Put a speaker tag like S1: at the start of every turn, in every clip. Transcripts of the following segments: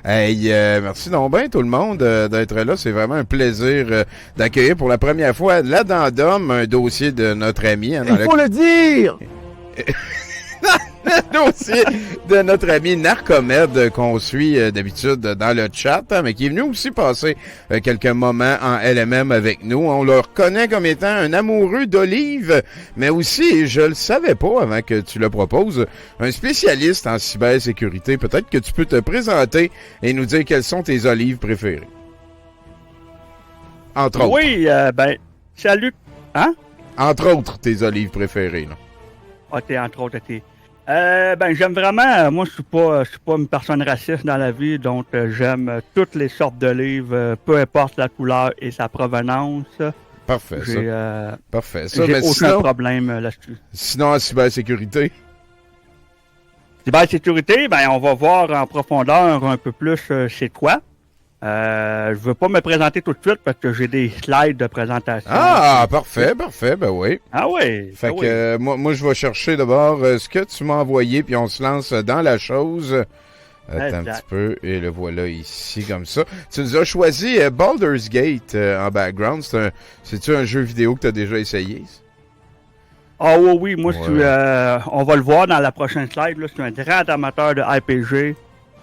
S1: Hey, merci donc bien tout le monde d'être là. C'est vraiment un plaisir d'accueillir pour la première fois l'addendum, un dossier de notre ami.
S2: Il faut le dire!
S1: Le dossier de notre ami Narcomed qu'on suit d'habitude dans le chat, mais qui est venu aussi passer quelques moments en LMM avec nous. On le reconnaît comme étant un amoureux d'olives, mais aussi, je le savais pas avant que tu le proposes, un spécialiste en cybersécurité. Peut-être que tu peux te présenter et nous dire quelles sont tes olives préférées. Entre autres.
S2: Oui, salut. Hein?
S1: Entre autres, tes olives préférées, là.
S2: Ah, entre autres, j'aime vraiment, moi je suis pas une personne raciste dans la vie, donc j'aime toutes les sortes d'olives, peu importe la couleur et sa provenance.
S1: Parfait, ça. Parfait, ça.
S2: J'ai aucun problème là-dessus.
S1: Sinon, en cybersécurité?
S2: Cybersécurité, on va voir en profondeur un peu plus c'est quoi. Je veux pas me présenter tout de suite parce que j'ai des slides de présentation.
S1: Ah, parfait, ben oui.
S2: Ah oui.
S1: Fait que moi, je vais chercher d'abord ce que tu m'as envoyé, puis on se lance dans la chose. Attends un petit peu, et le voilà ici, comme ça. Tu nous as choisi Baldur's Gate en background. C'est-tu un jeu vidéo que tu as déjà essayé?
S2: Ah oui, moi, on va le voir dans la prochaine slide. Là, je suis un grand amateur de RPG.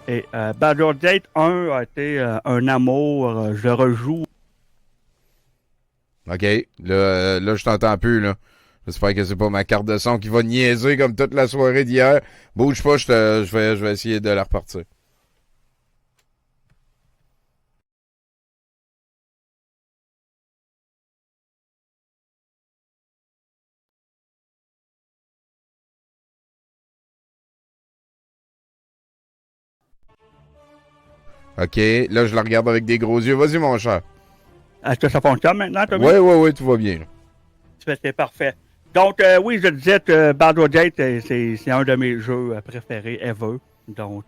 S2: Et Baldur's Gate 1 a été un amour, je rejoue.
S1: OK, là je t'entends plus, là. J'espère que c'est pas ma carte de son qui va niaiser comme toute la soirée d'hier. Bouge pas, je vais essayer de la repartir. OK, là, je la regarde avec des gros yeux. Vas-y, mon cher.
S2: Est-ce que ça fonctionne maintenant, Tommy?
S1: Oui, tout va bien.
S2: C'est parfait. Donc, oui, je disais que Baldur's Gate, c'est un de mes jeux préférés ever. Donc,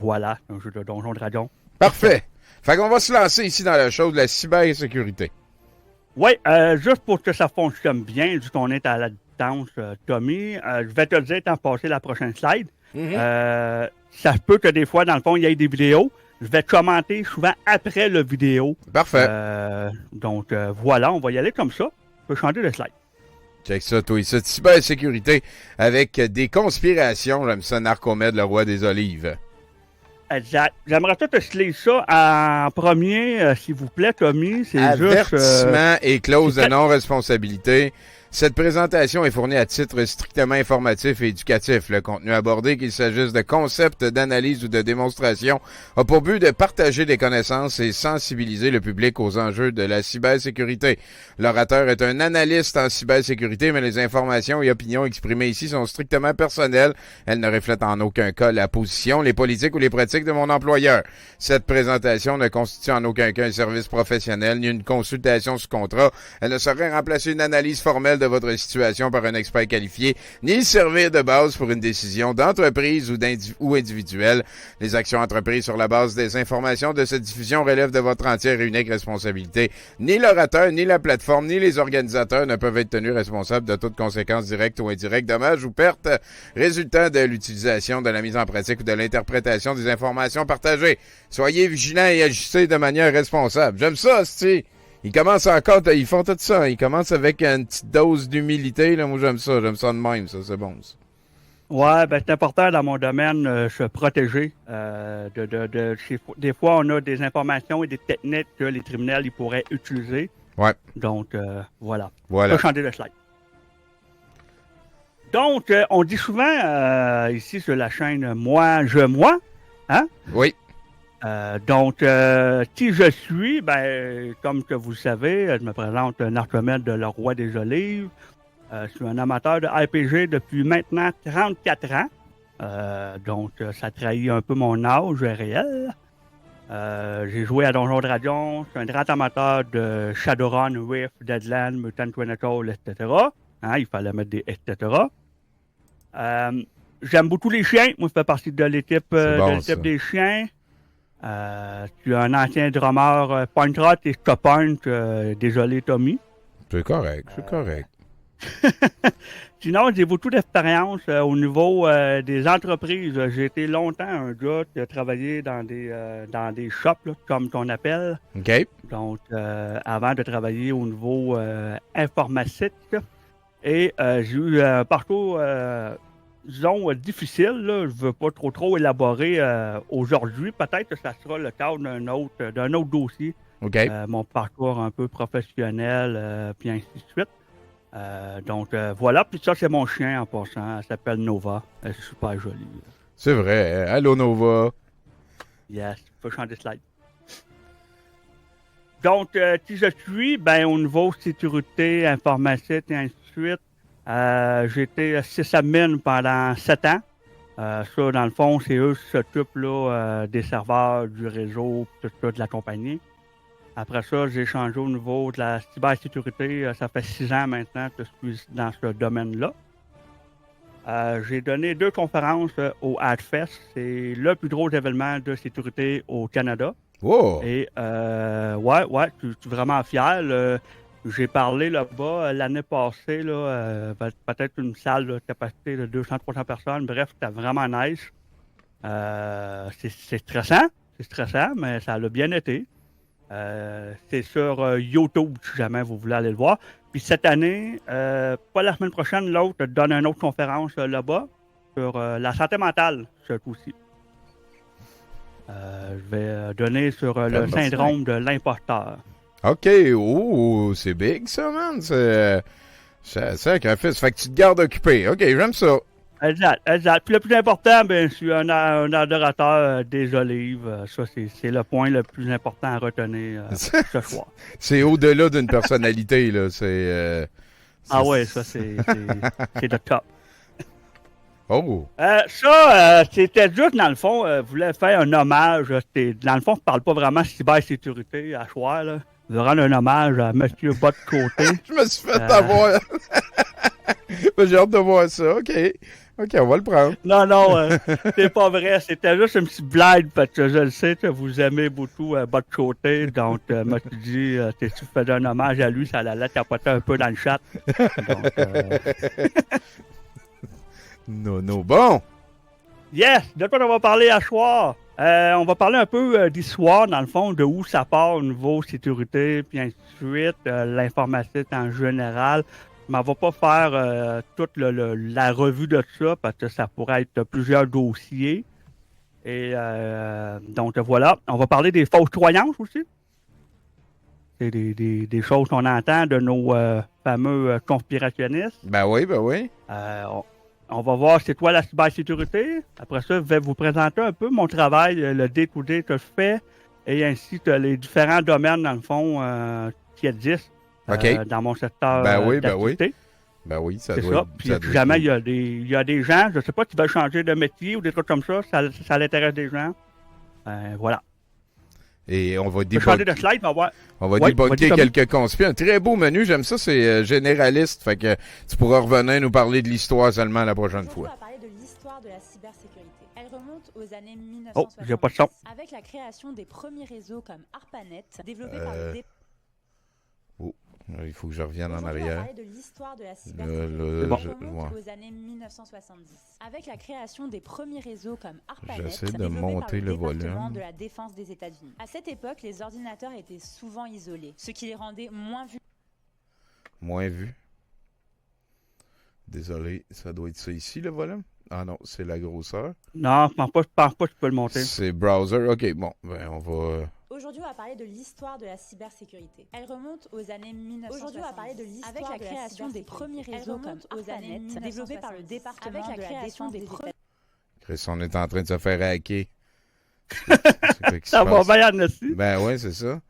S2: voilà, un jeu de Donjon Dragon.
S1: Parfait. Fait qu'on va se lancer ici dans la chose de la cybersécurité.
S2: Oui, juste pour que ça fonctionne bien, vu qu'on est à la distance, Tommy, je vais te le dire, t'en passer la prochaine slide. Ça se peut que des fois, dans le fond, il y ait des vidéos. Je vais commenter souvent après la vidéo.
S1: Parfait.
S2: Donc, voilà, on va y aller comme ça. Je peux changer de slide.
S1: Check ça, toi, ici. Cybersécurité avec des conspirations. J'aime ça, Narcomed, le roi des olives.
S2: Exact. J'aimerais ça te lire ça en premier, s'il vous plaît, Tommy. C'est
S1: avertissement et clause de non-responsabilité. Cette présentation est fournie à titre strictement informatif et éducatif. Le contenu abordé, qu'il s'agisse de concepts, d'analyse ou de démonstration, a pour but de partager des connaissances et sensibiliser le public aux enjeux de la cybersécurité. L'orateur est un analyste en cybersécurité, mais les informations et opinions exprimées ici sont strictement personnelles. Elles ne reflètent en aucun cas la position, les politiques ou les pratiques de mon employeur. Cette présentation ne constitue en aucun cas un service professionnel ni une consultation sous contrat. Elle ne saurait remplacer une analyse formelle de votre situation par un expert qualifié, ni servir de base pour une décision d'entreprise ou individuelle. Les actions entreprises sur la base des informations de cette diffusion relèvent de votre entière et unique responsabilité. Ni l'orateur, ni la plateforme, ni les organisateurs ne peuvent être tenus responsables de toute conséquence directe ou indirecte, dommages ou pertes résultant de l'utilisation, de la mise en pratique ou de l'interprétation des informations partagées. Soyez vigilants et agissez de manière responsable. J'aime ça, c'ti. Ils commencent encore, ils font tout ça. Ils commencent avec une petite dose d'humilité. Là. Moi, j'aime ça de même, ça, c'est bon, ça.
S2: Ouais, c'est important dans mon domaine, se protéger. Des fois, on a des informations et des techniques que les criminels ils pourraient utiliser.
S1: Ouais.
S2: Donc, voilà.
S1: Voilà.
S2: Je peux changer de slide. Donc, on dit souvent ici sur la chaîne moi, hein?
S1: Oui.
S2: Donc, qui je suis, comme que vous le savez, je me présente Narcomed de le roi des olives. Je suis un amateur de RPG depuis maintenant 34 ans. Donc, ça trahit un peu mon âge réel. J'ai joué à Donjon Dragon. Je suis un grand amateur de Shadowrun, Rift, Deadlands, Mutant Chronicle, etc. Hein, il fallait mettre des etc. J'aime beaucoup les chiens. Moi, je fais partie de l'équipe des chiens. Tu es un ancien drummer Point Rot et Stop Point. Désolé, Tommy.
S1: C'est correct.
S2: Sinon, j'ai beaucoup d'expérience au niveau des entreprises. J'ai été longtemps un gars qui a travaillé dans des shops, là, comme on appelle.
S1: OK.
S2: Donc, avant de travailler au niveau informatique. Et j'ai eu un parcours, disons, difficile. Là. Je ne veux pas trop élaborer aujourd'hui. Peut-être que ça sera le cas d'un autre dossier.
S1: OK.
S2: Mon parcours un peu professionnel, puis ainsi de suite. Donc, voilà. Puis ça, c'est mon chien en passant. Elle s'appelle Nova. Elle est super jolie.
S1: C'est vrai. Allô, Nova.
S2: Yes, tu peux changer de slide. Donc, qui je suis? Ben, au niveau sécurité, informatique et ainsi de suite, j'ai été sysadmin pendant 7 ans. Ça, dans le fond, c'est eux qui s'occupent là, des serveurs, du réseau, tout ça, de la compagnie. Après ça, j'ai changé au niveau de la cybersécurité. Ça fait 6 ans maintenant que je suis dans ce domaine-là. J'ai donné 2 conférences au AdFest. C'est le plus gros événement de sécurité au Canada.
S1: Wow.
S2: Et ouais, je suis vraiment fier. J'ai parlé là-bas l'année passée, là, peut-être une salle de capacité de 200-300 personnes. Bref, c'était vraiment nice. C'est stressant, mais ça l'a bien été. C'est sur YouTube, si jamais vous voulez aller le voir. Puis cette année, pas la semaine prochaine, l'autre donne une autre conférence là-bas sur la santé mentale, ce coup-ci. Je vais donner sur le syndrome de l'imposteur.
S1: OK. Oh, c'est big, ça, man. C'est sacrifice. Fait que tu te gardes occupé. OK, j'aime ça.
S2: Exact. Puis le plus important, ben, je suis un adorateur des olives. Ça, c'est le point le plus important à retenir ce soir.
S1: C'est au-delà d'une personnalité, là.
S2: Ah ouais, ça, c'est le top.
S1: Oh!
S2: C'était juste, dans le fond, je voulais faire un hommage. Dans le fond, je parle pas vraiment de cybersécurité à choix, là. Je veux rendre un hommage à M. Bas-de-Côté.
S1: Je me suis fait avoir. J'ai hâte de voir ça. OK, on va le prendre.
S2: Non, c'est pas vrai. C'était juste une petite blague, parce que je le sais que vous aimez beaucoup Bas-de-Côté. Donc, je me suis dit, si tu faisais un hommage à lui, ça allait capoter un peu dans le chat. Donc,
S1: Non. Bon!
S2: yes! De quoi on va parler à soir? On va parler un peu d'histoire, dans le fond, de où ça part au niveau sécurité, puis ainsi de suite, l'informatique en général. Mais on va pas faire toute la revue de ça, parce que ça pourrait être plusieurs dossiers. Et donc voilà, on va parler des fausses croyances aussi. C'est des choses qu'on entend de nos fameux conspirationnistes.
S1: Ben oui.
S2: On va voir c'est quoi la cybersécurité. Après ça, je vais vous présenter un peu mon travail, le day-to-day que je fais, et ainsi que les différents domaines, dans le fond, qui existent dans mon secteur d'activité.
S1: Ben oui, ça
S2: c'est
S1: doit
S2: ça. Puis si jamais il y a des gens, je ne sais pas, qui veulent changer de métier ou des trucs comme ça l'intéresse des gens. Voilà.
S1: Et on va
S2: changer de slide,
S1: on va débunker quelques conspirations. Un très beau menu, j'aime ça, c'est généraliste. Fait que tu pourras revenir nous parler de l'histoire seulement la prochaine fois.
S3: On va parler de l'histoire de la cybersécurité. Elle remonte aux années 1970.
S2: Oh, j'ai pas de son.
S3: Avec la création des premiers réseaux comme ARPANET, développés par le
S1: il faut que je revienne en arrière.
S3: On va parler de l'histoire de la cybersécurité.
S1: Remonte
S3: aux années 1970. Avec la création des premiers réseaux comme ARPANET,
S1: j'essaie de monter le volume.
S3: de la défense des États-Unis. À cette époque, les ordinateurs étaient souvent isolés, ce qui les rendait
S1: moins vus. Désolé, ça doit être ça ici, le volume? Ah non, c'est la grosseur.
S2: Non, je pense pas que tu peux le monter.
S1: C'est browser. OK, bon, ben on va...
S3: Aujourd'hui, on va parler de l'histoire de la cybersécurité. Elle remonte aux années 1970. Aujourd'hui, on va parler de l'histoire avec la création des premiers réseaux comme ARPANET, développés par le département de la défense des États-Unis.
S1: Chris, on est en train de se faire hacker.
S2: Ça va bien aussi.
S1: Ben oui, c'est ça.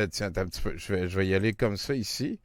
S1: Tiens, attends un petit peu. Je vais y aller comme ça ici.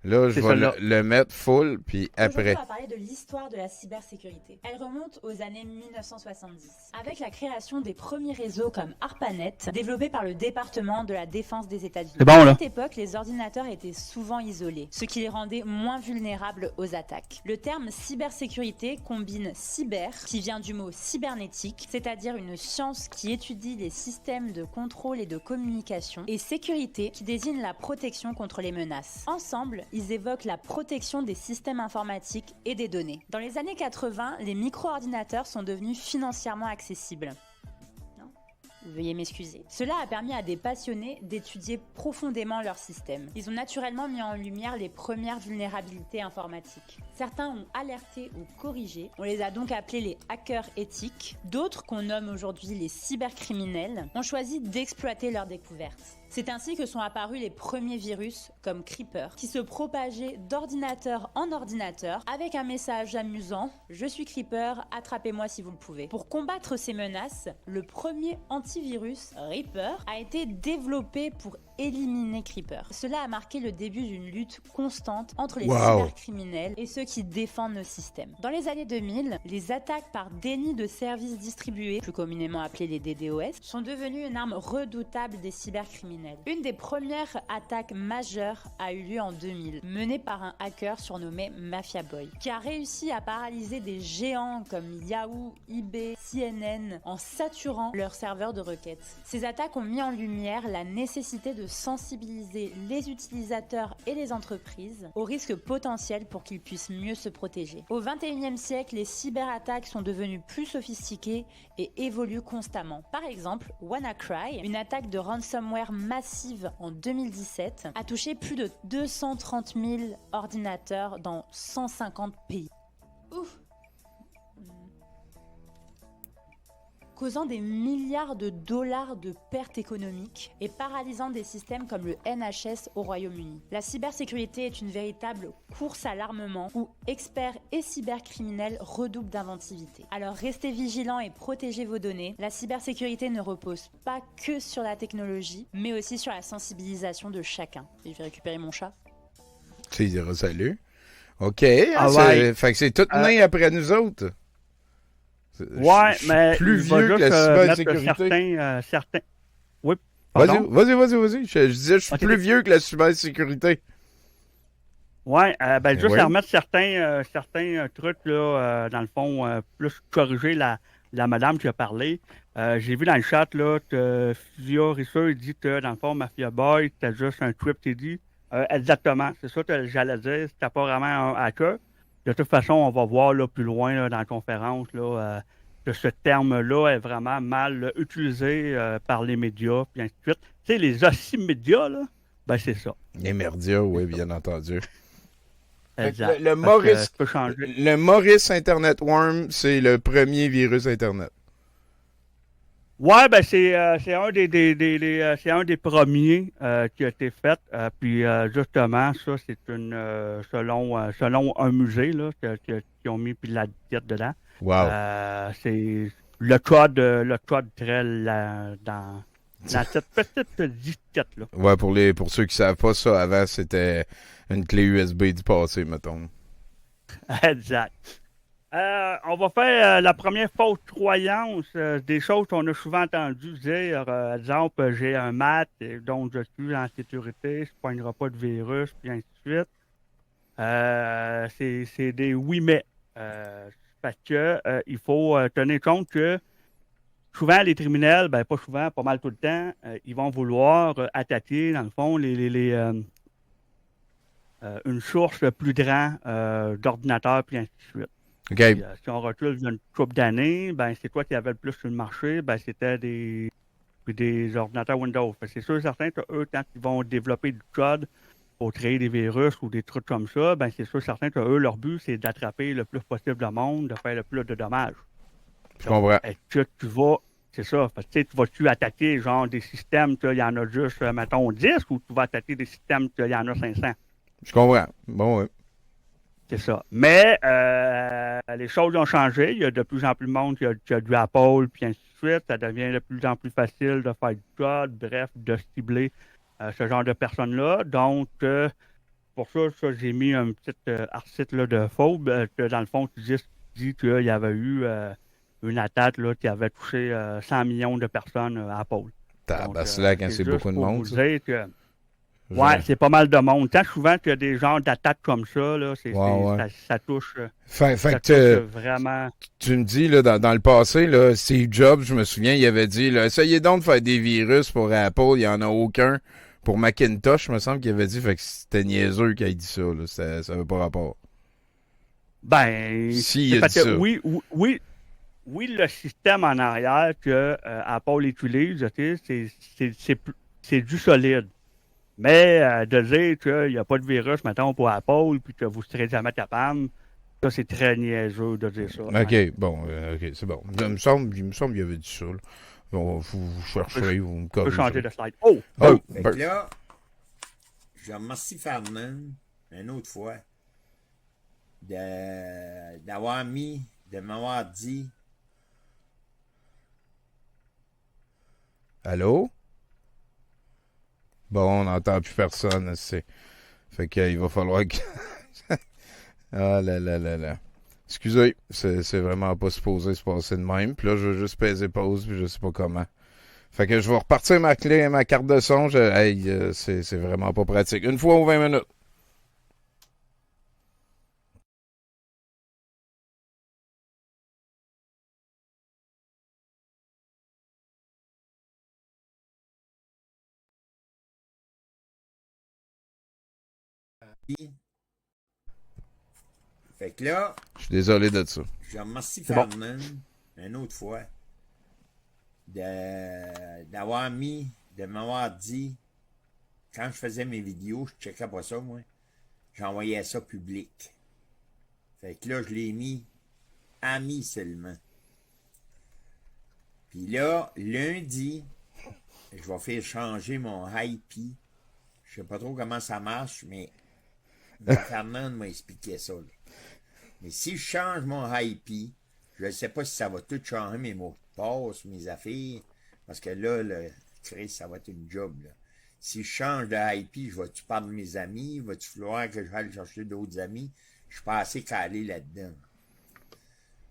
S1: Là, je vais le mettre full, puis après.
S3: Aujourd'hui, on va parler de l'histoire de la cybersécurité. Elle remonte aux années 1970. Avec la création des premiers réseaux comme ARPANET, développés par le département de la défense des États-Unis.
S2: C'est bon, là.
S3: À cette époque, les ordinateurs étaient souvent isolés, ce qui les rendait moins vulnérables aux attaques. Le terme cybersécurité combine cyber, qui vient du mot cybernétique, c'est-à-dire une science qui étudie les systèmes de contrôle et de communication, et sécurité, qui désigne la protection contre les menaces. Ensemble, ils évoquent la protection des systèmes informatiques et des données. Dans les années 80, les micro-ordinateurs sont devenus financièrement accessibles. Veuillez m'excuser. Cela a permis à des passionnés d'étudier profondément leur système. Ils ont naturellement mis en lumière les premières vulnérabilités informatiques. Certains ont alerté ou corrigé, on les a donc appelés les hackers éthiques. D'autres, qu'on nomme aujourd'hui les cybercriminels, ont choisi d'exploiter leurs découvertes. C'est ainsi que sont apparus les premiers virus, comme Creeper, qui se propageaient d'ordinateur en ordinateur avec un message amusant « Je suis Creeper, attrapez-moi si vous le pouvez ». Pour combattre ces menaces, le premier antivirus, Reaper, a été développé pour éliminer Creeper. Cela a marqué le début d'une lutte constante entre les cybercriminels et ceux qui défendent nos systèmes. Dans les années 2000, les attaques par déni de services distribués, plus communément appelées les DDoS, sont devenues une arme redoutable des cybercriminels. Une des premières attaques majeures a eu lieu en 2000, menée par un hacker surnommé Mafia Boy, qui a réussi à paralyser des géants comme Yahoo, eBay, CNN en saturant leurs serveurs de requêtes. Ces attaques ont mis en lumière la nécessité de sensibiliser les utilisateurs et les entreprises aux risques potentiels pour qu'ils puissent mieux se protéger. Au XXIe siècle, les cyberattaques sont devenues plus sophistiquées et évoluent constamment. Par exemple, WannaCry, une attaque de ransomware massive en 2017, a touché plus de 230 000 ordinateurs dans 150 pays. Ouf. Causant des milliards de dollars de pertes économiques et paralysant des systèmes comme le NHS au Royaume-Uni. La cybersécurité est une véritable course à l'armement où experts et cybercriminels redoublent d'inventivité. Alors restez vigilants et protégez vos données. La cybersécurité ne repose pas que sur la technologie, mais aussi sur la sensibilisation de chacun. Et je vais récupérer mon chat.
S1: C'est salut. OK.
S2: Ouais.
S1: Fait que c'est tout né après nous autres.
S2: Ouais, mais
S1: plus vieux que la cybersécurité.
S2: Certains. Oui, pardon.
S1: Vas-y. Je disais, je suis plus vieux que la cybersécurité.
S2: Ouais, juste
S1: ouais.
S2: à remettre certains trucs, là, dans le fond, plus corriger la madame qui a parlé. J'ai vu dans le chat, là, que Fia Risser, il dit que, dans le fond, Mafia Boy, c'était juste un trip TD. Exactement, c'est ça que j'allais dire. C'était pas vraiment un hacker. De toute façon, on va voir là, plus loin là, dans la conférence là, que ce terme-là est vraiment mal utilisé par les médias, puis ainsi de suite. Tu sais, les médias, là, ben c'est ça.
S1: Les merdias, oui, bien entendu.
S2: Exact.
S1: Le Maurice Internet Worm, c'est le premier virus Internet.
S2: Ouais, ben c'est un des premiers qui a été fait. Puis justement, ça, c'est une selon un musée là, qui ont mis puis la diète dedans.
S1: Wow.
S2: C'est le code très dans cette petite disquette là.
S1: Ouais, pour ceux qui savent pas ça, avant c'était une clé USB du passé, mettons.
S2: Exact. On va faire la première fausse croyance, des choses qu'on a souvent entendu dire. Exemple, j'ai un Mac, donc je suis en sécurité, je ne poignerai pas de virus, puis ainsi de suite. C'est des oui mais. Parce que il faut tenir compte que souvent les criminels, ben pas souvent, pas mal tout le temps, ils vont vouloir attaquer, dans le fond, une source plus grande d'ordinateurs, puis ainsi de suite.
S1: Okay.
S2: Puis, si on recule d'une couple d'années, ben c'est quoi qui avait le plus sur le marché? Ben c'était des ordinateurs Windows. C'est sûr et certain qu'eux, quand ils vont développer du code pour créer des virus ou des trucs comme ça, ben c'est sûr et certain qu'eux, leur but, c'est d'attraper le plus possible de monde, de faire le plus de dommages.
S1: Je comprends.
S2: Est-ce que tu vas... C'est ça. Parce que tu vas-tu attaquer genre des systèmes, il y en a juste, mettons, 10, ou tu vas attaquer des systèmes, il y en a 500?
S1: Je comprends. Bon, oui.
S2: C'est ça. Mais les choses ont changé. Il y a de plus en plus de monde qui a du Apple, puis ainsi de suite. Ça devient de plus en plus facile de faire du code, bref, de cibler ce genre de personnes-là. Donc, pour ça, j'ai mis un petit article là, de Phobe, que dans le fond, tu dis qu'il y avait eu une attaque là, qui avait touché 100 millions de personnes à Apple.
S1: Tabaslac, c'est beaucoup de monde.
S2: Ouais, c'est pas mal de monde. Tant souvent qu'il y a des genres d'attaques comme ça, là, ça touche, vraiment.
S1: Tu me dis, là, dans le passé, là, Steve Jobs, je me souviens, il avait dit, là, essayez donc de faire des virus pour Apple, il n'y en a aucun. Pour Macintosh, me semble qu'il avait dit, fait que c'était niaiseux qu'il ait dit ça, là. Ça veut pas rapport.
S2: Ben,
S1: Si,
S2: c'est
S1: il a
S2: parce
S1: dit
S2: que
S1: ça.
S2: oui, le système en arrière que Apple utilise, tu sais, c'est du solide. Mais de dire qu'il n'y a pas de virus, mettons, pour Apple, puis que vous ne serez jamais capable, ça, c'est très niaiseux de dire ça.
S1: OK,
S2: Ouais.
S1: bon, OK, c'est bon. Il me semble qu'il avait dit ça, là. Bon, vous chercherez, vous me
S2: On peut changer
S1: corrigerez.
S2: de slide. Oh!
S1: Oh,
S2: Bon.
S4: Fait que là, je remercie Fernand, une autre fois, de m'avoir dit.
S1: Allô? Bon, on n'entend plus personne, c'est. Fait qu'il va falloir que. Ah là là là là. Excusez, c'est vraiment pas supposé se passer de même. Puis là, je vais juste peser pause, puis je sais pas comment. Fait que je vais repartir ma clé, ma carte de son. Hey, c'est vraiment pas pratique. Une fois ou 20 minutes.
S4: Fait que là,
S1: Je suis désolé de ça.
S4: je remercie
S2: C'est bon.
S4: Fernand, une autre fois, de m'avoir dit, quand je faisais mes vidéos, je checkais pas ça, moi. J'envoyais ça public. Fait que là, je l'ai mis amis seulement. Puis là, lundi, je vais faire changer mon IP. Je sais pas trop comment ça marche, mais Fernand m'a expliqué ça, là. Mais si je change mon IP, je ne sais pas si ça va tout changer mes mots de passe, mes affaires, parce que là, Chris, ça va être une job, là. Si je change de IP, je vais-tu parler de mes amis? Va-tu falloir que j'aille chercher d'autres amis? Je suis pas assez calé là-dedans.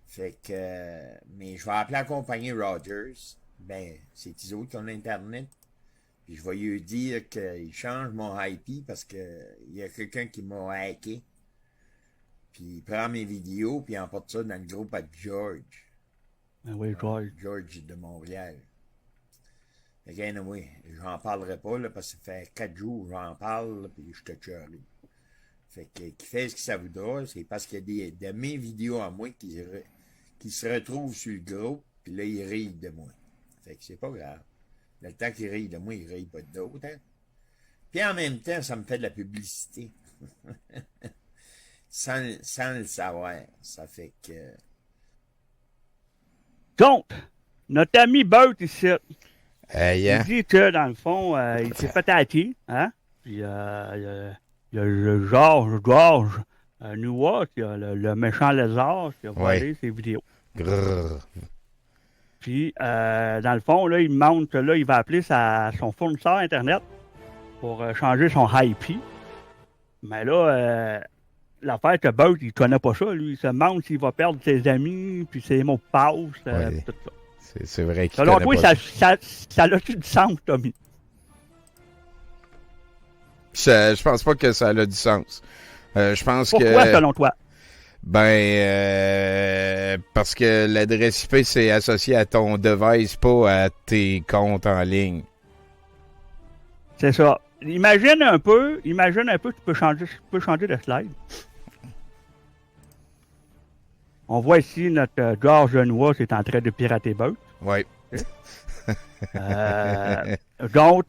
S4: Fait que, mais je vais appeler la compagnie Rogers. Ben, c'est eux autres qui ont l'Internet. Puis je vais lui dire qu'ils changent mon IP parce que il y a quelqu'un qui m'a hacké. Puis il prend mes vidéos, puis il emporte ça dans le groupe à George.
S2: Ben oui, George.
S4: George de Montréal. Fait que, anyway, j'en parlerai pas, là, parce que ça fait 4 jours que j'en parle, là, puis je te tuerai. Fait que, qui fait ce que ça voudra, c'est parce qu'il y a de mes vidéos à moi qui se retrouvent sur le groupe, puis là, ils rient de moi. Fait que c'est pas grave. Le temps qu'ils rient de moi, ils rient pas d'autres, hein. Puis en même temps, ça me fait de la publicité. sans le savoir. Ça fait que...
S2: Donc, notre ami Bert ici,
S1: Hey,
S2: il
S1: hein?
S2: dit que, dans le fond, il s'est fait hacker, hein? Puis, il y a le George Newell, qui a le méchant lézard, qui a volé ses vidéos.
S1: Grrr.
S2: Puis, dans le fond, là, il montre que là, il va appeler son fournisseur Internet pour changer son IP. Mais là, l'affaire que Bert, il connaît pas ça. Lui, il se demande s'il va perdre ses amis, puis ses mots de passe,
S1: Ouais.
S2: tout ça.
S1: C'est vrai qu'il
S2: Selon
S1: connaît
S2: toi,
S1: pas
S2: ça a-tu du sens, Tommy?
S1: Je pense pas que ça a du sens. Je pense
S2: Pourquoi,
S1: que...
S2: selon toi?
S1: Parce que l'adresse IP, c'est associé à ton device, pas à tes comptes en ligne.
S2: C'est ça. Imagine un peu, tu peux changer de slide. On voit ici notre George Noir qui est en train de pirater Bert.
S1: Ouais.
S2: Donc,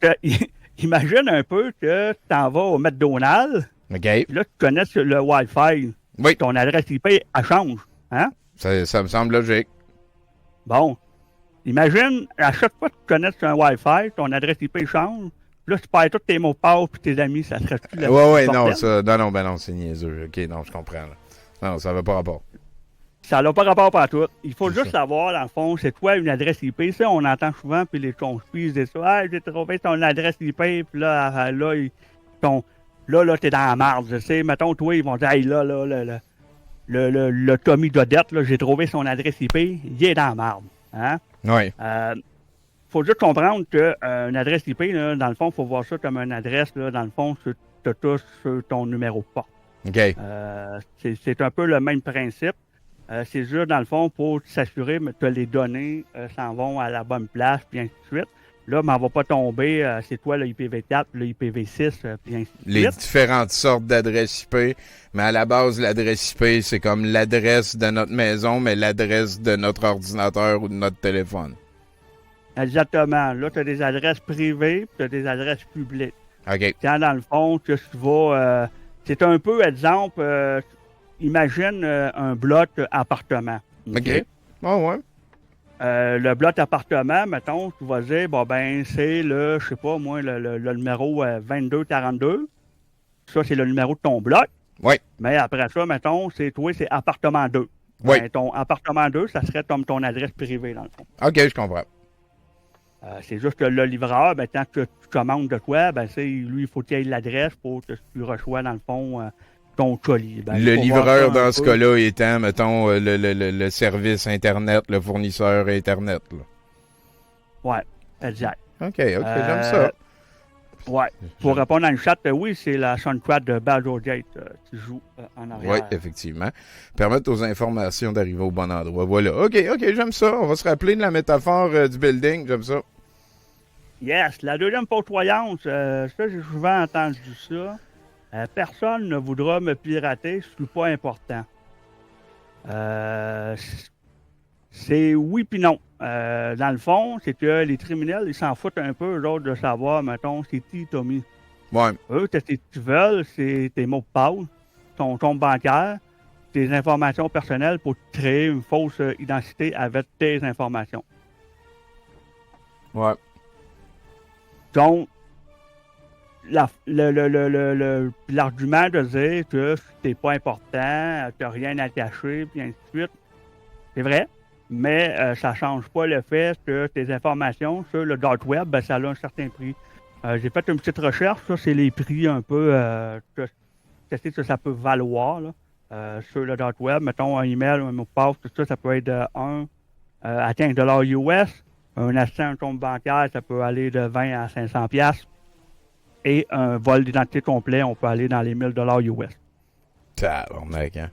S2: imagine un peu que tu t'en vas au McDonald's,
S1: OK.
S2: puis là, tu connais le Wi-Fi.
S1: Oui,
S2: Ton adresse IP, elle change. Hein?
S1: ça me semble logique.
S2: Bon. Imagine, à chaque fois que tu connais un Wi-Fi, ton adresse IP change. Là, tu perds tous tes mots de passe puis tes amis, ça serait plus la
S1: Ouais, non,
S2: bordel.
S1: ça, non, c'est niaiseux. OK, non, je comprends, là. Non, ça va pas rapport.
S2: Ça n'a pas rapport à tout. Il faut
S1: C'est
S2: juste
S1: ça.
S2: savoir, dans le fond, c'est quoi une adresse IP. Ça, on entend souvent, puis les conspices disent ça. Ah, j'ai trouvé ton adresse IP, puis là, là, t'es dans la marde. Tu sais, mettons, toi, ils vont dire, hey, là, le Tommy Dodette, là, j'ai trouvé son adresse IP, il est dans la marde. Hein?
S1: Ouais.
S2: Faut juste comprendre qu'une adresse IP, là, dans le fond, il faut voir ça comme une adresse, là, dans le fond, sur ton numéro de porte.
S1: OK.
S2: C'est un peu le même principe. C'est juste, dans le fond, pour s'assurer que les données s'en vont à la bonne place, puis ainsi de suite. Là, mais elle va pas tomber, c'est toi le IPv4, le IPv6, puis ainsi de
S1: Les
S2: suite.
S1: différentes sortes d'adresses IP, mais à la base, l'adresse IP, c'est comme l'adresse de notre maison, mais l'adresse de notre ordinateur ou de notre téléphone.
S2: Exactement. Là, tu as des adresses privées, puis tu as des adresses publiques.
S1: OK.
S2: Quand, dans le fond, que tu vas... c'est un peu, exemple, imagine un bloc appartement.
S1: OK. Oh, ouais.
S2: Le bloc appartement, mettons, tu vas dire, bon, ben, c'est le, je sais pas, moi, le numéro 2242. Ça, c'est le numéro de ton bloc.
S1: Oui.
S2: Mais après ça, mettons, c'est toi, c'est appartement 2.
S1: Oui.
S2: Ben, ton appartement 2, ça serait comme ton adresse privée, dans le fond.
S1: OK, je comprends.
S2: C'est juste que le livreur, ben, tant que tu commandes de quoi, ben, lui, il faut qu'il ait l'adresse pour que tu reçois, dans le fond, ton colis. Ben,
S1: Le
S2: il faut voir ça
S1: livreur,
S2: un
S1: dans ce
S2: peu.
S1: cas-là, étant, mettons, le service Internet, le fournisseur Internet. Là.
S2: Ouais, exact.
S1: OK, j'aime ça.
S2: Ouais. Pour répondre à une chat, oui, c'est la soundtrack de Baldur's Gate qui joue en arrière.
S1: Oui, effectivement. Permettre aux informations d'arriver au bon endroit. Voilà. OK, j'aime ça. On va se rappeler de la métaphore du building. J'aime ça.
S2: Yes, la deuxième fourvoyance, ça, j'ai souvent entendu ça. Personne ne voudra me pirater, ce n'est pas important. C'est oui puis non. Dans le fond, c'est que les criminels, ils s'en foutent un peu, eux autres, de savoir, mettons, c'est qui Tommy.
S1: Ouais.
S2: Eux, ce qu'ils veulent, c'est tes mots de passe, ton compte bancaire, tes informations personnelles pour créer une fausse identité avec tes informations.
S1: Ouais.
S2: Donc, l'argument de dire que t'es pas important, t'as rien à cacher, puis ainsi de suite, c'est vrai, mais ça change pas le fait que tes informations sur le dark web, ben, ça a un certain prix. J'ai fait une petite recherche, ça, c'est les prix un peu qu'est-ce que ça peut valoir là, sur le dark web. Mettons un email, un mot de passe, tout ça, ça peut être de 1 à 15 $ US. Un assistant, un compte bancaire, ça peut aller de 20 à 500 $. Et un vol d'identité complet, on peut aller dans les 1000 $ US.
S1: Tabarnak, hein?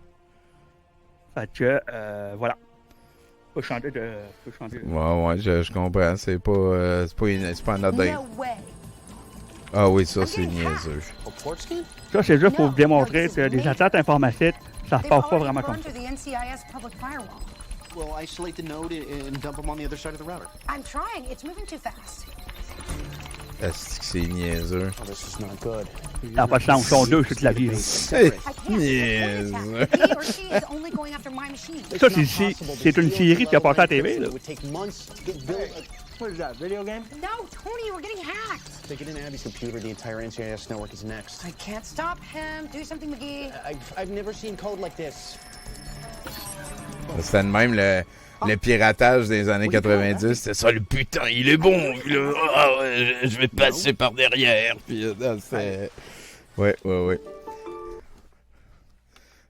S2: Fait que, voilà. Peut changer de...
S1: Ouais, je comprends. C'est pas anodin.
S5: No way.
S1: Ah oui, ça, c'est niaiseux.
S2: Ça, c'est juste pour vous démontrer que des attaques informatiques, ça se
S5: They've
S2: passe pas
S5: already
S2: vraiment comme
S5: gone
S2: ça.
S5: through the NCIS public firewall.
S6: Well, isolate the node and dump them on the other side of the router.
S5: I'm trying. It's moving too fast.
S1: Est-ce que c'est niaiseux?
S6: Oh, this is not good.
S2: Ça n'a pas de sens. Ils sont deux sur la vie.
S1: C'est
S5: I can't.
S1: niaiseux.
S5: He or she is only going after my machine.
S2: Ça, c'est une série qui a passé à la TV, là.
S6: It would take months to get built.
S2: What is that, video game?
S5: No, Tony, we're getting hacked.
S6: They get in Abby's computer, the entire NCIS network is next.
S5: I can't stop him. Do something, McGee.
S6: I've never seen code like this.
S1: C'était de même le piratage des années 90. C'était ça, le putain, il est bon. Là. Ah, ouais, je vais passer par derrière. Puis, c'est... Ouais.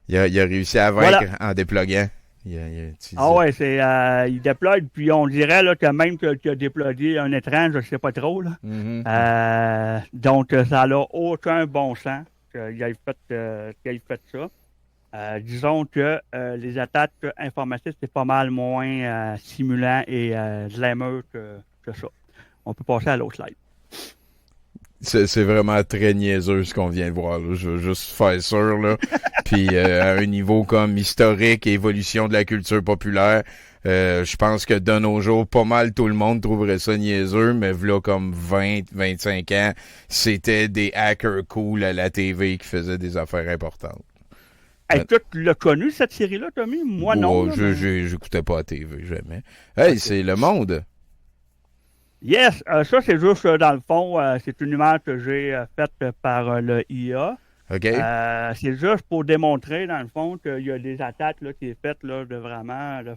S1: Il a réussi à vaincre en déploguant.
S2: Ah ouais, il déploie, puis on dirait là, que même qu'il a déployé un étrange, je sais pas trop. Là.
S1: Mm-hmm.
S2: Donc, ça n'a aucun bon sens qu'il ait fait ça. Disons que les attaques informatiques, c'est pas mal moins stimulant et glamour que ça. On peut passer à l'autre slide.
S1: C'est vraiment très niaiseux ce qu'on vient de voir. Là. Je veux juste faire sûr. Là. Puis à un niveau comme historique et évolution de la culture populaire, je pense que de nos jours, pas mal tout le monde trouverait ça niaiseux, mais là comme 20-25 ans, c'était des hackers cool à la TV qui faisaient des affaires importantes.
S2: Est-ce que tu l'as connu, cette série-là, Tommy? Moi, non. Là,
S1: j'écoutais pas la TV, jamais. Hey, okay. C'est Le Monde.
S2: Yes, ça, c'est juste, dans le fond, c'est une image que j'ai faite par le IA.
S1: OK.
S2: C'est juste pour démontrer, dans le fond, qu'il y a des attaques là, qui sont faites là, de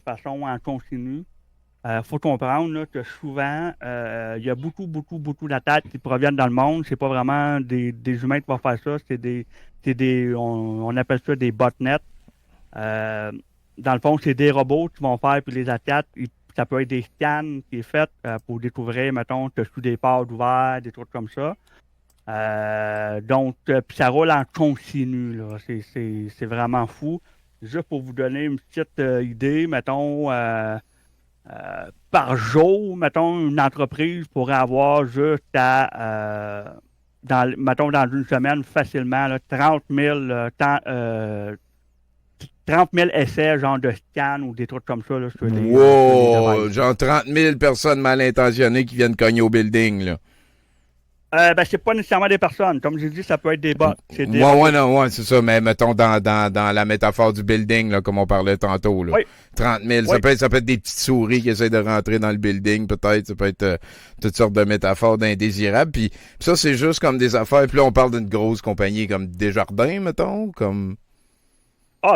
S2: façon en continu. Faut comprendre là, que souvent, il y a beaucoup d'attaques qui proviennent dans le monde. C'est pas vraiment des humains qui vont faire ça, on appelle ça des botnets. Dans le fond, c'est des robots qui vont faire puis les attaques. Ça peut être des scans qui sont faits pour découvrir, mettons, que sous des ports ouverts, des trucs comme ça. Donc, puis ça roule en continu, là. C'est vraiment fou. Juste pour vous donner une petite idée, mettons, Par jour, mettons, une entreprise pourrait avoir mettons, dans une semaine, facilement, là, 30 000 essais, genre de scan ou des trucs comme ça. Là, sur les
S1: Wow!
S2: devices.
S1: Genre 30 000 personnes mal intentionnées qui viennent cogner au building, là.
S2: C'est pas nécessairement des personnes. Comme j'ai dit, ça peut être des bots. C'est des
S1: Ouais, c'est ça. Mais mettons dans la métaphore du building, là, comme on parlait tantôt, là.
S2: Oui.
S1: 30 000.
S2: Oui.
S1: Ça peut être des petites souris qui essaient de rentrer dans le building, peut-être. Ça peut être toutes sortes de métaphores d'indésirables. Puis ça, c'est juste comme des affaires. Puis là, on parle d'une grosse compagnie comme Desjardins, mettons, comme...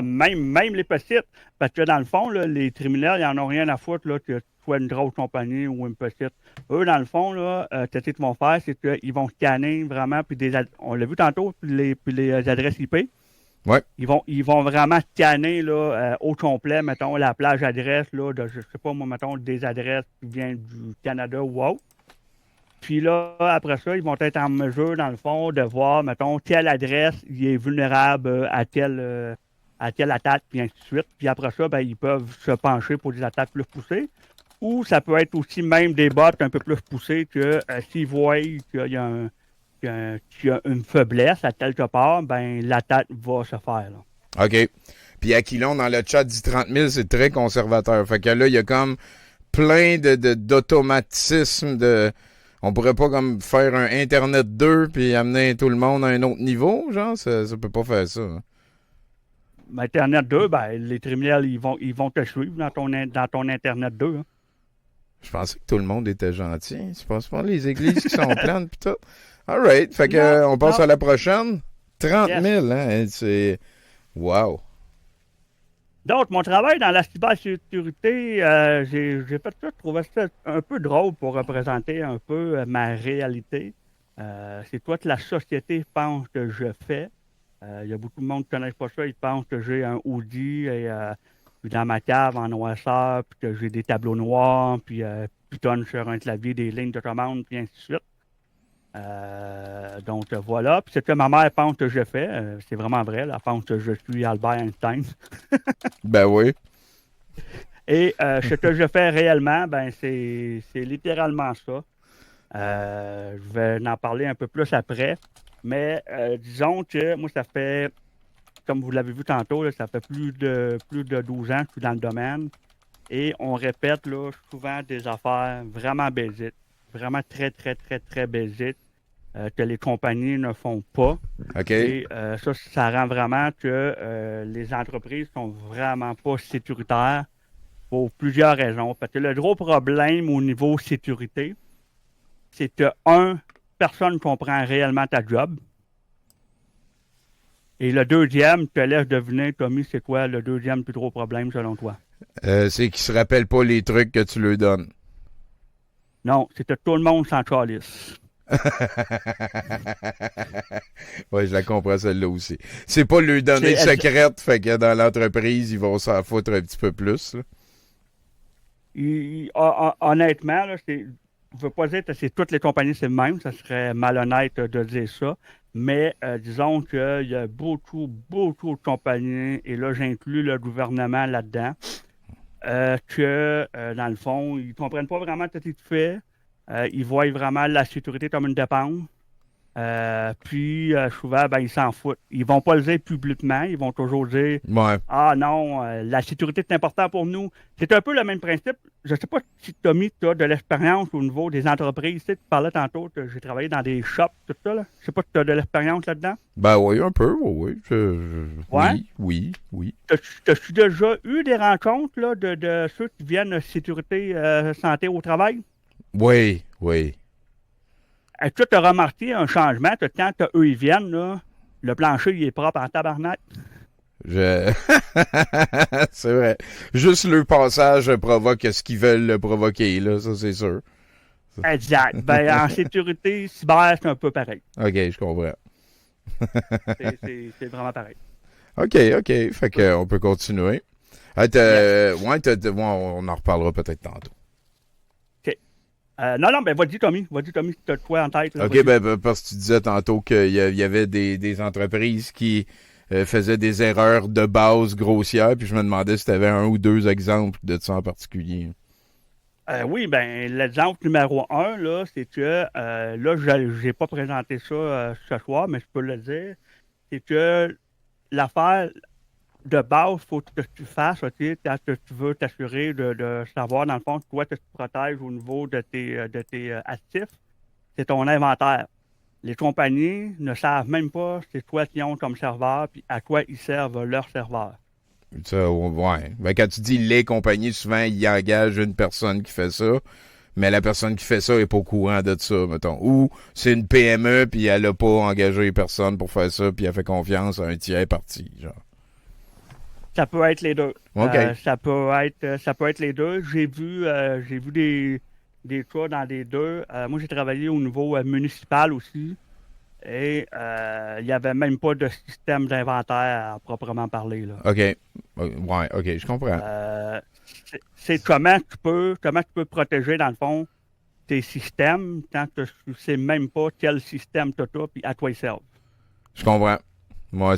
S2: Même les petites. Parce que dans le fond, là, les criminels, ils n'en ont rien à foutre là, que tu sois une grosse compagnie ou une petite. Eux, dans le fond, là, ce qu'ils vont faire, c'est qu'ils vont scanner vraiment, puis on l'a vu tantôt, puis les adresses IP.
S1: Ouais.
S2: Ils vont vraiment scanner là, au complet, mettons, la plage adresse, là, de, je sais pas moi, mettons, des adresses qui viennent du Canada ou autre. Puis là, après ça, ils vont être en mesure, dans le fond, de voir, mettons, quelle adresse il est vulnérable à telle attaque, puis ainsi de suite. Puis après ça, ben, ils peuvent se pencher pour des attaques plus poussées. Ou ça peut être aussi même des bots un peu plus poussés que s'ils voient qu'il y a une faiblesse à quelque part, ben l'attaque va se faire. Là.
S1: OK. Puis Aquilon, dans le chat, dit 30 000, c'est très conservateur. Fait que là, il y a comme plein d'automatismes de... On pourrait pas comme faire un Internet 2 puis amener tout le monde à un autre niveau, genre? Ça peut pas faire ça. Hein.
S2: Internet 2, ben, les criminels, ils vont te suivre dans ton Internet 2. Hein.
S1: Je pensais que tout le monde était gentil. C'est pas les églises qui sont pleines pis tout. All right. Fait que on passe à la prochaine. 30 000, hein? C'est... Wow.
S2: Donc, mon travail dans la cybersécurité, j'ai fait ça, je trouvais ça un peu drôle pour représenter un peu ma réalité. C'est quoi que la société pense que je fais. Il y a beaucoup de monde qui ne connaissent pas ça. Ils pensent que j'ai un hoodie et puis dans ma cave en noirceur, puis que j'ai des tableaux noirs, puis pitonne sur un clavier des lignes de commande, puis ainsi de suite. Donc voilà. Puis c'est ce que ma mère pense que je fais. C'est vraiment vrai. Elle pense que je suis Albert Einstein.
S1: Ben oui.
S2: Et ce que je fais réellement, ben c'est littéralement ça. Je vais en parler un peu plus après. Mais disons que moi, ça fait, comme vous l'avez vu tantôt, là, ça fait plus de 12 ans que je suis dans le domaine. Et on répète là, souvent des affaires vraiment basiques. Vraiment très, très, très, très basiques que les compagnies ne font pas.
S1: OK.
S2: Et ça rend vraiment que les entreprises sont vraiment pas sécuritaires pour plusieurs raisons. Parce que le gros problème au niveau sécurité, c'est que, personne ne comprend réellement ta job. Et le deuxième, je te laisse deviner, Tommy, c'est quoi le deuxième plus gros problème selon toi?
S1: C'est qu'ils se rappellent pas les trucs que tu leur donnes.
S2: Non, c'est que tout le monde s'en calisse.
S1: Ouais, je la comprends celle-là aussi. C'est pas leur donner secrète, fait que dans l'entreprise, ils vont s'en foutre un petit peu plus.
S2: Honnêtement, là, je ne veux pas dire que c'est toutes les compagnies, c'est le même. Ça serait malhonnête de dire ça. Mais disons qu'il y a beaucoup, beaucoup de compagnies, et là, j'inclus le gouvernement là-dedans, que, dans le fond, ils ne comprennent pas vraiment ce que tu fais. Ils voient vraiment la sécurité comme une dépense. Puis, souvent, ben, ils s'en foutent. Ils vont pas le dire publiquement. Ils vont toujours dire
S1: Ouais.
S2: Ah non, la sécurité est importante pour nous. C'est un peu le même principe. Je sais pas si Tommy, tu as de l'expérience au niveau des entreprises. Tu sais, tu parlais tantôt que j'ai travaillé dans des shops, tout ça. Là. Je sais pas si tu as de l'expérience là-dedans.
S1: Ben oui, un peu, oui.
S2: Ouais?
S1: Oui.
S2: T'as-tu déjà eu des rencontres là, de ceux qui viennent sécurité, santé au travail?
S1: Oui.
S2: Est-ce que tu as remarqué un changement que quand eux ils viennent, là, le plancher il est propre en tabarnak?
S1: C'est vrai. Juste le passage provoque ce qu'ils veulent le provoquer, là, ça c'est sûr.
S2: Exact. Ben, en sécurité, cyber, c'est un peu pareil.
S1: OK, je comprends.
S2: C'est vraiment pareil.
S1: OK. Fait que on peut continuer. On en reparlera peut-être tantôt.
S2: Non, ben vas-y, Tommy, si tu as de quoi en tête. Là,
S1: OK, ben parce que tu disais tantôt qu'il y avait des entreprises qui faisaient des erreurs de base grossières, puis je me demandais si tu avais un ou deux exemples de ça en particulier.
S2: Oui, ben l'exemple numéro un, là, c'est que là, je n'ai pas présenté ça ce soir, mais je peux le dire. C'est que l'affaire de base, il faut que tu fasses, OK, quand tu veux t'assurer de savoir, dans le fond, toi, que tu te protèges au niveau de tes actifs, c'est ton inventaire. Les compagnies ne savent même pas c'est toi qui ont comme serveur, puis à quoi ils servent leur serveur.
S1: Ça, ouais. Ben, quand tu dis les compagnies, souvent, ils engagent une personne qui fait ça, mais la personne qui fait ça est pas au courant de ça, mettons. Ou c'est une PME, puis elle a pas engagé personne pour faire ça, puis elle fait confiance à un tiers parti, genre.
S2: Ça peut être les deux.
S1: OK.
S2: Ça peut être les deux. J'ai vu des cas dans les deux. Moi, j'ai travaillé au niveau municipal aussi. Et il n'y avait même pas de système d'inventaire à proprement parler, là.
S1: OK. Ouais, OK, je comprends.
S2: C'est comment tu peux protéger, dans le fond, tes systèmes quand tu ne sais même pas quel système tu as puis à quoi ils servent.
S1: Je comprends. Moi,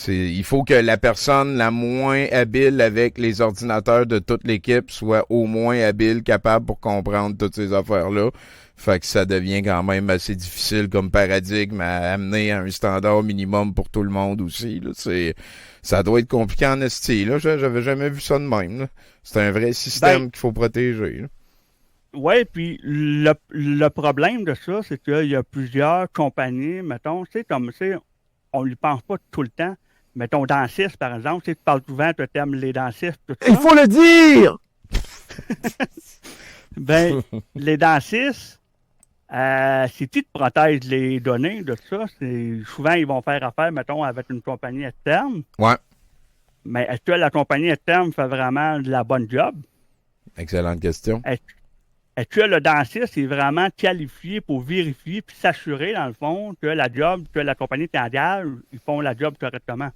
S1: il faut que la personne la moins habile avec les ordinateurs de toute l'équipe soit au moins habile, capable pour comprendre toutes ces affaires-là. Fait que ça devient quand même assez difficile comme paradigme à amener à un standard minimum pour tout le monde aussi, là. Ça doit être compliqué en esti, là. J'avais jamais vu ça de même, là. C'est un vrai système qu'il faut protéger, là.
S2: Oui, puis le problème de ça, c'est qu'il y a plusieurs compagnies, mettons, tu sais, comme, tu sais, on ne lui pense pas tout le temps. Mettons, dentiste, par exemple, tu sais, tu parles souvent, tu aimes les dentistes, tout ça.
S7: Il faut le dire!
S2: Ben, les dentistes, si tu te protèges les données de ça, souvent, ils vont faire affaire, mettons, avec une compagnie externe.
S1: Ouais.
S2: Mais est-ce que la compagnie externe fait vraiment de la bonne job?
S1: Excellente question.
S2: Est-ce que le dentiste est vraiment qualifié pour vérifier puis s'assurer, dans le fond, que la compagnie t'engage, ils font la job correctement?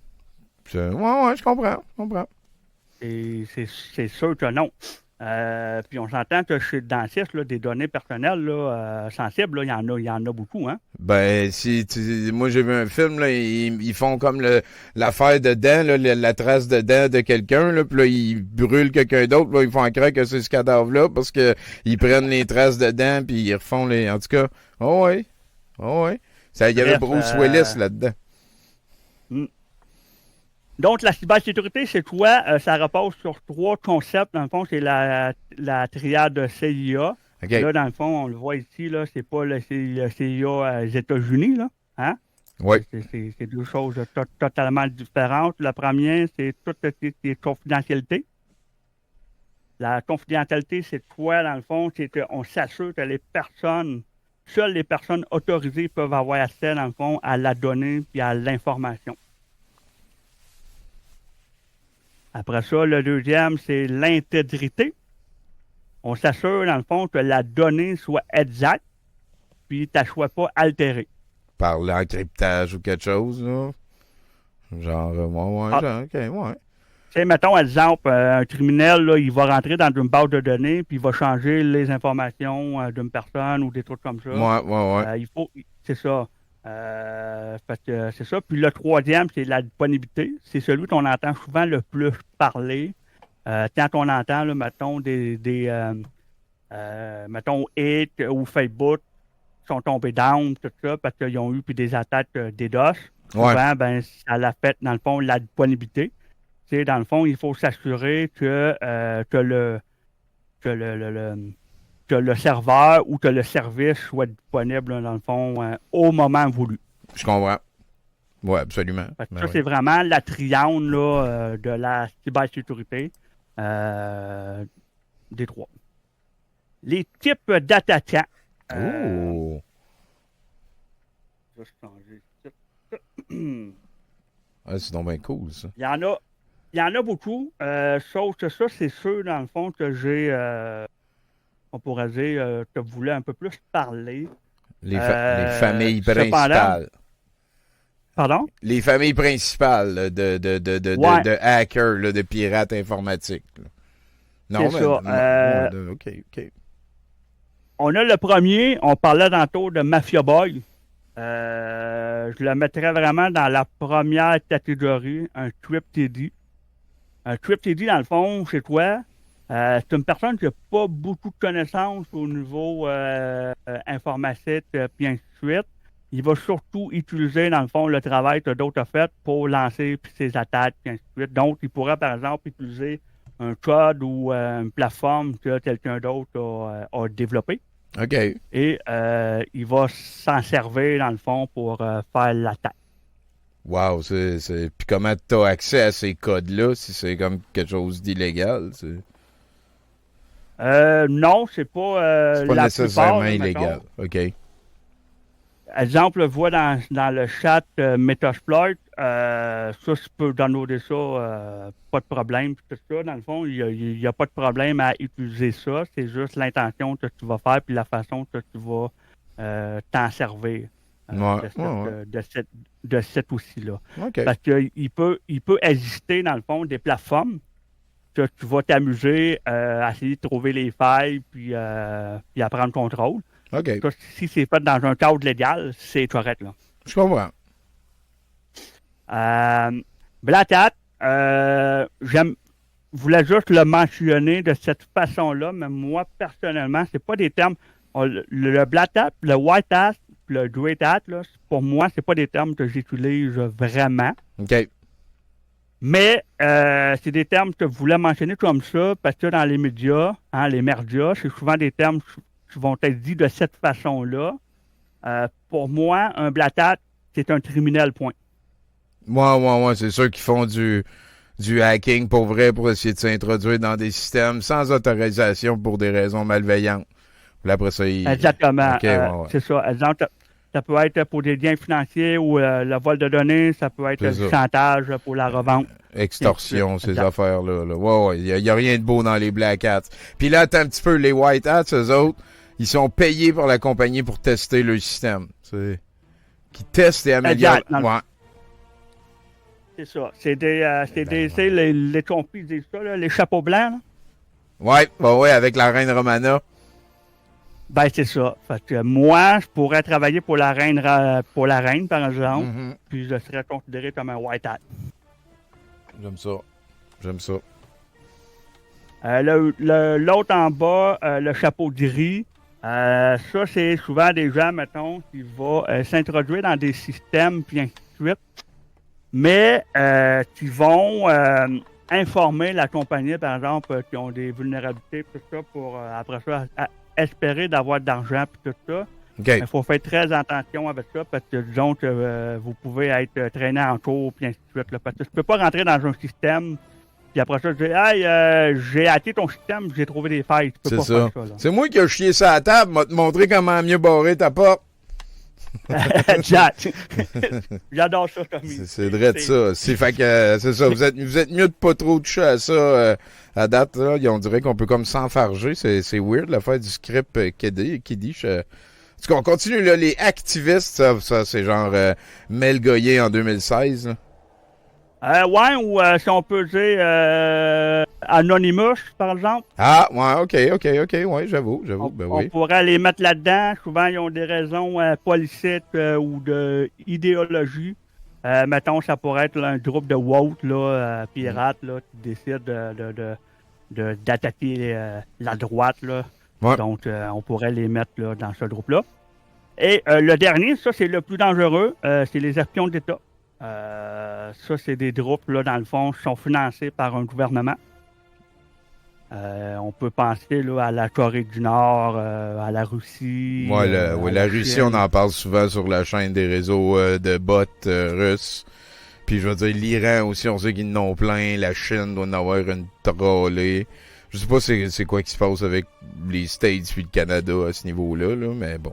S1: Ouais, je comprends.
S2: Et c'est sûr que non. Puis on s'entend que chez le dentiste, là, des données personnelles là, sensibles, là, il y en a beaucoup, hein?
S1: Ben, moi j'ai vu un film, là, ils font comme l'affaire de dents, là, la trace de dents de quelqu'un, là, puis là, ils brûlent quelqu'un d'autre, là, ils font croire que c'est ce cadavre-là, parce que ils prennent les traces de dents, puis ils refont les... En tout cas, oh ouais. Il y avait Bruce Willis là-dedans.
S2: Donc, la cybersécurité, c'est quoi? Ça repose sur 3 concepts. Dans le fond, c'est la triade CIA.
S1: OK.
S2: Là, dans le fond, on le voit ici, là, c'est pas le CIA aux États-Unis, là. Hein?
S1: Oui.
S2: C'est 2 choses totalement différentes. La première, c'est toute la confidentialité. La confidentialité, c'est quoi, dans le fond? C'est qu'on s'assure que seules les personnes autorisées peuvent avoir accès, dans le fond, à la donnée et à l'information. Après ça, le deuxième, c'est l'intégrité. On s'assure, dans le fond, que la donnée soit exacte, puis qu'elle ne soit pas altérée.
S1: Par l'encryptage ou quelque chose, là. Genre, OK, ouais.
S2: Tu sais, mettons, exemple, un criminel, là, il va rentrer dans une base de données, puis il va changer les informations d'une personne ou des trucs comme ça.
S1: Ouais.
S2: C'est ça. Fait que c'est ça. Puis le troisième, c'est la disponibilité. C'est celui qu'on entend souvent le plus parler. Quand on entend, là, mettons, mettons, X ou Facebook sont tombés down, tout ça, parce qu'ils ont eu puis des attaques DDoS. Souvent, ben, ça l'a fait, dans le fond, la disponibilité. Tu sais, dans le fond, il faut s'assurer que le serveur ou que le service soit disponible, dans le fond, au moment voulu.
S1: Je comprends. Oui, absolument.
S2: Ça, c'est vraiment la triangle là, de la cybersécurité des 3. Les types d'attaquants.
S1: Oh!
S2: Je vais changer.
S1: C'est donc bien cool, ça.
S2: Il y en a beaucoup, sauf que ça, c'est sûr, dans le fond, que j'ai... on pourrait dire que vous voulez un peu plus parler.
S1: Les familles principales.
S2: Pardon?
S1: Les familles principales là, de hackers, là, de pirates informatiques. Là. Non,
S2: c'est
S1: mais,
S2: ça.
S1: OK.
S2: On a le premier, on parlait tantôt de Mafia Boy. Je le mettrais vraiment dans la première catégorie, un TripTD. Un TripTD, dans le fond, c'est quoi? C'est une personne qui n'a pas beaucoup de connaissances au niveau informatique, puis ainsi de suite. Il va surtout utiliser, dans le fond, le travail que d'autres ont fait pour lancer ses attaques, puis ainsi de suite. Donc, il pourrait, par exemple, utiliser un code ou une plateforme que quelqu'un d'autre a développé.
S1: OK.
S2: Et il va s'en servir, dans le fond, pour faire l'attaque.
S1: Wow, Puis comment tu as accès à ces codes-là si c'est comme quelque chose d'illégal?
S2: Non, c'est pas,
S1: C'est pas
S2: la
S1: nécessairement
S2: plupart,
S1: illégal.
S2: mettons.
S1: OK.
S2: Exemple, vois dans le chat Metasploit, ça, tu peux downloader ça, pas de problème. Tout ça, dans le fond, il n'y a pas de problème à utiliser ça. C'est juste l'intention que tu vas faire puis la façon que tu vas t'en servir de cet outil-là.
S1: OK.
S2: Parce qu'il peut exister, dans le fond, des plateformes que tu vas t'amuser à essayer de trouver les failles puis à prendre contrôle.
S1: OK.
S2: Ça, si c'est fait dans un cadre légal, c'est correct, là.
S1: Je comprends.
S2: Black Hat, je voulais juste le mentionner de cette façon-là, mais moi, personnellement, c'est pas des termes. Le Black Hat, le White Hat, le Great Hat, là, pour moi, c'est pas des termes que j'utilise vraiment.
S1: OK.
S2: Mais c'est des termes que je voulais mentionner comme ça, parce que dans les médias, les merdias, c'est souvent des termes qui vont être dits de cette façon-là. Pour moi, un Black Hat, c'est un criminel, point.
S1: Ouais, c'est ceux qui font du hacking pour vrai pour essayer de s'introduire dans des systèmes sans autorisation pour des raisons malveillantes. Puis après ça,
S2: Exactement.
S1: Okay, ouais.
S2: C'est ça. Exemple, ça peut être pour des biens financiers ou le vol de données, ça peut être du chantage pour la revente.
S1: Extorsion, ces affaires-là. Là. Ouais, il n'y a rien de beau dans les Black Hats. Puis là, attends un petit peu, les White Hats, eux autres, ils sont payés par la compagnie pour tester le système. Qui testent et améliorent. Ouais.
S2: C'est ça. C'est les compis disent ça, là, les chapeaux blancs. Là.
S1: Ouais, avec la reine Romana.
S2: Ben, c'est ça. Fait que moi, je pourrais travailler pour la reine, par exemple, puis je serais considéré comme un White Hat.
S1: J'aime ça.
S2: L'autre en bas, le chapeau gris, ça, c'est souvent des gens, mettons, qui vont s'introduire dans des systèmes, puis ainsi de suite, mais qui vont informer la compagnie, par exemple, qui ont des vulnérabilités, tout ça, pour, après ça, espérer d'avoir de l'argent, puis tout ça.
S1: Okay.
S2: Il faut faire très attention avec ça, parce que, disons que vous pouvez être traîné en cours, puis ainsi de suite. Là, parce que je peux pas rentrer dans un système, puis après ça, je dis, hey, j'ai hacké ton système, j'ai trouvé des failles. Tu peux pas faire ça. Là.
S1: C'est moi qui ai chié ça à la table, m'a te montrer comment mieux barrer ta porte.
S2: Jack. J'adore ça comme
S1: c'est vrai de ça. Fait que c'est ça. Vous êtes mieux de pas trop toucher à ça à date. Là, on dirait qu'on peut comme s'enfarger. C'est weird l'affaire du script qui dit. En tout cas, on continue là. Les activistes, ça c'est genre Mel Goyer en 2016. Là.
S2: Ouais, ou si on peut dire Anonymous, par exemple.
S1: Ah, ouais, ok, ouais, j'avoue, ben oui.
S2: On pourrait les mettre là-dedans. Souvent, ils ont des raisons politiques ou d'idéologie. Mettons, ça pourrait être un groupe de woke, là, pirates, là, qui décide d'attaquer la droite, là.
S1: Ouais.
S2: Donc, on pourrait les mettre là, dans ce groupe-là. Et le dernier, ça, c'est le plus dangereux, c'est les espions d'État. Ça, c'est des groupes, là, dans le fond, qui sont financés par un gouvernement. On peut penser là, à la Corée du Nord, à la Russie.
S1: La Russie, on en parle souvent sur la chaîne des réseaux de bots russes. Puis je veux dire, l'Iran aussi, on sait qu'ils en ont plein. La Chine doit en avoir une trollée. Je sais pas c'est quoi qui se passe avec les States puis le Canada à ce niveau-là, là, mais bon.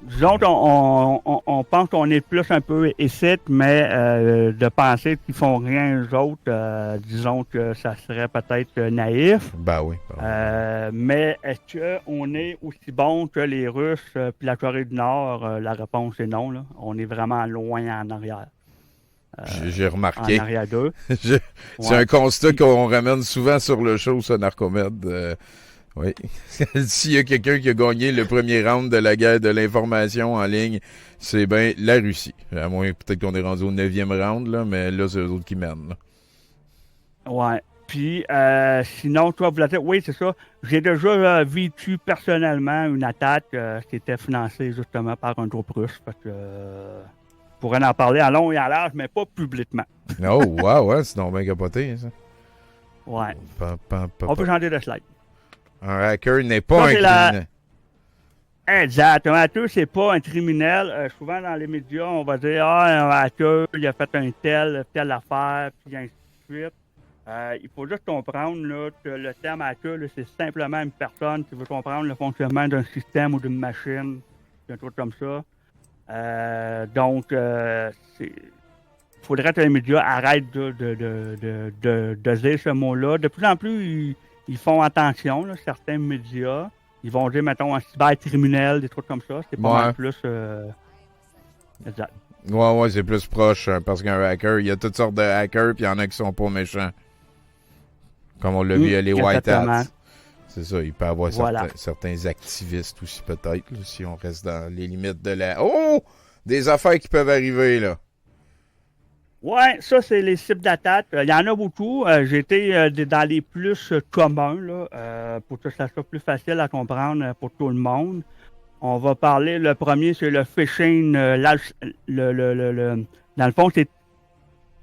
S2: Disons qu'on pense qu'on est plus un peu ici, mais de penser qu'ils font rien eux autres, disons que ça serait peut-être naïf.
S1: Ben oui.
S2: Mais est-ce qu'on est aussi bon que les Russes puis la Corée du Nord? La réponse est non. Là. On est vraiment loin en arrière.
S1: J'ai remarqué.
S2: En arrière d'eux.
S1: C'est un constat qu'on ramène souvent sur le show, ça, Narcomed. Oui. S'il y a quelqu'un qui a gagné le premier round de la guerre de l'information en ligne, c'est bien la Russie. À moins peut-être qu'on est rendu au 9e round, là, mais là, c'est eux autres qui mènent. Là.
S2: Ouais. Puis, sinon, toi, vous l'avez... Oui, c'est ça. J'ai déjà vécu personnellement une attaque qui était financée justement par un groupe russe. Fait que, je pourrais en parler à long et à large, mais pas publiquement.
S1: Oh, wow, ouais, c'est donc bien capoté, ça.
S2: Ouais.
S1: Pa.
S2: On peut changer de slide.
S1: Un hacker n'est pas
S2: Ça,
S1: un
S2: c'est la-
S1: criminel.
S2: Exactement. Un hacker, c'est pas un criminel. Souvent, dans les médias, on va dire « Ah, un hacker, il a fait telle affaire, puis ainsi de suite. » Il faut juste comprendre là, que le terme hacker, là, c'est simplement une personne qui veut comprendre le fonctionnement d'un système ou d'une machine, un truc comme ça. Donc, il faudrait que les médias arrêtent de dire ce mot-là. De plus en plus, ils font attention, là, certains médias. Ils vont dire, mettons, un cybercriminel, des trucs comme ça. C'est pas mal plus... exact.
S1: Ouais, c'est plus proche, parce qu'un hacker, il y a toutes sortes de hackers, puis il y en a qui sont pas méchants. Comme on l'a vu, les White Hats. C'est ça, il peut y avoir certains activistes aussi, peut-être, là, si on reste dans les limites de la... Oh! Des affaires qui peuvent arriver, là.
S2: Ouais, ça, c'est les cibles d'attaque. Il y en a beaucoup. J'ai été dans les plus communs, là, pour que ça soit plus facile à comprendre pour tout le monde. On va parler, le premier, c'est le phishing. Dans le fond, c'est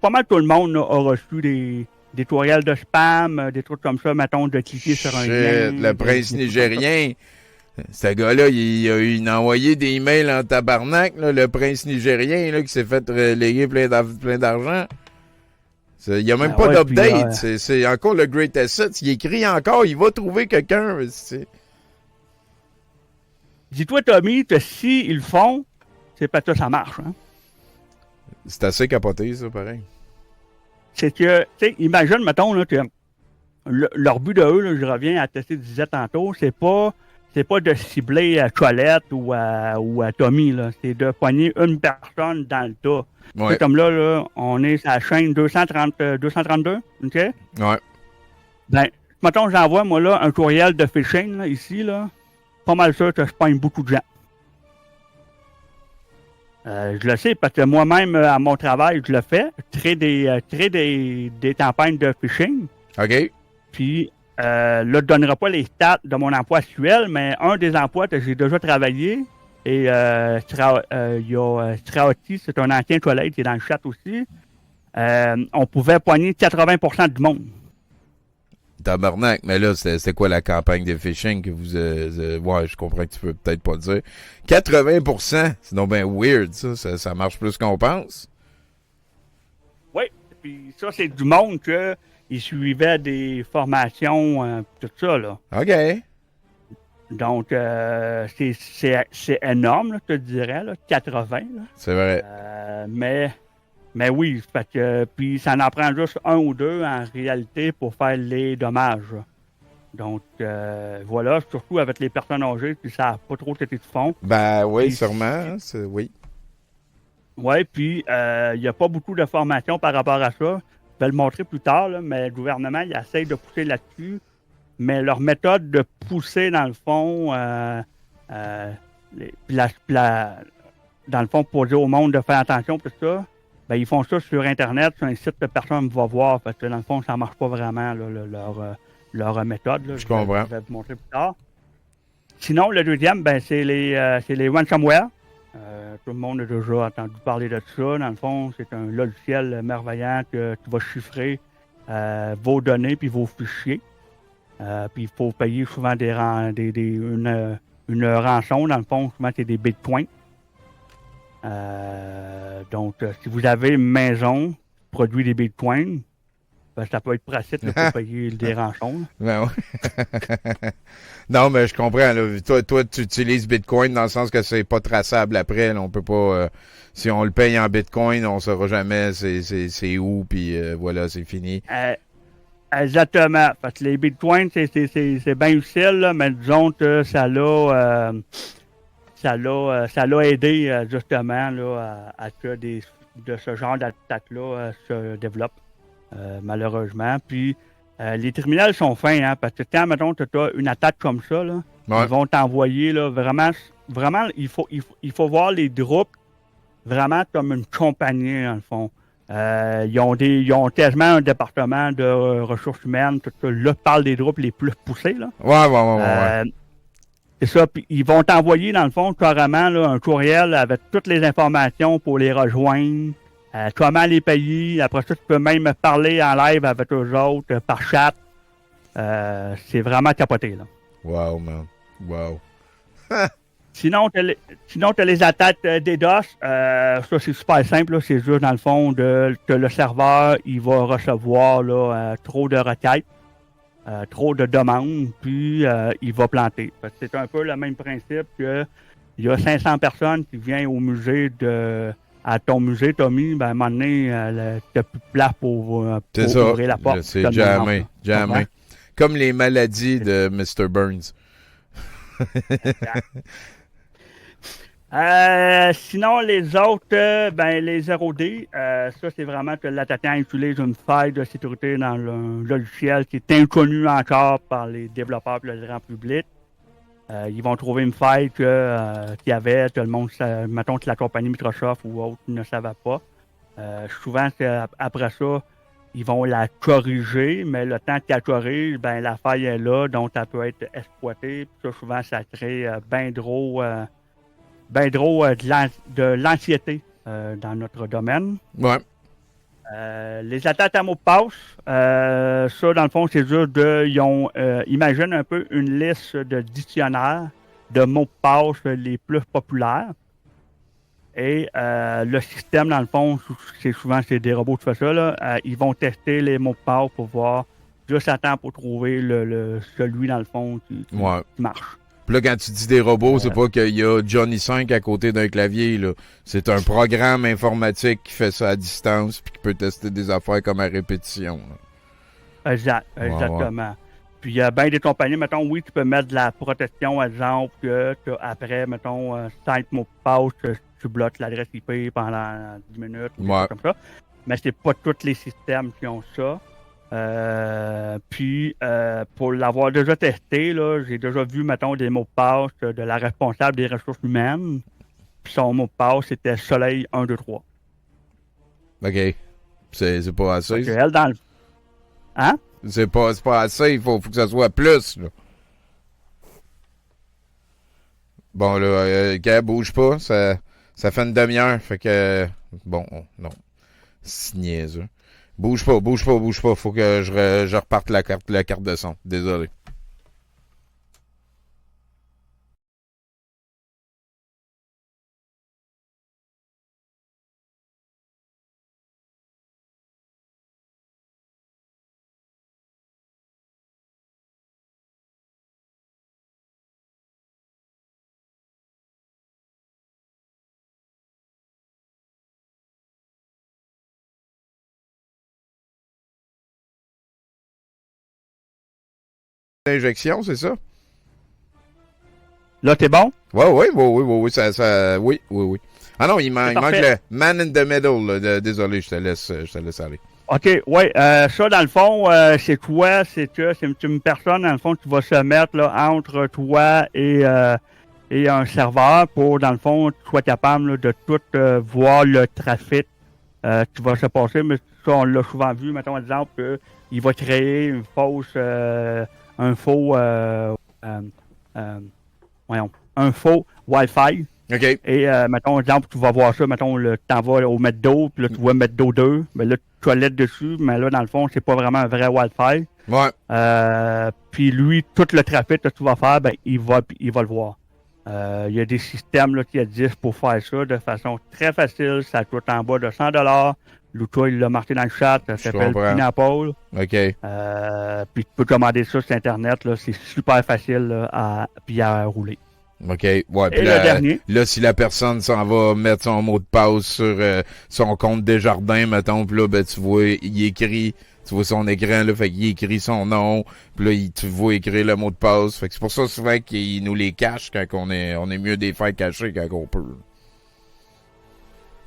S2: pas mal tout le monde là, a reçu des courriels de spam, des trucs comme ça, mettons, de cliquer sur un lien.
S1: Le prince nigérien, ce gars-là, il a envoyé des emails en tabarnak, là, le prince nigérien là, qui s'est fait reléguer plein d'argent. Il n'y a même pas d'update. C'est encore le Great Asset. Il écrit encore, il va trouver quelqu'un.
S2: Dis-toi, Tommy, que s'ils le font, c'est parce que ça marche. Hein?
S1: C'est assez capoté, ça, pareil.
S2: C'est que, tu sais, imagine, mettons, là, que leur but de eux, là, je reviens à ce que tu disais tantôt, c'est pas de cibler à Colette ou à Tommy, là. C'est de poigner une personne dans le tas.
S1: Ouais.
S2: C'est comme là, on est à la chaîne 232, OK?
S1: Ouais.
S2: Ben, mettons, j'envoie, moi, là, un courriel de phishing, là, ici, là. Pas mal sûr que je pogne beaucoup de gens. Je le sais parce que moi-même, à mon travail, je le fais. Je crée des campagnes de phishing.
S1: OK.
S2: Puis, là, je ne donnerai pas les stats de mon emploi actuel, mais un des emplois que j'ai déjà travaillé, et il y a Straoti, c'est un ancien collègue qui est dans le chat aussi, on pouvait poigner 80% du monde.
S1: Tabarnak, mais là, c'était quoi la campagne de phishing que vous... ouais, je comprends que tu peux peut-être pas le dire. 80%, c'est donc bien weird, ça marche plus qu'on pense.
S2: Oui, puis ça, c'est du monde qui suivait des formations, tout ça, là.
S1: OK.
S2: Donc, c'est énorme, là, je te dirais, là, 80, là.
S1: C'est vrai.
S2: Mais oui, parce que puis ça en prend juste un ou deux en réalité pour faire les dommages. Donc voilà, surtout avec les personnes âgées qui ne savent pas trop ce qu'ils font.
S1: Ben oui,
S2: puis,
S1: sûrement, oui.
S2: Oui, puis il n'y a pas beaucoup de formation par rapport à ça. Je vais le montrer plus tard, là, mais le gouvernement il essaye de pousser là-dessus. Mais leur méthode de pousser, dans le fond, dans le fond, pour dire au monde de faire attention pour ça, ben, ils font ça sur Internet, sur un site que personne ne va voir, parce que dans le fond, ça ne marche pas vraiment, là, leur méthode. Là.
S1: Je comprends.
S2: Je vais vous montrer plus tard. Sinon, le deuxième, ben, c'est les ransomware. Tout le monde a déjà entendu parler de ça. Dans le fond, c'est un logiciel merveillant que tu vas chiffrer vos données puis vos fichiers. Puis il faut payer souvent une rançon. Dans le fond, souvent, c'est des bitcoins. Donc, si vous avez une maison qui produit des bitcoins, ben, ça peut être pratique là, pour payer des rançons.
S1: Ben ouais. Non, mais je comprends. Là. Toi, tu utilises Bitcoin dans le sens que c'est pas traçable après. Là. On peut pas... si on le paye en Bitcoin, on saura jamais c'est où, puis voilà, c'est fini.
S2: Exactement. Parce que les bitcoins, c'est bien utile, là, mais disons que ça l'a aidé justement là, à que de ce genre d'attaque-là se développe, malheureusement. Puis les terminals sont fins, hein, parce que quand, mettons, tu as une attaque comme ça, là,
S1: ouais.
S2: Ils vont t'envoyer là, vraiment, il faut voir les groupes vraiment comme une compagnie, dans le fond. Ils ont quasiment un département de ressources humaines. Tout ça. Là, parle des groupes les plus poussés. Là.
S1: Ouais.
S2: C'est ça. Puis ils vont t'envoyer, dans le fond, carrément là, un courriel avec toutes les informations pour les rejoindre, comment les payer. Après ça, tu peux même parler en live avec eux autres par chat. C'est vraiment capoté. Là.
S1: Wow, man. Wow.
S2: Sinon, t'as les attaques DDoS. Ça, c'est super simple. Là. C'est juste, dans le fond, que le serveur il va recevoir là, trop de requêtes, trop de demandes, puis il va planter. Parce que c'est un peu le même principe que il y a 500 personnes qui viennent au musée à ton musée, Tommy, ben, à un moment donné, t'as plus de place pour ouvrir la porte.
S1: C'est jamais. Comme les maladies de Mr. Burns.
S2: Sinon, les autres, les 0D, ça, c'est vraiment que l'attaquant utilise une faille de sécurité dans le logiciel qui est inconnue encore par les développeurs et le grand public. Ils vont trouver une faille qu'il y avait, tout le monde, mettons que la compagnie Microsoft ou autre ne savait pas. Souvent, après ça, ils vont la corriger, mais le temps qu'ils la corrigent, la faille est là, donc elle peut être exploitée. Puis ça, souvent, ça crée bien trop de l'anxiété dans notre domaine.
S1: Ouais.
S2: Les attaques à mots de passe, ça, dans le fond, c'est juste imagine un peu une liste de dictionnaires de mots de passe les plus populaires. Et le système, dans le fond, c'est des robots qui font ça, là. Ils vont tester les mots de passe pour voir juste à temps pour trouver celui, dans le fond, qui marche.
S1: Puis là, quand tu dis des robots, c'est pas qu'il y a Johnny 5 à côté d'un clavier, là. C'est un programme informatique qui fait ça à distance puis qui peut tester des affaires comme à répétition. Là.
S2: Exactement. Puis il y a bien des compagnies, mettons, oui, tu peux mettre de la protection, exemple, que après, mettons, 5 mots de passe, tu bloques l'adresse IP pendant 10 minutes ou comme ça. Mais c'est pas tous les systèmes qui ont ça. Pour l'avoir déjà testé, là, j'ai déjà vu, mettons, des mots de passe de la responsable des ressources humaines. Puis son mot de passe, c'était Soleil 1, 2, 3.
S1: OK. C'est pas assez.
S2: Elle, dans le... Hein?
S1: C'est pas assez, il faut que ça soit plus, là. Bon, là, gars, bouge pas, ça fait une demi-heure, fait que... Bon, non. C'est niaiseux. Bouge pas. Faut que je reparte la carte de son. Désolé. Injection, c'est ça?
S2: Là, t'es bon?
S1: Oui, oui. Ah non, il manque le man in the middle, là. Désolé, je te laisse aller.
S2: OK, oui. Ça, dans le fond, c'est quoi? C'est que c'est une personne, dans le fond, qui va se mettre là, entre toi et un serveur pour, dans le fond, que tu sois capable là, de tout voir le trafic qui va se passer. Mais ça, on l'a souvent vu, mettons, exemple, qu'il va créer une fausse... un faux Wi-Fi.
S1: OK.
S2: Et, mettons, exemple, tu vas voir ça, mettons, t'en vas au Meddo, puis là, tu vois Meddo 2, mais là, tu toilettes dessus, mais là, dans le fond, c'est pas vraiment un vrai Wi-Fi.
S1: Ouais.
S2: Puis lui, tout le trafic que tu vas faire, il va le voir. Il y a des systèmes là, qui existent pour faire ça de façon très facile. Ça coûte en bas de $100. L'outil, il l'a marqué dans le chat. Ça s'appelle Pineapple.
S1: OK.
S2: Puis tu peux commander ça sur Internet. Là, c'est super facile là, à rouler.
S1: OK. Ouais.
S2: Et le dernier.
S1: Là, si la personne s'en va mettre son mot de passe sur son compte Desjardins, mettons, puis là, tu vois, il écrit... Tu vois son écran, là, fait qu'il écrit son nom, puis là, tu vois écrire le mot de passe. Fait que c'est pour ça souvent qu'il nous les cache quand on est mieux des faire cacher quand on peut.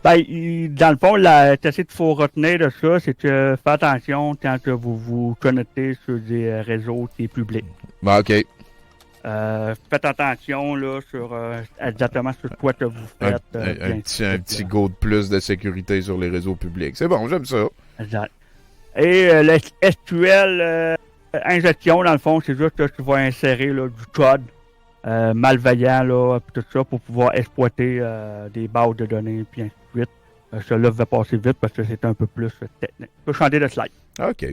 S2: Dans le fond, qu'est-ce qu'il faut retenir de ça, c'est que faites attention quand vous vous connectez sur des réseaux qui sont publics.
S1: OK.
S2: Faites attention là, sur exactement sur quoi que vous faites.
S1: Un petit go de plus de sécurité sur les réseaux publics. C'est bon, j'aime ça.
S2: Exact. Et le SQL injection, dans le fond, c'est juste que tu vas insérer là, du code malveillant, là, puis tout ça, pour pouvoir exploiter des bases de données, puis ainsi de suite. Cela va passer vite parce que c'est un peu plus technique. Je peux changer de slide.
S1: OK.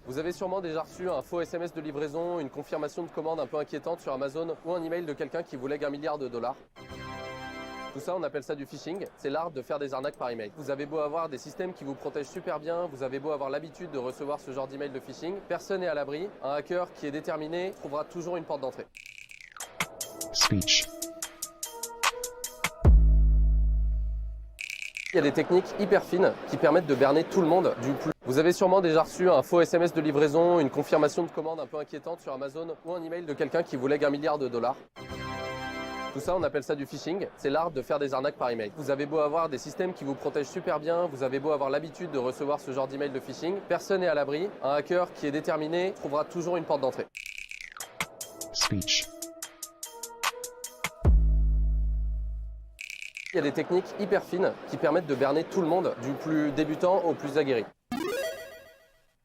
S7: Vous avez sûrement déjà reçu un faux SMS de livraison, une confirmation de commande un peu inquiétante sur Amazon ou un email de quelqu'un qui vous lègue $1 milliard. Tout ça, on appelle ça du phishing. C'est l'art de faire des arnaques par email. Vous avez beau avoir des systèmes qui vous protègent super bien, vous avez beau avoir l'habitude de recevoir ce genre d'email de phishing, personne n'est à l'abri. Un hacker qui est déterminé trouvera toujours une porte d'entrée.
S8: Speech.
S7: Il y a des techniques hyper fines qui permettent de berner tout le monde du plus. Vous avez sûrement déjà reçu un faux SMS de livraison, une confirmation de commande un peu inquiétante sur Amazon ou un email de quelqu'un qui vous lègue $1 milliard. Tout ça, on appelle ça du phishing. C'est l'art de faire des arnaques par email. Vous avez beau avoir des systèmes qui vous protègent super bien, vous avez beau avoir l'habitude de recevoir ce genre d'email de phishing, personne n'est à l'abri. Un hacker qui est déterminé trouvera toujours une porte d'entrée.
S8: Speech.
S7: Il y a des techniques hyper fines qui permettent de berner tout le monde, du plus débutant au plus aguerri.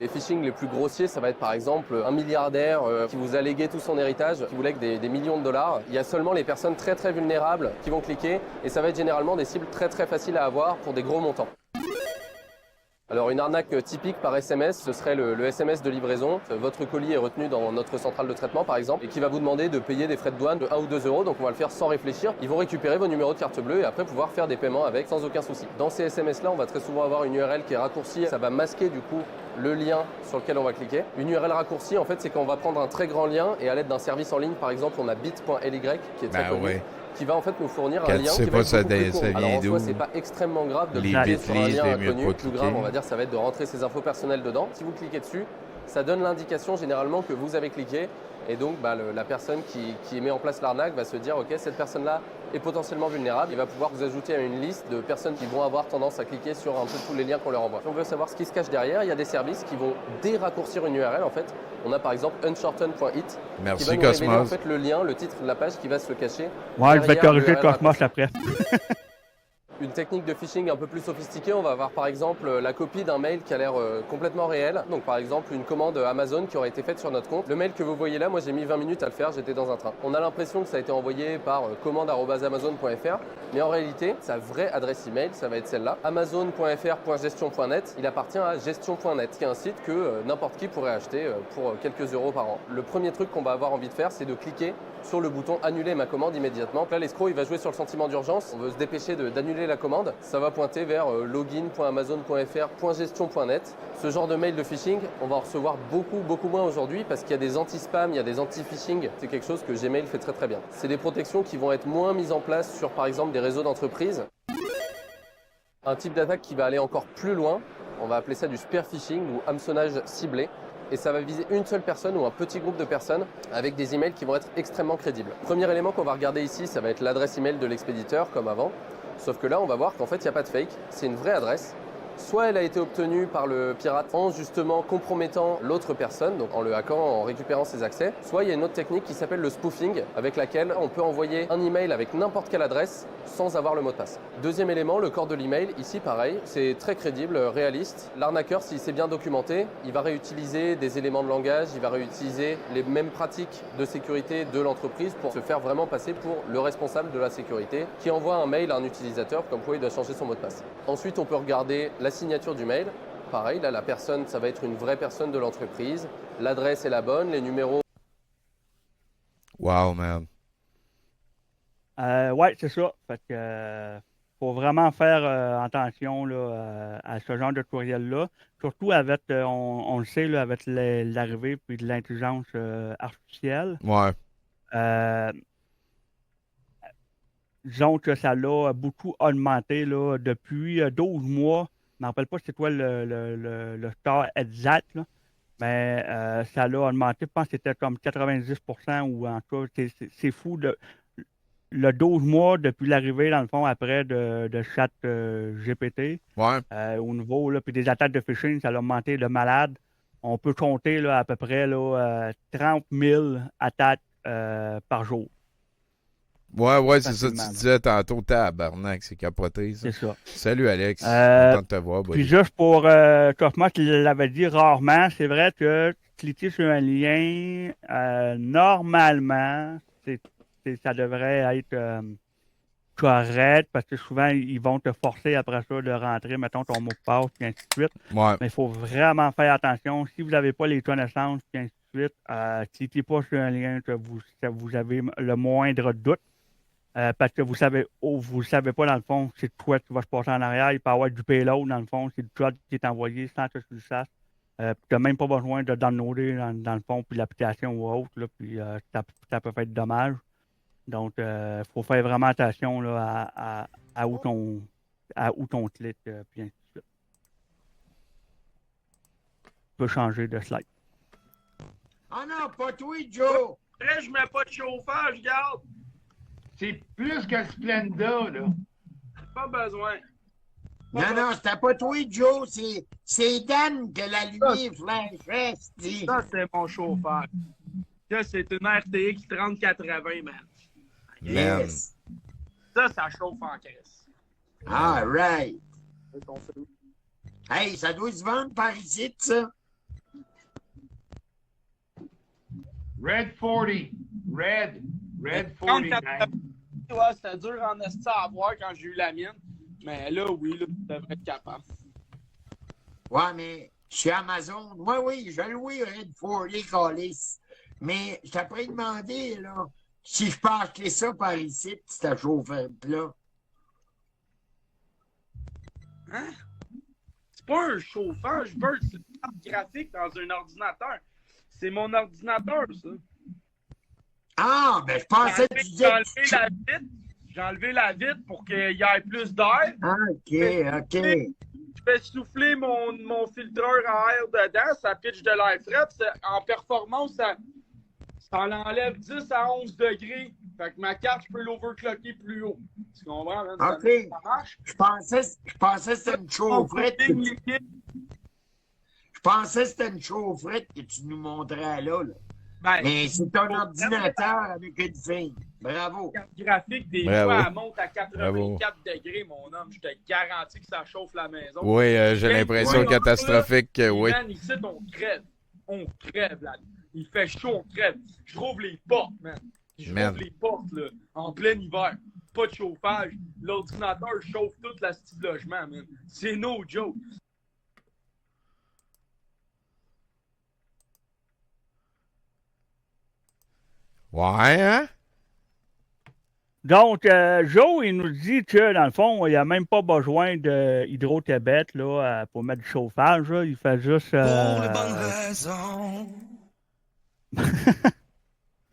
S7: Les phishing les plus grossiers, ça va être par exemple un milliardaire qui vous a légué tout son héritage, qui vous lègue des millions de dollars. Il y a seulement les personnes très très vulnérables qui vont cliquer et ça va être généralement des cibles très très faciles à avoir pour des gros montants. Alors une arnaque typique par SMS, ce serait le SMS de livraison. Votre colis est retenu dans notre centrale de traitement par exemple et qui va vous demander de payer des frais de douane de 1 ou 2 euros. Donc on va le faire sans réfléchir. Ils vont récupérer vos numéros de carte bleue et après pouvoir faire des paiements avec sans aucun souci. Dans ces SMS là, on va très souvent avoir une URL qui est raccourcie. Ça va masquer du coup le lien sur lequel on va cliquer. Une URL raccourcie en fait c'est quand on va prendre un très grand lien et à l'aide d'un service en ligne par exemple on a bit.ly qui est très connu.
S1: Ouais.
S7: Qui va en fait nous fournir
S1: Quand
S7: un lien
S1: tu sais
S7: qui
S1: pas
S7: va être
S1: ça,
S7: beaucoup plus court.
S1: ça vient
S7: Alors en
S1: d'où?
S7: soi c'est pas extrêmement grave de
S1: Les
S7: cliquer sur un
S1: bit.ly,
S7: lien
S1: c'est mieux de
S7: inconnu.
S1: pas
S7: Le plus
S1: cliquer.
S7: grave on va dire ça va être de rentrer ses infos personnelles dedans. Si vous cliquez dessus, ça donne l'indication généralement que vous avez cliqué et donc la personne qui met en place l'arnaque va se dire ok cette personne là est potentiellement vulnérable, il va pouvoir vous ajouter à une liste de personnes qui vont avoir tendance à cliquer sur un peu tous les liens qu'on leur envoie. Si on veut savoir ce qui se cache derrière, il y a des services qui vont déraccourcir une URL en fait. On a par exemple unshorten.it
S1: Merci,
S7: qui va nous révéler en
S1: Cosmos.
S7: fait le lien, le titre de la page qui va se cacher.
S2: Ouais, je vais
S7: derrière
S2: corriger
S7: l'URL
S2: Cosmos après.
S7: Une technique de phishing un peu plus sophistiquée, on va avoir par exemple la copie d'un mail qui a l'air complètement réel. Donc par exemple une commande Amazon qui aurait été faite sur notre compte. Le mail que vous voyez là, moi j'ai mis 20 minutes à le faire, j'étais dans un train. On a l'impression que ça a été envoyé par commande@amazon.fr, mais en réalité sa vraie adresse email, ça va être celle-là, amazon.fr.gestion.net. Il appartient à gestion.net, qui est un site que n'importe qui pourrait acheter pour quelques euros par an. Le premier truc qu'on va avoir envie de faire, c'est de cliquer sur le bouton annuler ma commande immédiatement. Là l'escroc il va jouer sur le sentiment d'urgence, on veut se dépêcher d'annuler la commande. Ça va pointer vers login.amazon.fr.gestion.net. Ce genre de mail de phishing, on va en recevoir beaucoup moins aujourd'hui parce qu'il y a des anti-spam, il y a des anti-phishing. C'est quelque chose que Gmail fait très bien. C'est des protections qui vont être moins mises en place sur par exemple des réseaux d'entreprises. Un type d'attaque qui va aller encore plus loin, on va appeler ça du spear phishing ou hameçonnage ciblé. Et ça va viser une seule personne ou un petit groupe de personnes avec des emails qui vont être extrêmement crédibles. Premier élément qu'on va regarder ici, ça va être l'adresse email de l'expéditeur comme avant. Sauf que là, on va voir qu'en fait, il n'y a pas de fake, c'est une vraie adresse. Soit elle a été obtenue par le pirate en justement compromettant l'autre personne, donc en le hackant, en récupérant ses accès. Soit il y a une autre technique qui s'appelle le spoofing, avec laquelle on peut envoyer un email avec n'importe quelle adresse sans avoir le mot de passe. Deuxième élément, le corps de l'email. Ici, pareil, c'est très crédible, réaliste. L'arnaqueur, s'il s'est bien documenté, il va réutiliser des éléments de langage, il va réutiliser les mêmes pratiques de sécurité de l'entreprise pour se faire vraiment passer pour le responsable de la sécurité qui envoie un mail à un utilisateur comme quoi il doit changer son mot de passe. Ensuite, on peut regarder la signature du mail. Pareil, là, la personne, ça va être une vraie personne de l'entreprise. L'adresse est la bonne, les numéros.
S1: Wow, man.
S2: Ouais, c'est ça. Fait que faut vraiment faire attention là, à ce genre de courriel-là. Surtout avec, on le sait, là, avec l'arrivée puis de l'intelligence artificielle.
S1: Ouais.
S2: Disons que ça l'a beaucoup augmenté là, depuis 12 mois. Je ne me rappelle pas c'est quoi le score exact, là, mais ça l'a augmenté. Je pense que c'était comme 90% ou en tout cas, c'est fou. Le 12 mois depuis l'arrivée, dans le fond, après de chat GPT,
S1: Ouais.
S2: au niveau, là, puis des attaques de phishing, ça a augmenté de malade. On peut compter là, à peu près là, 30 000 attaques par jour.
S1: Ouais, c'est ça, tu
S2: Facilement, là.
S1: disais tantôt, tabarnak, c'est capoté, ça.
S2: C'est ça.
S1: Salut, Alex.
S2: Euh,
S1: Content de te voir, buddy.
S2: Puis juste pour, comme moi qui l'avais dit rarement, c'est vrai que cliquer sur un lien, normalement, ça devrait être correct parce que souvent, ils vont te forcer après ça de rentrer, mettons, ton mot de passe, puis ainsi de suite.
S1: Ouais.
S2: Mais il faut vraiment faire attention. Si vous n'avez pas les connaissances, puis ainsi de suite, cliquez pas sur un lien que vous avez le moindre doute. Parce que vous savez pas dans le fond c'est quoi qui va se passer en arrière. Il peut y avoir du payload dans le fond, c'est du code qui est envoyé sans que tu le saches. Tu n'as même pas besoin de downloader dans le fond, puis l'application ou autre, là, puis ça peut être dommage. Donc, il faut faire vraiment attention là, à où ton clic, puis ainsi de suite. Tu peux changer de slide.
S4: Ah non, pas toi, Joe!
S9: Après, je mets pas de chauffage, garde.
S10: C'est plus que Splenda, là.
S9: Pas besoin.
S4: Non, c'était pas toi, Joe, c'est Dan que la lumière flashait, c'est.
S9: Ça, c'est mon chauffage. Ça, c'est une RTX 3080, man.
S4: Yes.
S9: Ça chauffe en caisse.
S4: All right. Hey, ça doit se vendre par ici, ça.
S10: Red 40. Red 40, man.
S9: Ouais, c'était dur en esti à avoir quand j'ai eu la mienne. Mais là, oui, là, tu devrais être capable.
S4: Ouais, mais chez Amazon, oui, je le loué Red 40, Callis. Mais je t'ai pas demandé, là, si je peux acheter ça par ici, cette chauffeur-là.
S9: Hein? C'est pas un chauffage, Bert, c'est une carte graphique dans un ordinateur. C'est mon ordinateur, ça.
S4: Ah, ben je pensais que tu disais...
S9: J'ai enlevé la vitre pour qu'il y ait plus d'air.
S4: Ah, OK.
S9: Je fais souffler mon filtreur à air dedans, ça pitch de l'air frais. En performance, ça l'enlève 10 à 11 degrés. Fait que ma carte, je peux l'overclocker plus haut. Tu comprends? Hein?
S4: OK.
S9: Ça marche.
S4: Je pensais que c'était une chaufferette. Je pensais que c'était une chaufferette que tu nous montrais là.
S9: Ben,
S4: mais c'est un ordinateur avec une fille. Bravo.
S9: La carte graphique, des fois, elle monte à 84 degrés, mon homme. Je te garantis que ça chauffe la maison.
S1: Oui, j'ai l'impression catastrophique que oui.
S9: Man, ici, on crève. On crève, là. Il fait chaud, on crève. Je rouvre les portes, man. Rouvre les portes, là, en plein hiver. Pas de chauffage. L'ordinateur chauffe toute la style logement, man. C'est no joke.
S1: Ouais, hein?
S2: Donc, Joe, il nous dit que, dans le fond, il n'y a même pas besoin de Hydro-Québec là, pour mettre du chauffage. Là. Il fait juste
S11: Pour les bonnes raisons.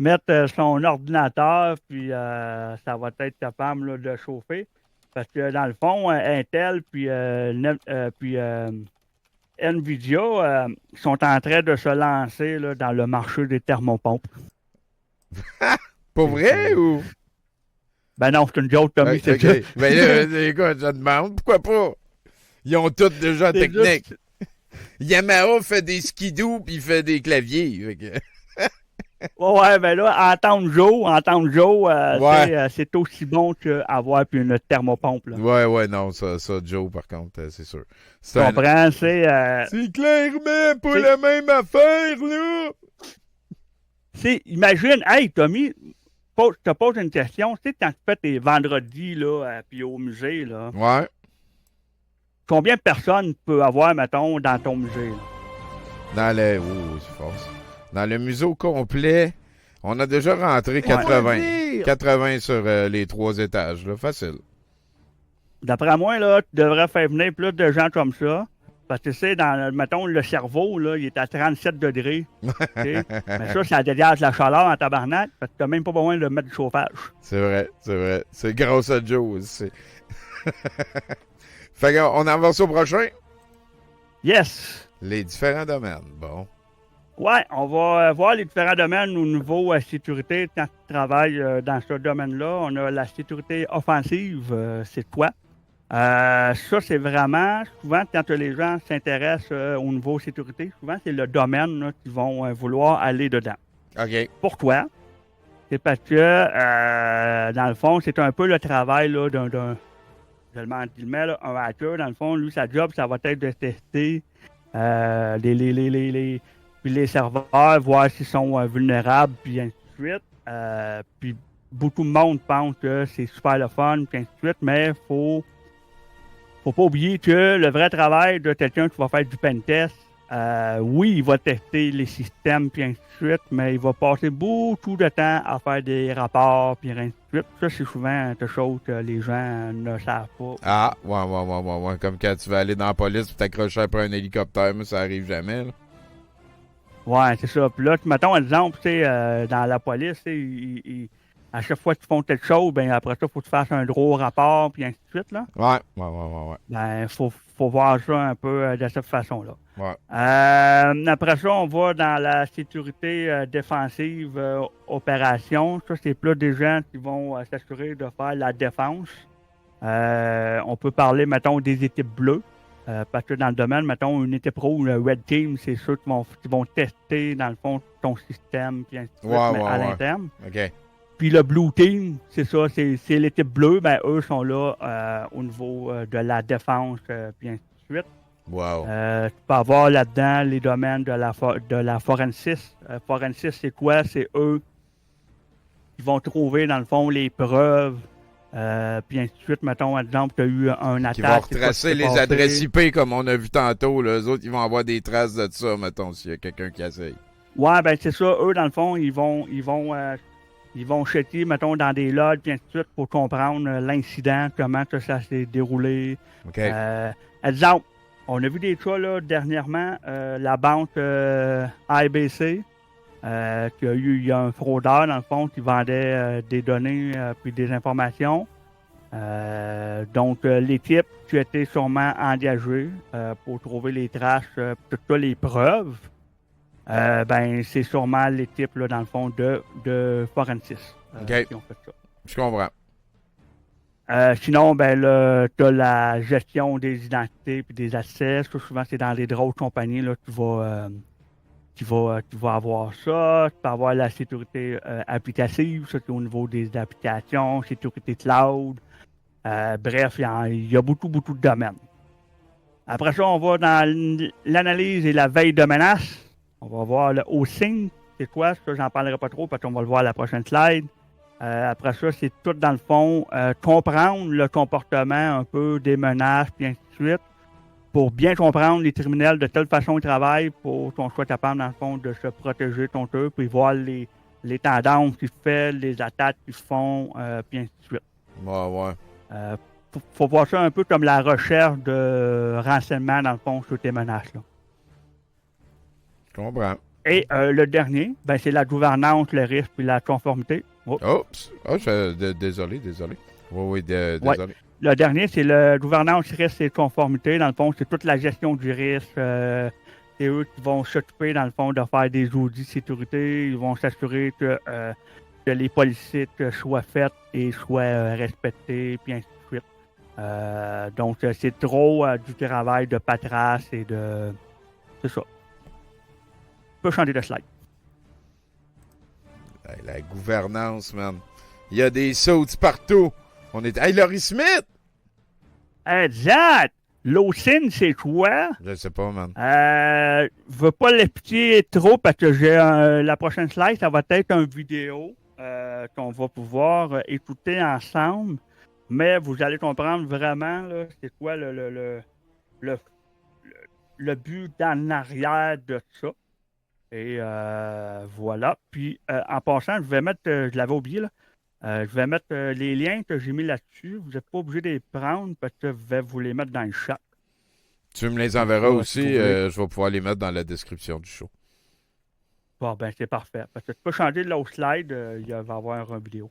S2: mettre son ordinateur, puis ça va être capable là, de chauffer. Parce que, dans le fond, Intel puis NVIDIA sont en train de se lancer là, dans le marché des thermopompes.
S1: Pour vrai ou?
S2: Ben non, c'est une joke, Tommy, c'est ça.
S1: Ben là, écoute, je demande, pourquoi pas? Ils ont tous déjà la technique. Juste... Yamaha fait des skidoo puis il fait des claviers.
S2: Ouais, ben là, entendre Joe, c'est aussi bon qu'avoir une thermopompe. Là.
S1: Ouais, non, ça, Joe, par contre, c'est sûr.
S2: Tu comprends, c'est
S1: clairement pas la même affaire, là!
S2: Imagine, hey, Tommy, je te pose une question. Tu sais, quand tu fais tes vendredis, là, puis au musée, là.
S1: Ouais.
S2: Combien de personnes peut avoir, mettons, dans ton musée?
S1: Là? C'est fort. Dans le musée au complet, on a déjà rentré 80. 80 sur les 3 étages, là. Facile.
S2: D'après moi, là, tu devrais faire venir plus de gens comme ça. Parce que, tu sais, mettons, le cerveau, là, il est à 37 degrés. Okay? Mais ça dégage la chaleur en tabarnak, parce que tu n'as même pas besoin de mettre du chauffage.
S1: C'est vrai. C'est grâce à Joe aussi. Fait qu'on avance au prochain?
S2: Yes!
S1: Les différents domaines, bon.
S2: Ouais, on va voir les différents domaines au niveau sécurité quand tu travailles dans ce domaine-là. On a la sécurité offensive, c'est quoi? Ça, c'est vraiment, souvent, quand les gens s'intéressent au niveau sécurité, souvent, c'est le domaine là, qu'ils vont vouloir aller dedans.
S1: OK.
S2: Pourquoi? C'est parce que, dans le fond, c'est un peu le travail là, d'un je le mets en guillemets, là, un hacker. Dans le fond, lui, sa job, ça va être de tester les serveurs, voir s'ils sont vulnérables, puis ainsi de suite. Puis beaucoup de monde pense que c'est super le fun, puis ainsi de suite, mais faut pas oublier que le vrai travail de quelqu'un qui va faire du pentest, oui, il va tester les systèmes, puis ainsi de suite, mais il va passer beaucoup de temps à faire des rapports, puis ainsi de suite. Ça, c'est souvent quelque chose que les gens ne savent pas.
S1: Ah, ouais. Comme quand tu vas aller dans la police pour t'accrocher après un hélicoptère, mais ça arrive jamais, là.
S2: Ouais, c'est ça. Puis là, mettons un exemple, tu sais, dans la police, à chaque fois qu'ils font quelque chose, ben après ça, il faut que tu fasses un gros rapport, puis ainsi de suite, là.
S1: Ouais.
S2: Ben, faut voir ça un peu de cette façon-là.
S1: Ouais.
S2: Après ça, on va dans la sécurité défensive opération. Ça, c'est plus des gens qui vont s'assurer de faire la défense. On peut parler, mettons, des équipes bleues. Parce que dans le domaine, mettons, une équipe rouge, le Red Team, c'est ceux qui vont tester, dans le fond, ton système, puis ainsi de suite, mais à l'interne.
S1: OK.
S2: Puis le Blue Team, c'est ça, c'est l'équipe bleue, ben eux sont là au niveau de la défense, puis ainsi de suite.
S1: Wow.
S2: Tu peux avoir là-dedans les domaines de la forensics. Forensics, c'est quoi? C'est eux qui vont trouver, dans le fond, les preuves. Puis ainsi de suite, mettons, exemple, tu as eu un attaque.
S1: Qui vont retracer les adresses IP comme on a vu tantôt. Là. Eux autres, ils vont avoir des traces de ça, mettons, s'il y a quelqu'un qui essaye.
S2: Ouais, ben c'est ça. Eux, dans le fond, ils vont checker, mettons, dans des logs, puis ainsi de suite, pour comprendre l'incident, comment ça s'est déroulé.
S1: OK.
S2: Exemple, on a vu des cas, là, dernièrement, la banque IBC, il y a un fraudeur, dans le fond, qui vendait des données puis des informations. Donc, l'équipe qui a été sûrement engagée pour trouver les traces, toutes les preuves, ben, c'est sûrement l'équipe, là, dans le fond, de Forensics qui ont fait ça.
S1: Je comprends.
S2: Sinon, ben là, tu as la gestion des identités et des accès. Ça, souvent, c'est dans les grosses compagnies là, tu vas avoir ça. Tu peux avoir la sécurité applicative, ça c'est au niveau des applications, sécurité cloud. Bref, il y a beaucoup de domaines. Après ça, on va dans l'analyse et la veille de menaces. On va voir le OSINT. C'est quoi? Ça, j'en parlerai pas trop parce qu'on va le voir à la prochaine slide. Après ça, c'est tout dans le fond, comprendre le comportement un peu des menaces, puis ainsi de suite, pour bien comprendre les criminels de telle façon ils travaillent, pour qu'on soit capable, dans le fond, de se protéger contre eux, puis voir les tendances qu'ils font, les attaques qu'ils font, puis ainsi de suite.
S1: Ouais.
S2: Faut voir ça un peu comme la recherche de renseignements, dans le fond, sur tes menaces-là.
S1: Je comprends.
S2: Et le dernier, ben, c'est la gouvernance, le risque et la conformité.
S1: Oups! Oh, désolé. Oui, désolé.
S2: Ouais. Le dernier, c'est la gouvernance, risque et conformité. Dans le fond, c'est toute la gestion du risque. C'est eux qui vont s'occuper, dans le fond, de faire des audits de sécurité. Ils vont s'assurer que les politiques soient faites et soient respectées, puis ainsi de suite. Donc, c'est trop du travail de paperasse et de... C'est ça. On peut changer de slide.
S1: La gouvernance, man. Il y a des sautes partout. On est... Hey, Laurie Smith!
S2: Exact! L'OSIN, c'est quoi?
S1: Je sais pas, man.
S2: Je veux pas l'expliquer trop parce que j'ai la prochaine slide, ça va être une vidéo qu'on va pouvoir écouter ensemble. Mais vous allez comprendre vraiment là, c'est quoi le but en arrière de ça. Et voilà. Puis, en passant, je vais mettre, je l'avais oublié, là, je vais mettre les liens que j'ai mis là-dessus. Vous n'êtes pas obligé de les prendre parce que je vais vous les mettre dans le chat.
S1: Tu me les enverras aussi. Je vais pouvoir les mettre dans la description du show.
S2: Bon, ben, c'est parfait. Parce que tu peux changer de l'autre slide, il va y avoir une vidéo.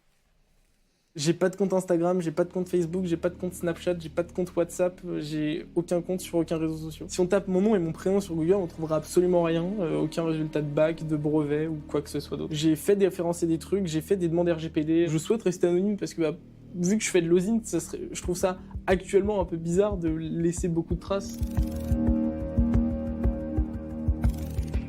S12: J'ai pas de compte Instagram, j'ai pas de compte Facebook, j'ai pas de compte Snapchat, j'ai pas de compte WhatsApp, j'ai aucun compte sur aucun réseau social. Si on tape mon nom et mon prénom sur Google, on trouvera absolument rien, aucun résultat de bac, de brevet ou quoi que ce soit d'autre. J'ai fait référencer des trucs, j'ai fait des demandes RGPD. Je souhaite rester anonyme parce que vu que je fais de l'OSINT, je trouve ça actuellement un peu bizarre de laisser beaucoup de traces.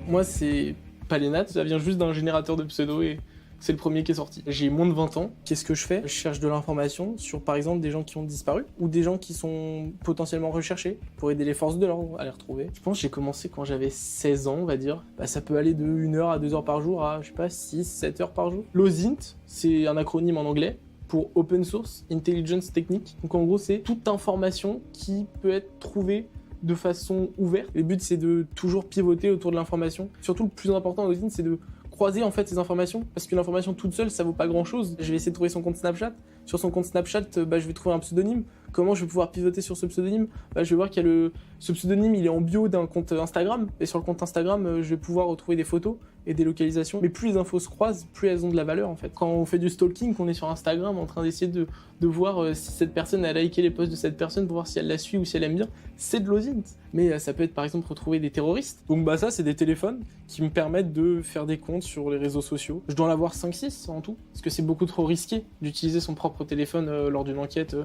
S12: Moi, c'est pas les nattes, ça vient juste d'un générateur de pseudo et c'est le premier qui est sorti. J'ai moins de 20 ans, qu'est-ce que je fais? Je cherche de l'information sur par exemple des gens qui ont disparu ou des gens qui sont potentiellement recherchés pour aider les forces de l'ordre à les retrouver. Je pense que j'ai commencé quand j'avais 16 ans, on va dire. Bah, ça peut aller de 1 heure à 2 heures par jour à, je sais pas, 6, 7 heures par jour. L'OSINT, c'est un acronyme en anglais pour Open Source Intelligence Technique. Donc en gros, c'est toute information qui peut être trouvée de façon ouverte. Le but, c'est de toujours pivoter autour de l'information. Surtout, le plus important dans l'OSINT, c'est de croiser en fait ces informations, parce qu'une information toute seule, ça vaut pas grand-chose. Je vais essayer de trouver son compte Snapchat. Sur son compte Snapchat, je vais trouver un pseudonyme. Comment je vais pouvoir pivoter sur ce pseudonyme? Je vais voir qu'il y a ce pseudonyme, il est en bio d'un compte Instagram, et sur le compte Instagram, je vais pouvoir retrouver des photos et des localisations. Mais plus les infos se croisent, plus elles ont de la valeur en fait. Quand on fait du stalking, qu'on est sur Instagram en train d'essayer de voir si cette personne a liké les posts de cette personne pour voir si elle la suit ou si elle aime bien, c'est de l'OSINT. Mais ça peut être par exemple retrouver des terroristes. Donc ça, c'est des téléphones qui me permettent de faire des comptes sur les réseaux sociaux. Je dois en avoir 5-6 en tout, parce que c'est beaucoup trop risqué d'utiliser son propre téléphone lors d'une enquête.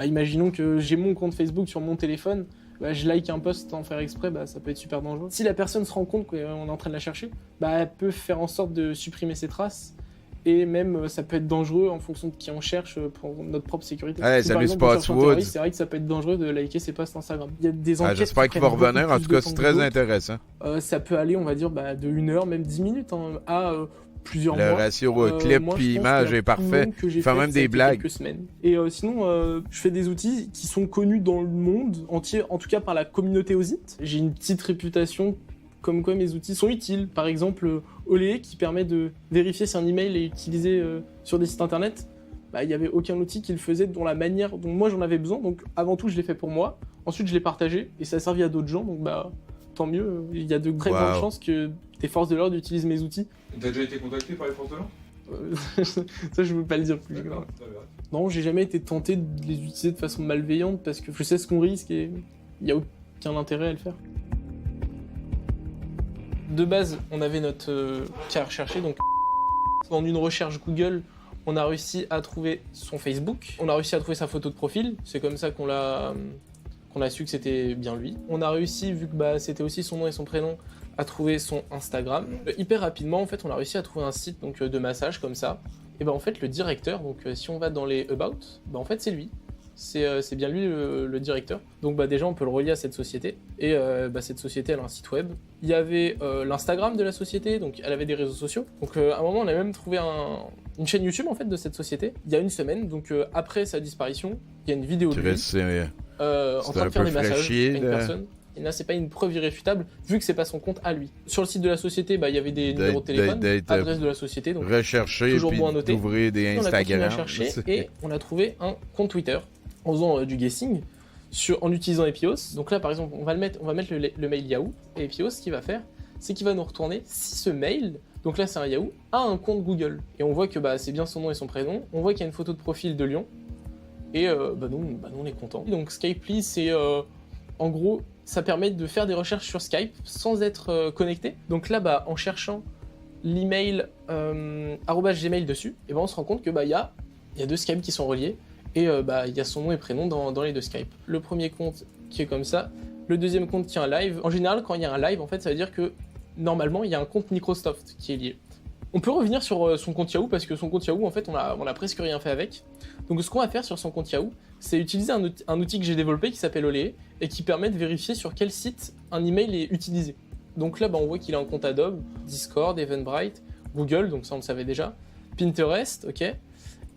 S12: Imaginons que j'ai mon compte Facebook sur mon téléphone, je like un post sans faire exprès, ça peut être super dangereux. Si la personne se rend compte qu'on est en train de la chercher, elle peut faire en sorte de supprimer ses traces, et même ça peut être dangereux en fonction de qui on cherche pour notre propre sécurité.
S1: Hey,
S12: si,
S1: salut
S12: par exemple, on cherche un
S1: Spotswood.
S12: terroriste, c'est vrai que ça peut être dangereux de liker ses posts Instagram. Il y a des enquêtes
S1: j'espère qu'il va revenir, en tout cas c'est très intéressant.
S12: Ça peut aller, on va dire, de 1 heure, même 10 minutes, à plusieurs
S1: le
S12: mois.
S1: ratio clip puis image est parfait. Il fait même des blagues.
S12: Quelques semaines. Et sinon, je fais des outils qui sont connus dans le monde entier, en tout cas par la communauté OSINT. J'ai une petite réputation comme quoi mes outils sont utiles. Par exemple, Olé, qui permet de vérifier si un email est utilisé sur des sites internet. Il n'y avait aucun outil qui le faisait dans la manière dont moi j'en avais besoin. Donc avant tout, je l'ai fait pour moi. Ensuite, je l'ai partagé et ça a servi à d'autres gens. Donc tant mieux. Il y a de très grandes chances que des forces de l'ordre utilisent mes outils.
S13: T'as déjà été contacté par les forces de l'ordre?
S12: Ça, je veux pas le dire plus. Non, j'ai jamais été tenté de les utiliser de façon malveillante parce que je sais ce qu'on risque et il n'y a aucun intérêt à le faire. De base, on avait notre cas recherché, donc en une recherche Google, on a réussi à trouver son Facebook, on a réussi à trouver sa photo de profil, c'est comme ça qu'on a su que c'était bien lui. On a réussi, vu que c'était aussi son nom et son prénom, à trouver son Instagram. Hyper rapidement, en fait, on a réussi à trouver un site de massage comme ça. Et en fait, le directeur, donc si on va dans les About, en fait, c'est lui. C'est bien lui le directeur. Donc déjà, on peut le relier à cette société. Et cette société, elle a un site web. Il y avait l'Instagram de la société, donc elle avait des réseaux sociaux. Donc à un moment, on a même trouvé une chaîne YouTube en fait de cette société. Il y a une semaine, donc après sa disparition, il y a une vidéo de lui en train de faire des massages à une personne. Et là, c'est pas une preuve irréfutable, vu que c'est pas son compte à lui. Sur le site de la société, il y avait des numéros de téléphone, adresse de la société, donc
S1: rechercher,
S12: toujours bon à noter.
S1: D'ouvrir des Instagram.
S12: On a continué à chercher et on a trouvé un compte Twitter en faisant du guessing en utilisant Epios. Donc là, par exemple, on va mettre le mail Yahoo, et Epios, ce qu'il va faire, c'est qu'il va nous retourner si ce mail, donc là c'est un Yahoo, a un compte Google. Et on voit que c'est bien son nom et son prénom, on voit qu'il y a une photo de profil de Lyon, et nous on est contents. Donc Skypely, c'est en gros, ça permet de faire des recherches sur Skype sans être connecté. Donc là, en cherchant l'email @gmail dessus, et on se rend compte que il y a 2 Skype qui sont reliés, et il y a son nom et prénom dans les 2 Skype. Le premier compte qui est comme ça, le deuxième compte qui est un live. En général, quand il y a un live, en fait, ça veut dire que normalement, il y a un compte Microsoft qui est lié. On peut revenir sur son compte Yahoo, parce que son compte Yahoo, en fait, on a presque rien fait avec. Donc ce qu'on va faire sur son compte Yahoo, c'est utiliser un outil que j'ai développé qui s'appelle Olé, et qui permet de vérifier sur quel site un email est utilisé. Donc là, on voit qu'il a un compte Adobe, Discord, Eventbrite, Google, donc ça on le savait déjà, Pinterest, ok,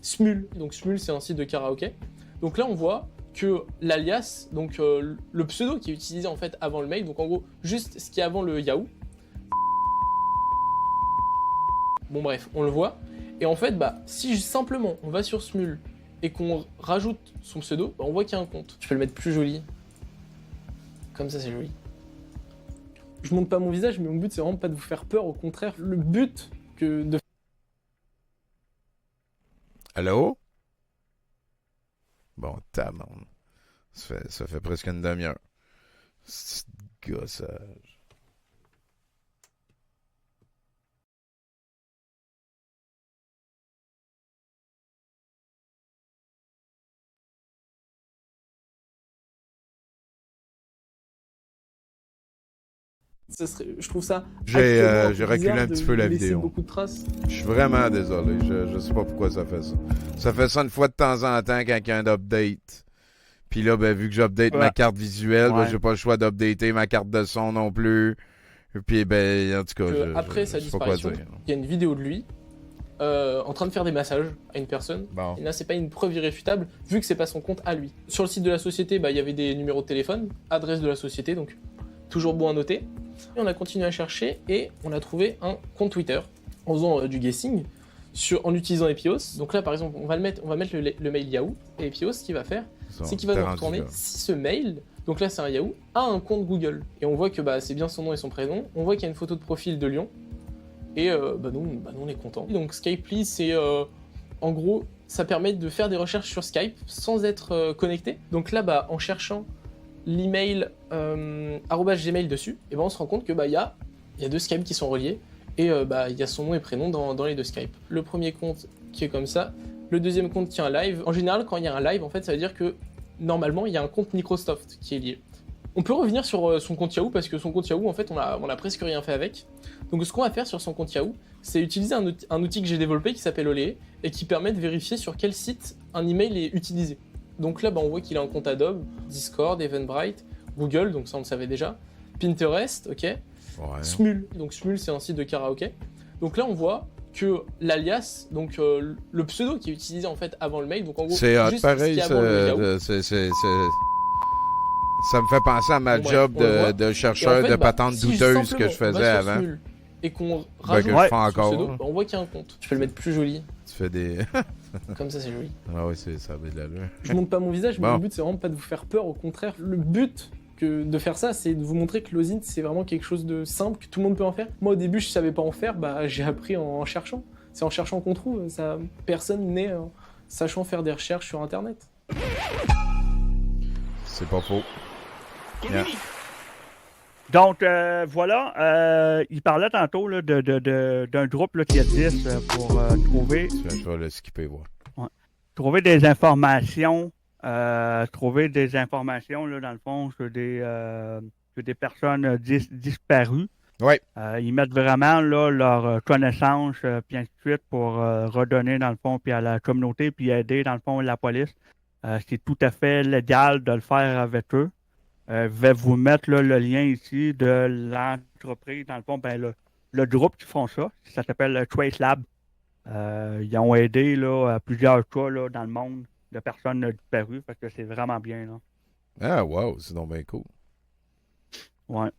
S12: Smule, donc Smule c'est un site de karaoké. Donc là on voit que l'alias, donc le pseudo qui est utilisé en fait avant le mail, donc en gros juste ce qui est avant le Yahoo. Bon bref, on le voit. Et en fait, si simplement on va sur Smule et qu'on rajoute son pseudo, on voit qu'il y a un compte. Je peux le mettre plus joli. Comme ça, c'est joli. Je montre pas mon visage, mais mon but c'est vraiment pas de vous faire peur, au contraire. Le but que de...
S1: Allô? Bon, tabarnak. Ça fait presque une demi-heure. C'est gossage.
S12: Je trouve ça.
S1: J'ai
S12: actuellement
S1: reculé
S12: bizarre
S1: un petit
S12: de
S1: peu la
S12: laisser
S1: vidéo.
S12: beaucoup de traces.
S1: Je suis vraiment désolé. Je sais pas pourquoi ça fait ça. Ça fait ça une fois de temps en temps quand il y a un update. Puis là, ben, vu que j'update ma carte visuelle, ben, j'ai pas le choix d'updater ma carte de son non plus. Puis, ben, en tout cas,
S12: Après sa
S1: je sais pas quoi
S12: disparition,
S1: dire.
S12: il y a une vidéo de lui en train de faire des massages à une personne.
S1: Bon.
S12: Et là, c'est pas une preuve irréfutable, vu que c'est pas son compte à lui. Sur le site de la société, bah, il y avait des numéros de téléphone, adresse de la société, donc toujours bon à noter. Et on a continué à chercher et on a trouvé un compte Twitter en faisant du guessing en utilisant Epios. Donc là, par exemple, on va mettre le mail Yahoo. Et Epios, ce qu'il va faire, c'est qu'il va nous retourner si ce mail, donc là c'est un Yahoo, a un compte Google. Et on voit que bah, c'est bien son nom et son prénom. On voit qu'il y a une photo de profil de Lyon. Et nous, on est contents. Donc Skypely, c'est en gros, ça permet de faire des recherches sur Skype sans être connecté. Donc là, bah, en cherchant l'email @gmail dessus, et ben on se rend compte que bah, y a deux Skype qui sont reliés. Et bah, y a son nom et prénom dans les deux Skype. Le premier compte qui est comme ça, le deuxième compte qui est un live. En général, quand il y a un live, en fait, ça veut dire que normalement, il y a un compte Microsoft qui est lié. On peut revenir sur son compte Yahoo, parce que son compte Yahoo, en fait, on a presque rien fait avec. Donc ce qu'on va faire sur son compte Yahoo, c'est utiliser un outil que j'ai développé qui s'appelle Olee, et qui permet de vérifier sur quel site un email est utilisé. Donc là, bah, on voit qu'il a un compte Adobe, Discord, Eventbrite, Google, donc ça on le savait déjà, Pinterest, ok.
S1: Ouais.
S12: Smule, donc Smule c'est un site de karaoké. Donc là on voit que l'alias, donc le pseudo qui est utilisé en fait avant le mail, donc en gros
S1: C'est
S12: juste
S1: pareil,
S12: ce qui est avant le Yahoo.
S1: Ça me fait penser à ma job de chercheur de patentes douteuses que je faisais avant.
S12: Et qu'on
S1: que je
S12: rajoute
S1: fais encore.
S12: pseudo, on voit qu'il y a un compte. Je peux le mettre plus joli.
S1: Tu fais des...
S12: Comme ça c'est joli.
S1: Ah oui, ça avait de l'allure.
S12: Je montre pas mon visage, mais
S1: Bon.
S12: le but c'est vraiment pas de vous faire peur, au contraire. Le but de faire ça, c'est de vous montrer que l'OSINT c'est vraiment quelque chose de simple, que tout le monde peut en faire. Moi au début je savais pas en faire, bah j'ai appris en cherchant. C'est en cherchant qu'on trouve, ça, personne n'est sachant faire des recherches sur internet.
S1: C'est pas faux. Yeah.
S2: Donc, voilà, il parlait tantôt là, d'un groupe là, qui existe pour trouver...
S1: Je vais le skipper, voir.
S2: Ouais. Trouver des informations, là, dans le fond, sur des personnes disparues.
S1: Ouais.
S2: Ils mettent vraiment là, leurs connaissances, puis ainsi de suite, pour redonner, dans le fond, puis à la communauté, puis aider, dans le fond, la police. C'est tout à fait légal de le faire avec eux. Je vais vous mettre là, le lien ici de l'entreprise. Dans le fond, ben, le groupe qui font ça, ça s'appelle Trace Lab. Ils ont aidé là, à plusieurs cas là, dans le monde de personnes disparues, parce que c'est vraiment bien. Là.
S1: Ah, wow, c'est donc bien cool.
S2: Ouais.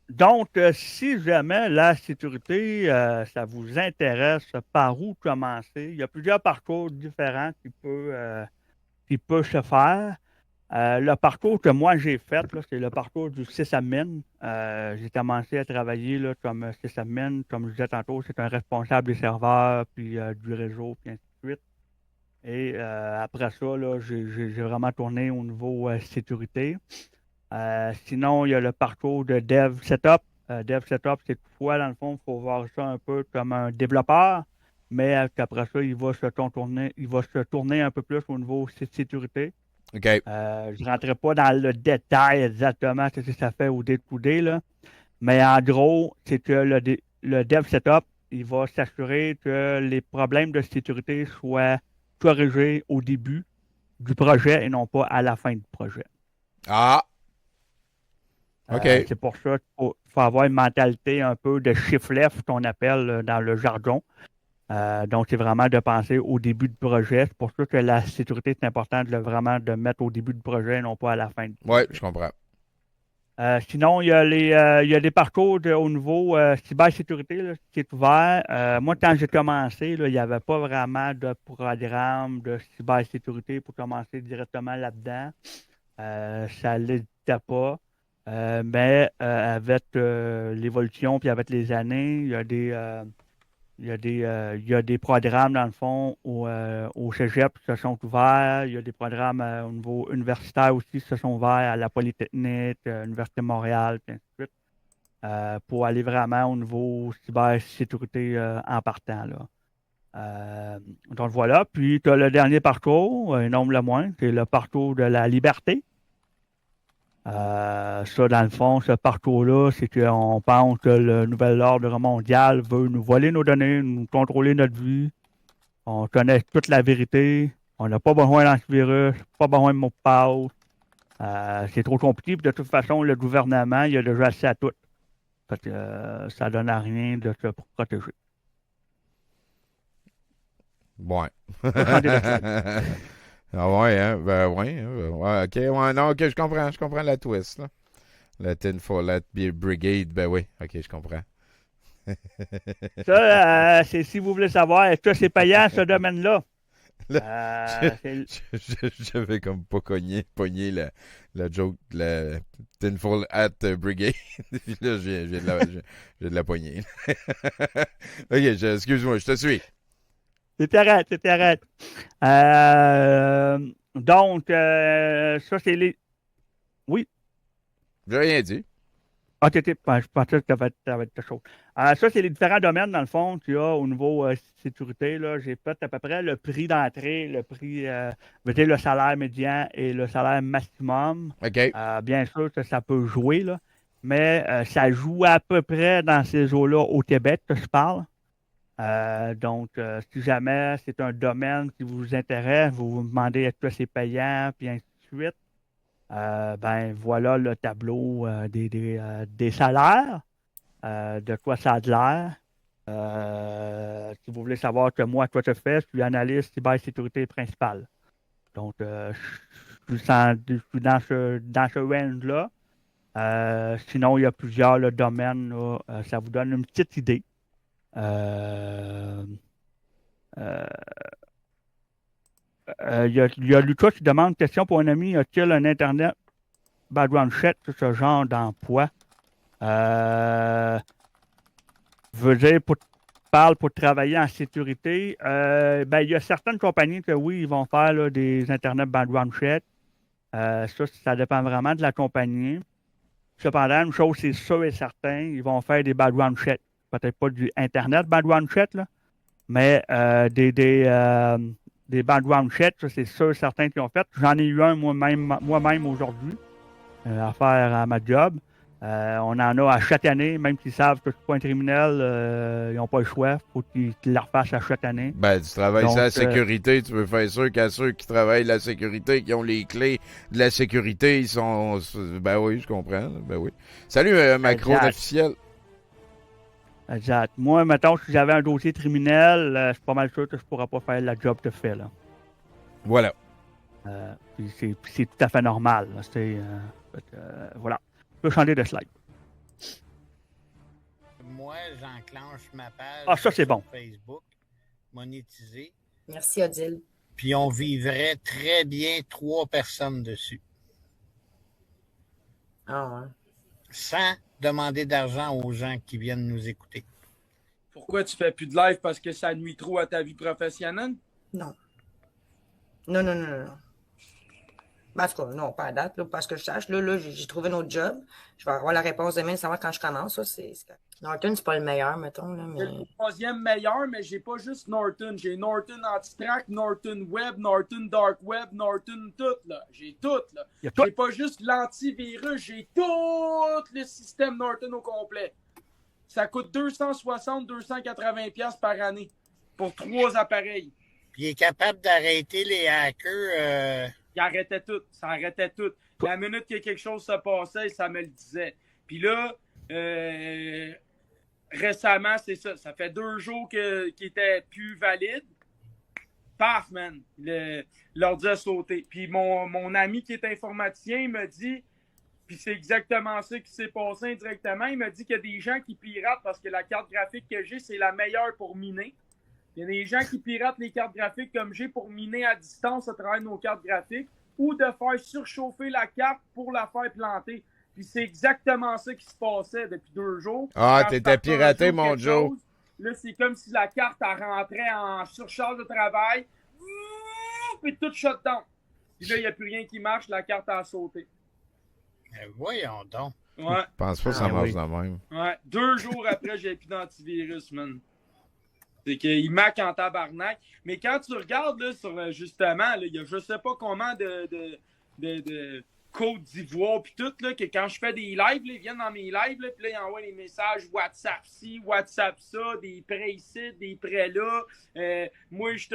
S2: Donc, si jamais la sécurité, ça vous intéresse, par où commencer? Il y a plusieurs parcours différents qui peuvent se faire. Le parcours que moi j'ai fait, là, c'est le parcours du sysadmin. J'ai commencé à travailler là, comme sysadmin, comme je disais tantôt, c'est un responsable des serveurs, puis du réseau, puis ainsi de suite. Et après ça, là, j'ai vraiment tourné au niveau sécurité. Sinon, il y a le parcours de Dev Setup. Dev Setup, c'est toutefois, dans le fond, il faut voir ça un peu comme un développeur, mais qu'après ça, il va se tourner un peu plus au niveau sécurité.
S1: OK.
S2: Je ne rentrerai pas dans le détail exactement ce que ça fait au day-to-day, là. Mais en gros, c'est que le Dev Setup, il va s'assurer que les problèmes de sécurité soient corrigés au début du projet et non pas à la fin du projet.
S1: Ah! OK.
S2: C'est pour ça qu'il faut avoir une mentalité un peu de shift left, qu'on appelle dans le jargon. Donc, c'est vraiment de penser au début du projet. C'est pour ça que la sécurité, c'est important vraiment de mettre au début du projet et non pas à la fin.
S1: Oui, je comprends.
S2: Sinon, il y a des parcours au niveau cybersécurité là, qui est ouvert. Moi, quand j'ai commencé, là, il n'y avait pas vraiment de programme de cybersécurité pour commencer directement là-dedans. Ça ne l'était pas. Mais avec l'évolution puis avec les années, il y a des programmes, dans le fond, au Cégep qui se sont ouverts. Il y a des programmes au niveau universitaire aussi qui se sont ouverts à la Polytechnique, l'Université de Montréal, et ainsi de suite, pour aller vraiment au niveau cybersécurité en partant. Là. Donc voilà. Puis tu as le dernier parcours, et non le moins, c'est le parcours de la liberté. Ça, dans le fond, ce parcours-là, c'est qu'on pense que le nouvel ordre mondial veut nous voler nos données, nous contrôler notre vie. On connaît toute la vérité. On n'a pas besoin d'antivirus, pas besoin de mot de passe. C'est trop compliqué. Puis de toute façon, le gouvernement, il a déjà assez à tout. Fait que ça donne à rien de se protéger.
S1: Ouais. Ah ouais, hein? Ben ouais, ouais, ok, ouais, non, ok, je comprends la twist, là. La Tinfoil Brigade, ben oui, ok, je comprends.
S2: Ça, c'est si vous voulez savoir, est-ce que c'est payant ce domaine-là?
S1: J'avais comme pas pogné la joke de la Tinfoil Hat Brigade. Puis là, j'ai de la pogner. Ok, excuse-moi, je te suis.
S2: C'était arrête. Donc, ça, c'est les... Oui.
S1: J'ai rien dit.
S2: Ah, je pensais que ça va être quelque chose. Ça, c'est les différents domaines, dans le fond, qu'il y a au niveau sécurité. Là, j'ai fait à peu près le prix d'entrée, le prix, le salaire médian et le salaire maximum.
S1: OK.
S2: Bien sûr, ça peut jouer, là, mais ça joue à peu près dans ces eaux-là au Québec, que je parle. Donc, si jamais c'est un domaine qui vous intéresse, vous vous demandez est-ce que c'est payant, puis ainsi de suite, ben voilà le tableau des salaires, de quoi ça a de l'air. Si vous voulez savoir que moi, quoi je fais, je suis analyste cybersécurité principale. Donc, je suis dans ce range-là. Sinon, il y a plusieurs domaines. Là, ça vous donne une petite idée. Il y a Lucas qui demande une question pour un ami. A-t-il un Internet background check sur ce genre d'emploi? Veut dire parle pour travailler en sécurité. Ben, il y a certaines compagnies que oui, ils vont faire là, des Internet background check. Ça dépend vraiment de la compagnie. Cependant, une chose, c'est sûr et certain, ils vont faire des background checks. Peut-être pas du Internet background check, là, mais des background checks, ça, c'est sûr et certain qu'ils ont fait. J'en ai eu un moi-même aujourd'hui à faire à ma job. On en a à chaque année, même s'ils savent que je ne suis pas un criminel, ils n'ont pas le choix. Il faut qu'ils le refassent à chaque année.
S1: Ben, tu travailles sur la sécurité, tu veux faire sûr qu'à ceux qui travaillent la sécurité, qui ont les clés de la sécurité, ils sont... Ben oui, je comprends. Ben oui. Salut, Macron officiel.
S2: Exact. Moi, mettons, si j'avais un dossier criminel, je suis pas mal sûr que je ne pourrais pas faire la job que je fais, là.
S1: Voilà.
S2: Puis c'est tout à fait normal. Voilà. Je peux changer de slide.
S14: Moi, j'enclenche ma page
S2: ça, c'est bon.
S14: Facebook, monétisée.
S15: Merci, Odile.
S14: Puis on vivrait très bien 3 personnes dessus.
S15: Ah ouais.
S14: Sans demander d'argent aux gens qui viennent nous écouter.
S9: Pourquoi tu fais plus de live? Parce que ça nuit trop à ta vie professionnelle?
S15: Non. Non. Ben, en tout cas, non, pas à date, là, parce que je sache. Là, j'ai trouvé un autre job. Je vais avoir la réponse demain, savoir quand je commence. Ça, Norton, c'est pas le meilleur, mettons. Là, mais...
S9: C'est le 3e meilleur, mais j'ai pas juste Norton. J'ai Norton Anti-Track, Norton Web, Norton Dark Web, Norton tout, là. J'ai tout, là. J'ai pas juste l'antivirus, j'ai tout le système Norton au complet. Ça coûte 260-280$ par année pour 3 appareils.
S14: Puis il est capable d'arrêter les hackers...
S9: Il arrêtait tout. Ça arrêtait tout. La minute que quelque chose se passait, ça me le disait. Puis là, récemment, c'est ça. Ça fait 2 jours qu'il était plus valide. Paf, man. L'ordi a sauté. Puis mon ami qui est informaticien, il me dit, puis c'est exactement ça qui s'est passé indirectement, il m'a dit qu'il y a des gens qui piratent parce que la carte graphique que j'ai, c'est la meilleure pour miner. Il y a des gens qui piratent les cartes graphiques comme j'ai pour miner à distance à travers nos cartes graphiques ou de faire surchauffer la carte pour la faire planter. Puis c'est exactement ça qui se passait depuis 2 jours.
S1: Ah, t'étais piraté, mon Joe.
S9: Là, c'est comme si la carte rentrait en surcharge de travail. Puis tout shut down. Puis là, il n'y a plus rien qui marche, la carte a sauté.
S14: Voyons donc.
S9: Ouais.
S1: Je pense pas que ça marche de même.
S9: Ouais. 2 jours après, j'ai plus d'antivirus, man. C'est qu'il maque en tabarnak. Mais quand tu regardes, là, sur justement, il y a je sais pas comment de Côte d'Ivoire, puis tout, là, que quand je fais des lives, là, ils viennent dans mes lives, là, puis là, ils envoient des messages WhatsApp ci, WhatsApp ça, des prêts ici, des prêts là. Moi, tu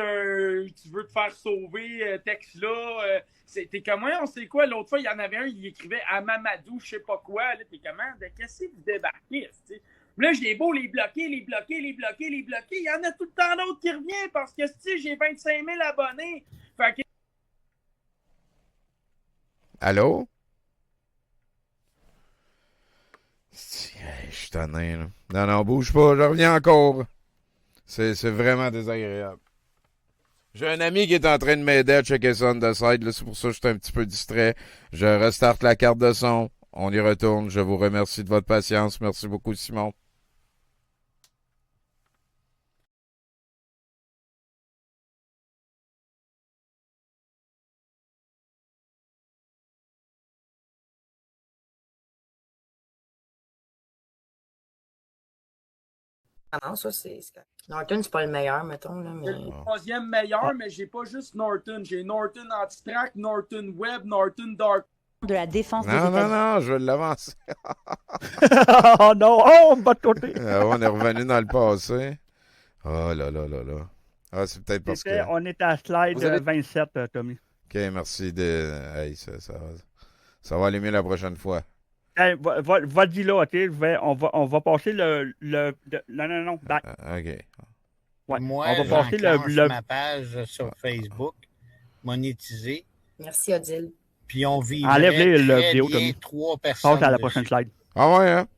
S9: veux te faire sauver, texte là. T'es comment, on sait quoi? L'autre fois, il y en avait un, il écrivait à Mamadou, je sais pas quoi. Là, t'es comment? De qu'est-ce que vous débarquez, t'sais? Là, j'ai beau les bloquer. Il y en a tout le temps d'autres qui reviennent parce que j'ai 25 000 abonnés. Fait que...
S1: Allô? Je suis tanné, là. Non, bouge pas, je reviens encore. C'est vraiment désagréable. J'ai un ami qui est en train de m'aider à checker ça on the side, là, c'est pour ça que je suis un petit peu distrait. Je restarte la carte de son. On y retourne. Je vous remercie de votre patience. Merci beaucoup, Simon.
S15: Non, ça, c'est... Norton, c'est pas le meilleur, mettons. Là, mais...
S9: C'est le troisième meilleur, mais j'ai pas juste Norton. J'ai Norton Anti-Track, Norton Web, Norton Dark.
S3: De la défense des
S1: Non,
S3: États-Unis.
S1: je vais l'avancer.
S2: Oh non, on me bat de côté.
S1: On est revenu dans le passé. Oh là. Ah, c'est peut-être parce que...
S2: On est à slide 27, Tommy.
S1: OK, merci de... Hey, ça va aller mieux la prochaine fois.
S2: Hey, vas-y là, OK? On va passer non, back.
S1: OK.
S14: Moi,
S2: on va passer
S14: ma page sur Facebook, monétisée.
S15: Merci, Odile.
S14: Puis on vit
S2: enlève la vidéo, Tommy.
S14: 3 personnes.
S2: Passe à la prochaine slide.
S1: Ah ouais, hein?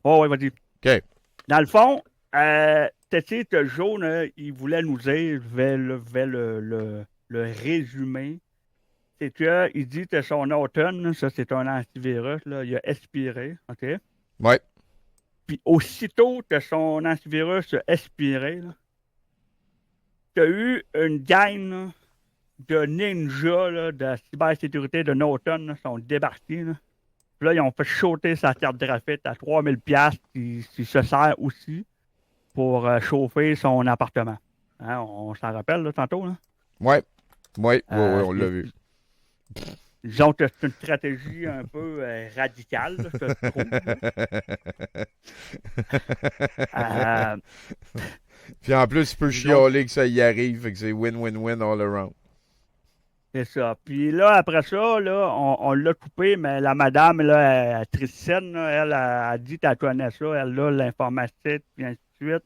S2: Oh, ouais, vas-y.
S1: OK.
S2: Dans le fond, Joe, il voulait nous dire, je vais le résumer. C'est qu'il dit que son Norton, ça c'est un antivirus, là, il a expiré, OK?
S1: Ouais.
S2: Puis aussitôt que son antivirus a expiré, tu as eu une gang là, de ninjas là, de cybersécurité de Norton là, sont débarqués. Là. Puis là, ils ont fait sauter sa carte graphique à 3000$ qui se sert aussi pour chauffer son appartement. Hein, on s'en rappelle là, tantôt? Là?
S1: Ouais, on l'a vu.
S2: Disons que c'est une stratégie un peu radicale, là, je trouve.
S1: Puis en plus, il peut chialer que ça y arrive, fait que c'est win-win-win all around.
S2: C'est ça. Puis là, après ça, là, on l'a coupé, mais la madame, là, Tricienne, là, elle a dit qu'elle connaît ça, elle a l'informatique, puis ainsi de suite.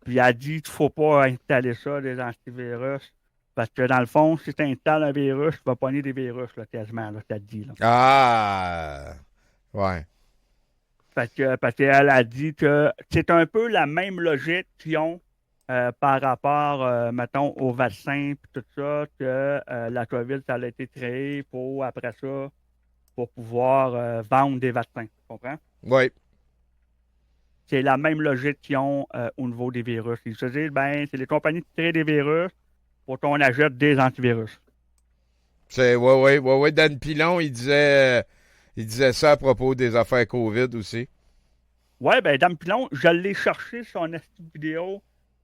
S2: Puis elle a dit qu'il ne faut pas installer ça, des antivirus. Parce que dans le fond, si tu installes un virus, tu vas pogner des virus, là, quasiment, là, t'as dit. Là.
S1: Ah! Ouais.
S2: Parce qu'elle a dit que c'est un peu la même logique qu'ils ont par rapport, mettons, au vaccin et tout ça, que la COVID, ça a été créé pour, après ça, pour pouvoir vendre des vaccins. Tu comprends?
S1: Oui.
S2: C'est la même logique qu'ils ont au niveau des virus. Ils se disent, c'est les compagnies qui créent des virus pour qu'on achète des antivirus.
S1: Ouais. Dan Pilon, il disait ça à propos des affaires COVID aussi.
S2: Ouais, Dan Pilon, je l'ai cherché sur une vidéo.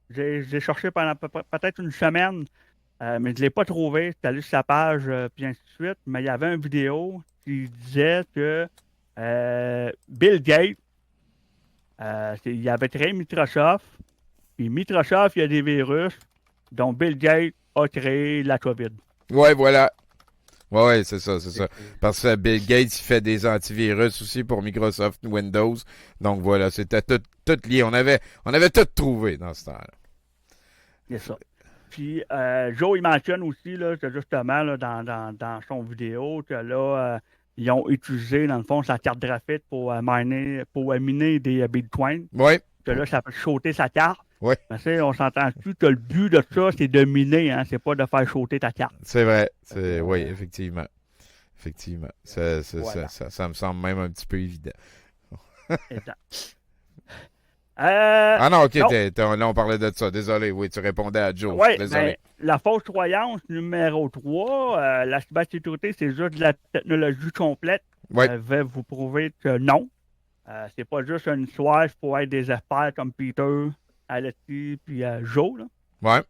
S2: J'ai cherché pendant peut-être une semaine, mais je ne l'ai pas trouvé. J'étais allé sur sa page, puis ainsi de suite. Mais il y avait une vidéo qui disait que Bill Gates, il avait créé Microsoft. Puis Microsoft, il y a des virus dont Bill Gates a créé la COVID.
S1: Ouais, voilà. Ouais, c'est ça. Parce que Bill Gates, il fait des antivirus aussi pour Microsoft Windows. Donc voilà, c'était tout lié. On avait tout trouvé dans ce temps-là.
S2: C'est ça. Puis Joe, il mentionne aussi, là, que justement, là, dans son vidéo, que là, ils ont utilisé, dans le fond, sa carte graphique pour miner des bitcoins.
S1: Oui.
S2: Que là, ça peut sauter sa carte.
S1: Oui.
S2: Mais on s'entend-tu que le but de ça, c'est de miner, hein, c'est pas de faire sauter ta carte.
S1: C'est vrai. Oui, effectivement. Ça me semble même un petit peu évident. Ah non, OK, là, on parlait de ça. Désolé, oui, tu répondais à Joe.
S2: Oui,
S1: désolé.
S2: La fausse croyance numéro 3, la cybersécurité, c'est juste de la technologie complète.
S1: Ouais.
S2: Je vais vous prouver que non. C'est pas juste une histoire pour être des experts comme Peter, Alexis puis Joe. Là.
S1: Ouais.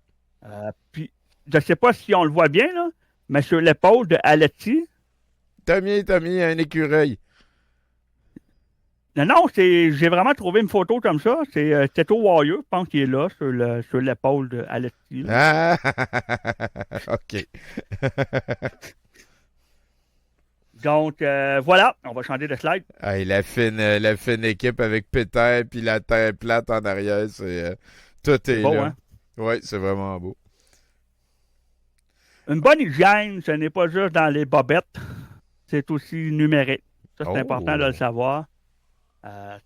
S2: Puis, je sais pas si on le voit bien, là, mais sur l'épaule de Alexis,
S1: Tommy, un écureuil.
S2: Non, j'ai vraiment trouvé une photo comme ça. C'est Teto Warrior, je pense qu'il est là, sur l'épaule de Alexis.
S1: Ah, OK.
S2: Donc, voilà, on va changer de slide.
S1: Hey, la fine équipe avec Peter puis la terre plate en arrière, tout est
S2: beau,
S1: là.
S2: Hein?
S1: Oui, c'est vraiment beau.
S2: Une bonne hygiène, ce n'est pas juste dans les bobettes, c'est aussi numérique. Ça, c'est important de le savoir.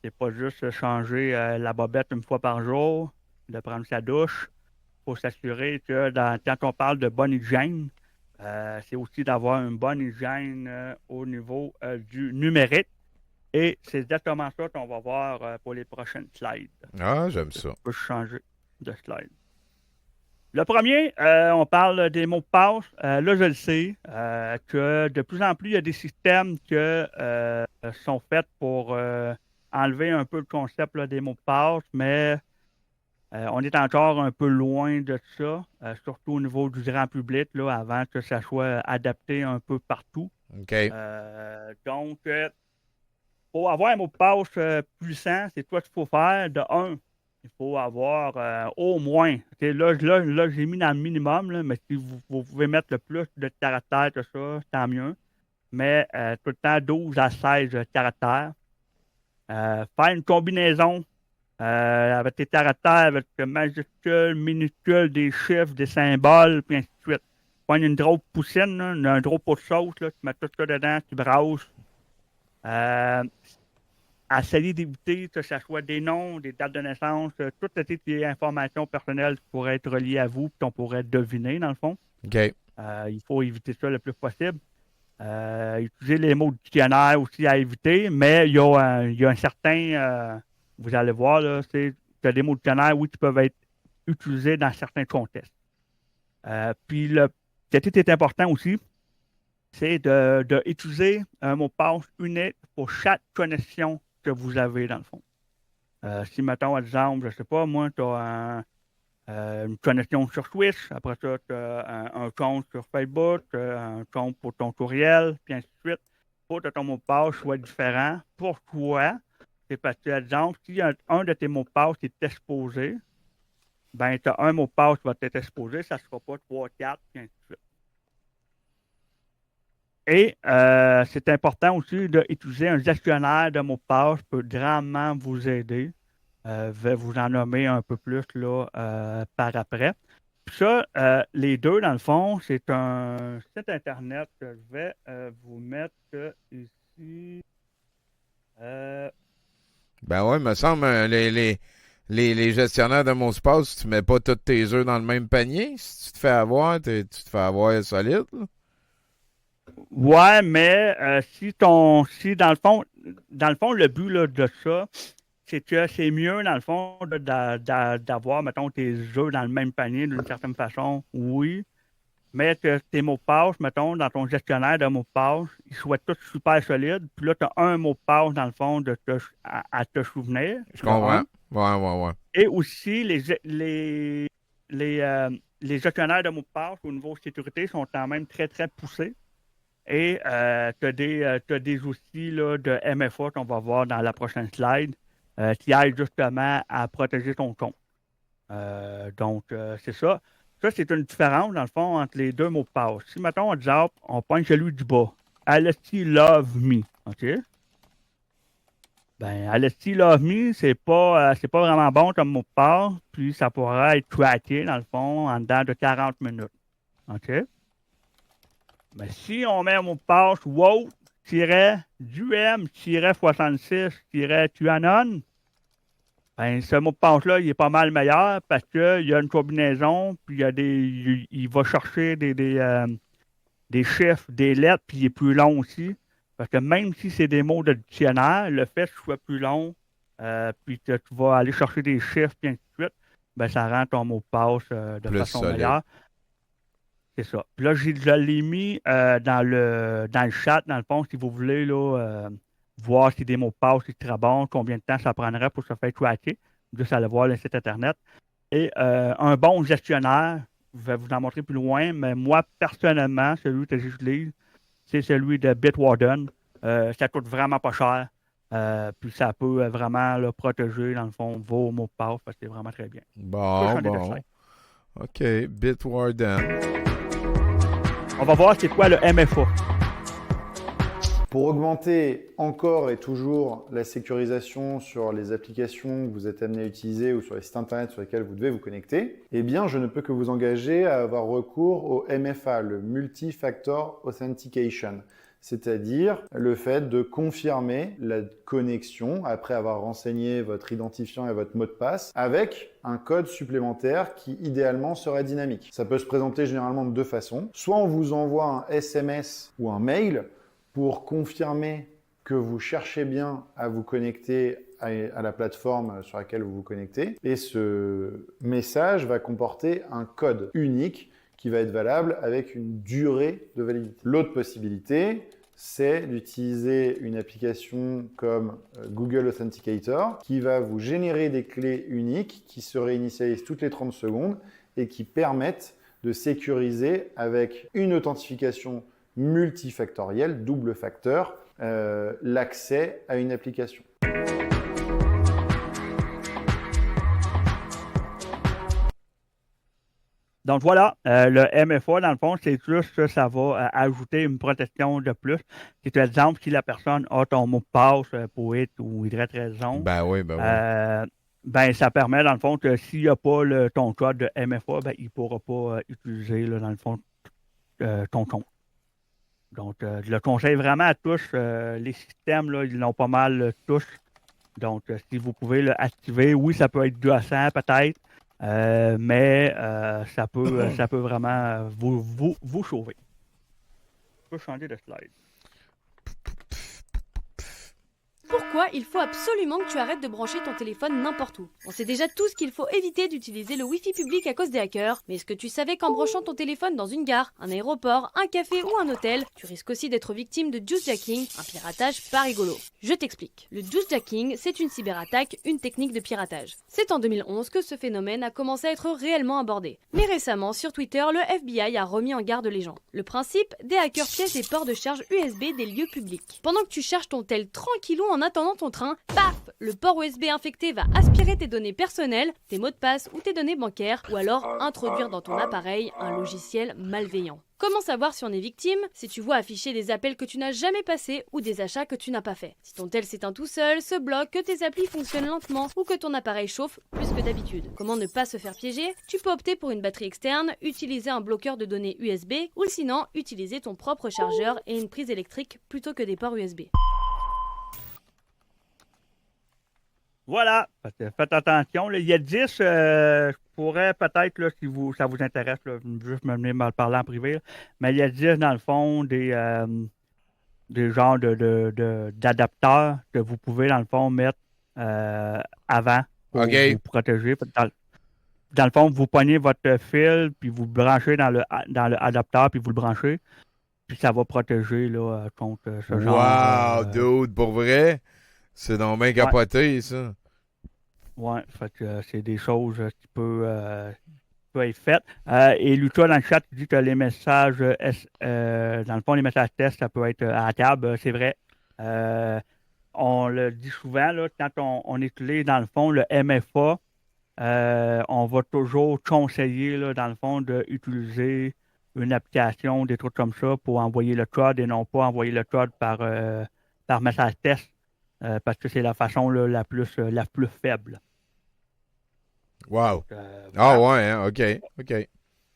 S2: C'est pas juste changer la bobette une fois par jour, de prendre sa douche. Il faut s'assurer que quand on parle de bonne hygiène, c'est aussi d'avoir une bonne hygiène au niveau du numérique. Et c'est exactement ça qu'on va voir pour les prochaines slides.
S1: Ah, j'aime ça.
S2: Je peux changer de slide. Le premier, on parle des mots de passe. Là, je le sais que de plus en plus, il y a des systèmes qui sont faits pour enlever un peu le concept là, des mots de passe, mais on est encore un peu loin de ça, surtout au niveau du grand public, là, avant que ça soit adapté un peu partout.
S1: OK.
S2: Donc, pour avoir un mot de passe puissant, c'est quoi qu'il faut faire? De un, il faut avoir au moins, là, j'ai mis dans le minimum, là, mais si vous pouvez mettre le plus de caractères que ça, tant mieux. Mais tout le temps 12 à 16 caractères. Faire une combinaison avec tes caractères, avec majuscules, minuscules, des chiffres, des symboles, puis ainsi de suite. Prendre une drôle de poussine, là, un drôle pot de sauce, là, tu mets tout ça dedans, tu brasses. Essayer d'éviter que ce soit des noms, des dates de naissance, toutes les informations personnelles qui pourraient être reliées à vous, qu'on pourrait deviner, dans le fond.
S1: OK.
S2: Il faut éviter ça le plus possible. Utiliser les mots de dictionnaire aussi à éviter, mais il y a un certain, vous allez voir, là, c'est que des mots de dictionnaire, oui, qui peuvent être utilisés dans certains contextes. Puis, ce qui est important aussi, c'est d'utiliser un mot de passe unique pour chaque connexion que vous avez, dans le fond. Si, mettons, exemple, je ne sais pas, moi, tu as une connexion sur Switch, après ça, tu as un compte sur Facebook, un compte pour ton courriel, puis ainsi de suite. Pour que ton mot de passe soit différent. Pourquoi? C'est parce que, exemple, si un de tes mots de passe est exposé, ben, tu as un mot de passe qui va être exposé, ça ne sera pas 3, 4, puis ainsi de suite. Et c'est important aussi d'utiliser un gestionnaire de mots de passe peut grandement vous aider. Je vais vous en nommer un peu plus là, par après. Puis ça, les deux, dans le fond, c'est un site Internet que je vais vous mettre ici.
S1: Ben ouais, me semble, les gestionnaires de mots de passe, tu mets pas tous tes œufs dans le même panier. Si tu te fais avoir, tu te fais avoir solide, là.
S2: Ouais, mais si dans le fond, le but là, de ça, c'est que c'est mieux, dans le fond, d'avoir, mettons, tes œufs dans le même panier d'une certaine façon, oui. Mais que tes mots de passe, mettons, dans ton gestionnaire de mots de passe, ils soient tous super solides. Puis là, tu as un mot de passe, dans le fond, à te souvenir.
S1: Je comprends. Ouais.
S2: Et aussi, les gestionnaires de mots de passe au niveau sécurité sont quand même très, très poussés. Et tu as des outils là, de MFA qu'on va voir dans la prochaine slide qui aident justement à protéger ton compte. Donc, c'est ça. Ça, c'est une différence, dans le fond, entre les deux mots de passe. Si, mettons, exemple, on prend celui du bas. Alexis Love Me. OK? Ben, Alexis Love Me, c'est pas vraiment bon comme mot de passe. Puis, ça pourra être tracké, dans le fond, en dedans de 40 minutes. OK? Mais si on met un mot de passe wow-duem-66-QAnon, ben, ce mot de passe-là, il est pas mal meilleur parce qu'il y a une combinaison, puis il va chercher des chiffres, des lettres, puis il est plus long aussi. Parce que même si c'est des mots de dictionnaire, le fait que ce soit plus long, puis que tu vas aller chercher des chiffres, puis ainsi de suite, ben, ça rend ton mot de passe de
S1: plus
S2: façon
S1: solide.
S2: meilleure. C'est ça. Puis là, je l'ai mis dans le chat, dans le fond, si vous voulez là, voir si des mots de passe c'est très bon, combien de temps ça prendrait pour se faire tracker. Juste aller voir le site Internet. Et un bon gestionnaire, je vais vous en montrer plus loin, mais moi, personnellement, celui que j'utilise, c'est celui de Bitwarden. Ça coûte vraiment pas cher. Puis ça peut vraiment là, protéger, dans le fond, vos mots de passe. Parce que c'est vraiment très bien.
S1: Bon. OK, Bitwarden.
S2: On va voir c'est quoi le MFA.
S16: Pour augmenter encore et toujours la sécurisation sur les applications que vous êtes amené à utiliser ou sur les sites internet sur lesquels vous devez vous connecter, eh bien, je ne peux que vous engager à avoir recours au MFA, le Multi-Factor Authentication, c'est-à-dire le fait de confirmer la connexion après avoir renseigné votre identifiant et votre mot de passe avec un code supplémentaire qui idéalement serait dynamique. Ça peut se présenter généralement de deux façons. Soit on vous envoie un SMS ou un mail pour confirmer que vous cherchez bien à vous connecter à la plateforme sur laquelle vous vous connectez. Et ce message va comporter un code unique qui va être valable avec une durée de validité. L'autre possibilité, c'est d'utiliser une application comme Google Authenticator qui va vous générer des clés uniques qui se réinitialisent toutes les 30 secondes et qui permettent de sécuriser avec une authentification multifactoriel, double facteur, l'accès à une application.
S2: Donc voilà, le MFA, dans le fond, c'est juste que ça va ajouter une protection de plus. C'est par exemple si la personne a ton mot de passe pour X ou Y raison.
S1: Ben oui.
S2: Ben, ça permet, dans le fond, que s'il n'y a pas ton code de MFA, ben, il ne pourra pas utiliser, là, dans le fond, ton compte. Donc, je le conseille vraiment à tous. Les systèmes, là, ils l'ont pas mal tous. Donc, si vous pouvez l'activer, oui, ça peut être gossant peut-être, mais ça peut vraiment vous sauver. Je peux changer de slide.
S17: Pourquoi il faut absolument que tu arrêtes de brancher ton téléphone n'importe où? On sait déjà tous qu'il faut éviter d'utiliser le Wi-Fi public à cause des hackers, mais est-ce que tu savais qu'en branchant ton téléphone dans une gare, un aéroport, un café ou un hôtel, tu risques aussi d'être victime de juicejacking, un piratage pas rigolo? Je t'explique. Le juicejacking, c'est une cyberattaque, une technique de piratage. C'est en 2011 que ce phénomène a commencé à être réellement abordé. Mais récemment, sur Twitter, le FBI a remis en garde les gens. Le principe, des hackers piègent des ports de charge USB des lieux publics. Pendant que tu charges ton tel tranquillou en attendant ton train, paf, le port USB infecté va aspirer tes données personnelles, tes mots de passe ou tes données bancaires, ou alors introduire dans ton appareil un logiciel malveillant. Comment savoir si on est victime? Si tu vois afficher des appels que tu n'as jamais passés ou des achats que tu n'as pas fait. Si ton tel s'éteint tout seul, se bloque, que tes applis fonctionnent lentement ou que ton appareil chauffe plus que d'habitude. Comment ne pas se faire piéger? Tu peux opter pour une batterie externe, utiliser un bloqueur de données USB ou sinon utiliser ton propre chargeur et une prise électrique plutôt que des ports USB.
S2: Voilà, faites attention. Là. Il y a 10, je pourrais peut-être, là, si ça vous intéresse, là, juste me venir me parler en privé, là, mais il y a 10 dans le fond des genres d'adapteurs que vous pouvez dans le fond mettre avant pour vous protéger. Dans le fond, vous pognez votre fil, puis vous le branchez dans le adapteur, puis vous le branchez, puis ça va protéger là, contre ce genre.
S1: Wow, dude, pour vrai? C'est donc bien capoté, ça.
S2: Ouais, fait que c'est des choses qui peuvent être faites. Et Lucas, dans le chat, dit que les messages, dans le fond, les messages tests, ça peut être à la table, c'est vrai. On le dit souvent, là, quand on utilise, dans le fond, le MFA, on va toujours conseiller, là, dans le fond, d'utiliser une application, des trucs comme ça, pour envoyer le code et non pas envoyer le code par message test. Parce que c'est la façon là, la plus faible.
S1: Wow. Ah ouais, hein? OK.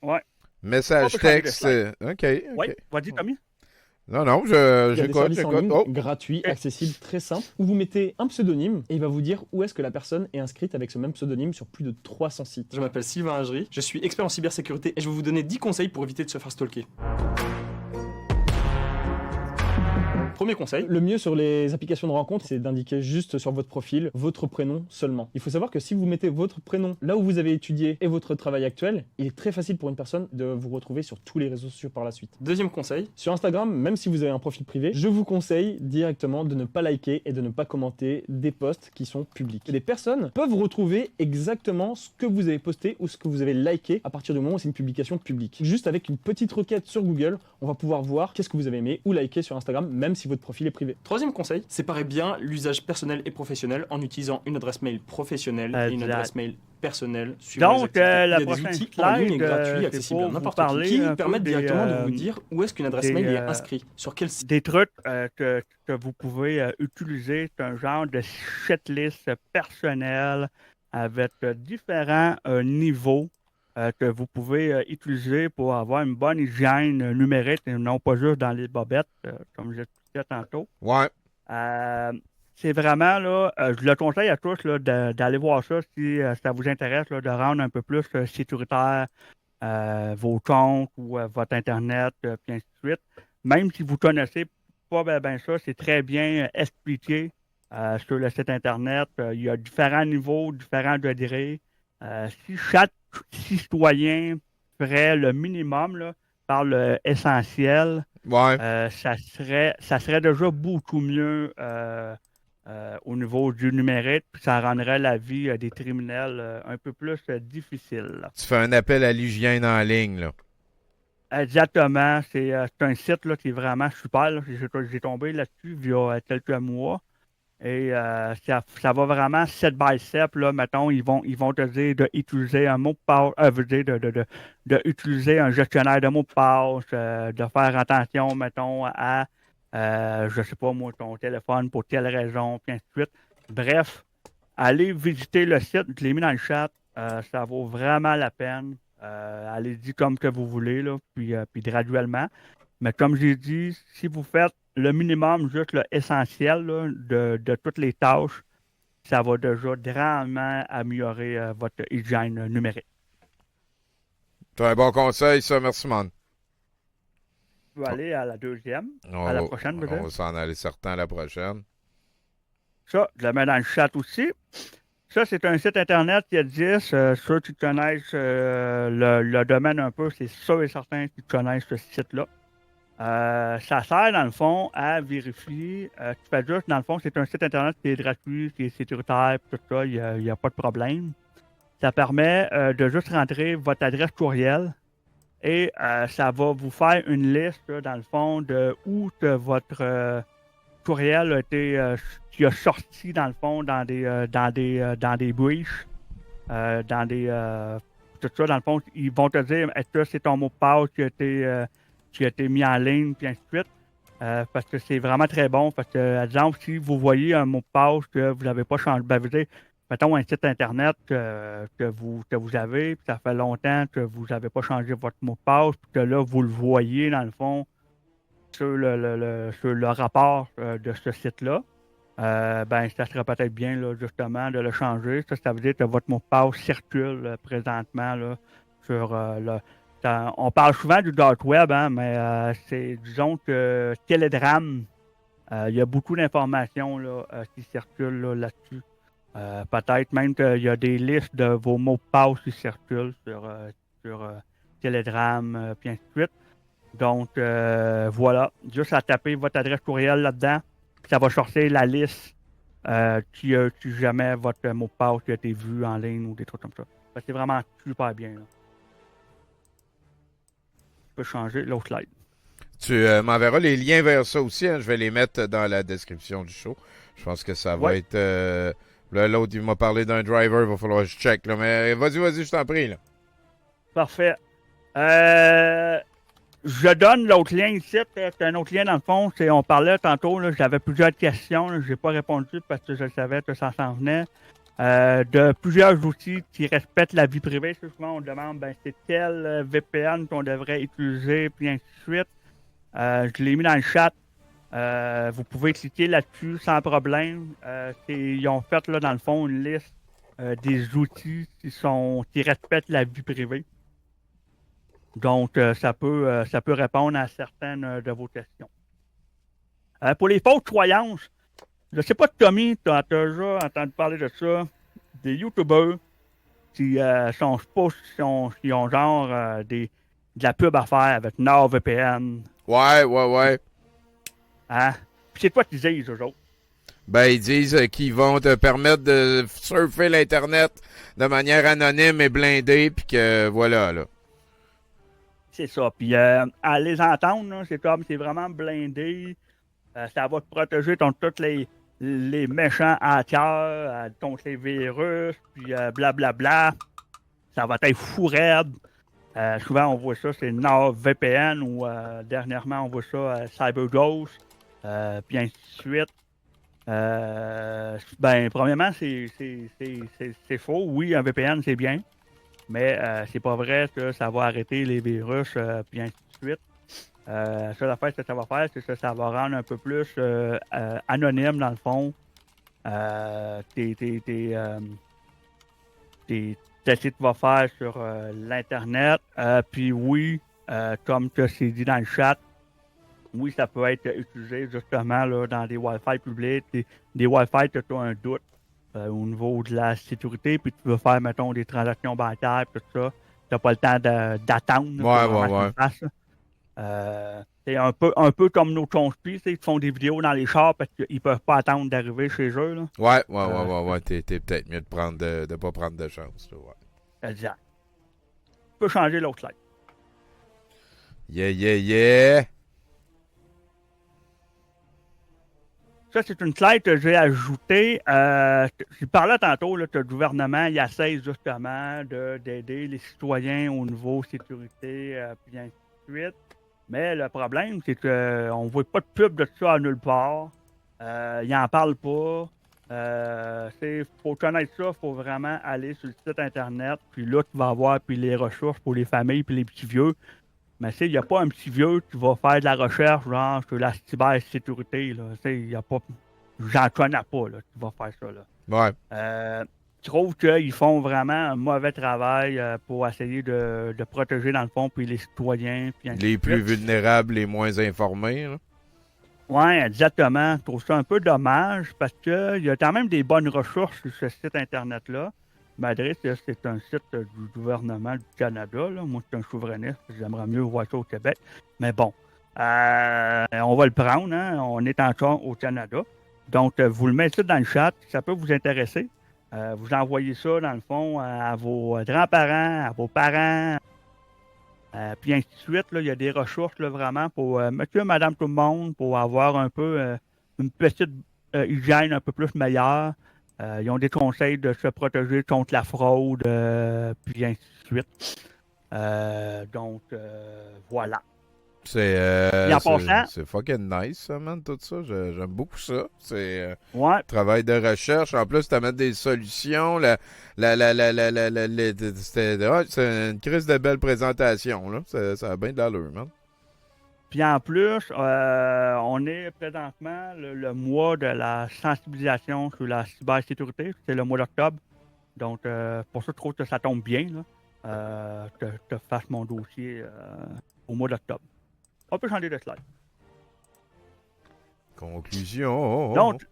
S2: Ouais.
S1: Message texte. OK.
S2: Oui, vas-y, Tommy.
S1: Non, j'écoute.
S18: Gratuit, accessible, très simple, où vous mettez un pseudonyme et il va vous dire où est-ce que la personne est inscrite avec ce même pseudonyme sur plus de 300 sites.
S19: Je m'appelle Sylvain Hagery, je suis expert en cybersécurité et je vais vous donner 10 conseils pour éviter de se faire stalker.
S18: Premier conseil, le mieux sur les applications de rencontre, c'est d'indiquer juste sur votre profil votre prénom seulement. Il faut savoir que si vous mettez votre prénom là où vous avez étudié et votre travail actuel, il est très facile pour une personne de vous retrouver sur tous les réseaux sociaux par la suite. Deuxième conseil, sur Instagram, même si vous avez un profil privé, je vous conseille directement de ne pas liker et de ne pas commenter des posts qui sont publics. Les personnes peuvent retrouver exactement ce que vous avez posté ou ce que vous avez liké à partir du moment où c'est une publication publique. Juste avec une petite requête sur Google, on va pouvoir voir qu'est-ce que vous avez aimé ou liké sur Instagram, même si votre profil est privé. Troisième conseil, séparez bien l'usage personnel et professionnel en utilisant une adresse mail professionnelle et une adresse mail personnelle.
S2: Donc, la
S18: il y a des outils en ligne et gratuits accessibles à n'importe qui permettent directement de vous dire où est-ce qu'une adresse mail est inscrite, sur quel site.
S2: Des trucs que vous pouvez utiliser, c'est un genre de checklist personnelle avec différents niveaux que vous pouvez utiliser pour avoir une bonne hygiène numérique et non pas juste dans les bobettes, comme j'expliquais tantôt.
S1: Ouais.
S2: C'est vraiment, là, je le conseille à tous là, d'aller voir ça si ça vous intéresse, là, de rendre un peu plus sécuritaire vos comptes ou votre Internet, puis ainsi de suite. Même si vous connaissez pas ben ça, c'est très bien expliqué sur le site Internet. Il y a différents niveaux, différents degrés. Si chaque citoyen ferait le minimum, là, par le essentiel, ça serait déjà beaucoup mieux au niveau du numérique, puis ça rendrait la vie des criminels un peu plus difficile.
S1: Tu fais un appel à l'hygiène en ligne, là.
S2: Exactement. C'est un site là, qui est vraiment super. Là. J'ai tombé là-dessus il y a quelques mois. Et ça va vraiment step by step. Là, mettons, ils vont te dire d'utiliser un mot de passe, d'utiliser un gestionnaire de mots de passe, de faire attention, mettons, à je sais pas moi, ton téléphone pour telle raison, puis ainsi de suite. Bref, allez visiter le site, je l'ai mis dans le chat, ça vaut vraiment la peine. Allez-y comme que vous voulez, là, puis graduellement. Mais comme j'ai dit, si vous faites le minimum, juste l'essentiel de toutes les tâches, ça va déjà grandement améliorer votre hygiène numérique.
S1: C'est un bon conseil, ça. Merci, man.
S2: Je vais aller à la deuxième, à la prochaine, peut-être.
S1: On va s'en aller certain à la prochaine.
S2: Ça, je le mets dans le chat aussi. Ça, c'est un site Internet qui existe. Ceux qui connaissent le domaine un peu, c'est sûr et certain qu'ils connaissent ce site-là. Ça sert, dans le fond, à vérifier. Tu fais juste, dans le fond, c'est un site Internet qui est gratuit, qui est sécuritaire, tout ça, il n'y a pas de problème. Ça permet de juste rentrer votre adresse courriel et ça va vous faire une liste, là, dans le fond, de où votre courriel a été qui a sorti, dans le fond, dans des breaches, dans des... tout ça, dans le fond, ils vont te dire, est-ce que c'est ton mot de passe qui a été mis en ligne, puis ainsi de suite. Parce que c'est vraiment très bon. Parce que, exemple, si vous voyez un mot de passe que vous n'avez pas changé, ben, vous dites, mettons un site Internet que vous avez, puis ça fait longtemps que vous n'avez pas changé votre mot de passe, puis que là, vous le voyez, dans le fond, sur le rapport de ce site-là, ben, ça serait peut-être bien, là, justement, de le changer. Ça veut dire que votre mot de passe circule présentement là, sur on parle souvent du dark web, hein, mais c'est, disons que Telegram, il y a beaucoup d'informations là, qui circulent là-dessus. Peut-être même qu'il y a des listes de vos mots de passe qui circulent sur Telegram, puis ainsi de suite. Donc, voilà, juste à taper votre adresse courriel là-dedans, ça va sortir la liste qui jamais votre mot de passe qui a été vu en ligne ou des trucs comme ça. C'est vraiment super bien. Là. Je peux changer l'autre slide.
S1: Tu m'enverras les liens vers ça aussi. Hein? Je vais les mettre dans la description du show. Je pense que ça va être... là, l'autre, il m'a parlé d'un driver. Il va falloir que je check. Là. Mais vas-y, je t'en prie. Là.
S2: Parfait. Je donne l'autre lien ici. C'est un autre lien dans le fond. On parlait tantôt, là, j'avais plusieurs questions. Je n'ai pas répondu parce que je savais que ça s'en venait. De plusieurs outils qui respectent la vie privée. Souvent, on demande c'est quel VPN qu'on devrait utiliser, puis ainsi de suite. Je l'ai mis dans le chat. Vous pouvez cliquer là-dessus sans problème. Ils ont fait, là, dans le fond, une liste des outils qui respectent la vie privée. Donc, ça peut répondre à certaines de vos questions. Pour les fausses croyances, je sais pas, Tommy, tu as déjà entendu parler de ça. Des YouTubers qui qui ont genre de la pub à faire avec NordVPN.
S1: Ouais.
S2: Hein? Puis c'est quoi qu'ils disent, eux autres?
S1: Ben, ils disent qu'ils vont te permettre de surfer l'Internet de manière anonyme et blindée, puis que voilà, là.
S2: C'est ça. Puis à les entendre, là, c'est vraiment blindé. Ça va te protéger contre tous les méchants hackers, contre les virus, puis blablabla. Ça va être fou raide. Souvent, on voit ça, c'est NordVPN ou dernièrement, on voit ça CyberGhost, puis ainsi de suite. Premièrement, c'est faux. Oui, un VPN, c'est bien. Mais c'est pas vrai que ça va arrêter les virus, puis ainsi de suite. Ça, l'affaire que ça va faire, c'est que ça va rendre un peu plus anonyme, dans le fond, tes sites que tu vas faire sur l'Internet. Puis oui, comme que c'est dit dans le chat, oui, ça peut être utilisé justement là, dans des Wi-Fi publics, des Wi-Fi que tu as un doute au niveau de la sécurité, puis tu veux faire, mettons, des transactions bancaires, tout ça. Tu n'as pas le temps d'attendre. C'est un peu comme nos conspi, ils font des vidéos dans les chars parce qu'ils ne peuvent pas attendre d'arriver chez eux. Là.
S1: Ouais. T'es peut-être mieux de pas prendre de chance. Là, ouais.
S2: Exact. Tu peux changer l'autre slide.
S1: Yeah.
S2: Ça, c'est une slide que j'ai ajoutée. Je parlais tantôt là, que le gouvernement il essaie justement d'aider les citoyens au niveau sécurité, puis ainsi de suite. Mais le problème, c'est qu'on ne voit pas de pub de ça à nulle part. Ils n'en parlent pas. Faut connaître ça, il faut vraiment aller sur le site Internet. Puis là, tu vas avoir puis les ressources pour les familles puis les petits vieux. Mais il n'y a pas un petit vieux qui va faire de la recherche genre sur la cybersécurité. J'en connais pas là, qui va faire ça. Là.
S1: Ouais.
S2: Je trouve qu'ils font vraiment un mauvais travail pour essayer de protéger, dans le fond, puis les citoyens. Puis
S1: les plus vulnérables, les moins informés.
S2: Oui, exactement. Je trouve ça un peu dommage parce qu'il y a quand même des bonnes ressources sur ce site Internet-là. Malgré que c'est un site du gouvernement du Canada. Là. Moi, je suis un souverainiste. J'aimerais mieux voir ça au Québec. Mais bon, on va le prendre. Hein? On est encore au Canada. Donc, vous le mettez dans le chat. Ça peut vous intéresser. Vous envoyez ça, dans le fond, à vos grands-parents, à vos parents. Puis ainsi de suite. Là, il y a des ressources là, vraiment pour monsieur, madame, tout le monde, pour avoir un peu une petite hygiène un peu plus meilleure. Ils ont des conseils de se protéger contre la fraude, puis ainsi de suite. Donc, voilà.
S1: C'est fucking nice, ça, man, tout ça. J'aime beaucoup ça. C'est travail de recherche. En plus, tu as mettre des solutions. C'est une crise de belle présentation. Là. Ça a bien de l'allure, man.
S2: Puis en plus, on est présentement le mois de la sensibilisation sur la cybersécurité. C'est le mois d'octobre. Donc, pour ça, je trouve que ça tombe bien là, que je fasse mon dossier au mois d'octobre. On peut changer de slide.
S1: Conclusion.
S2: Donc,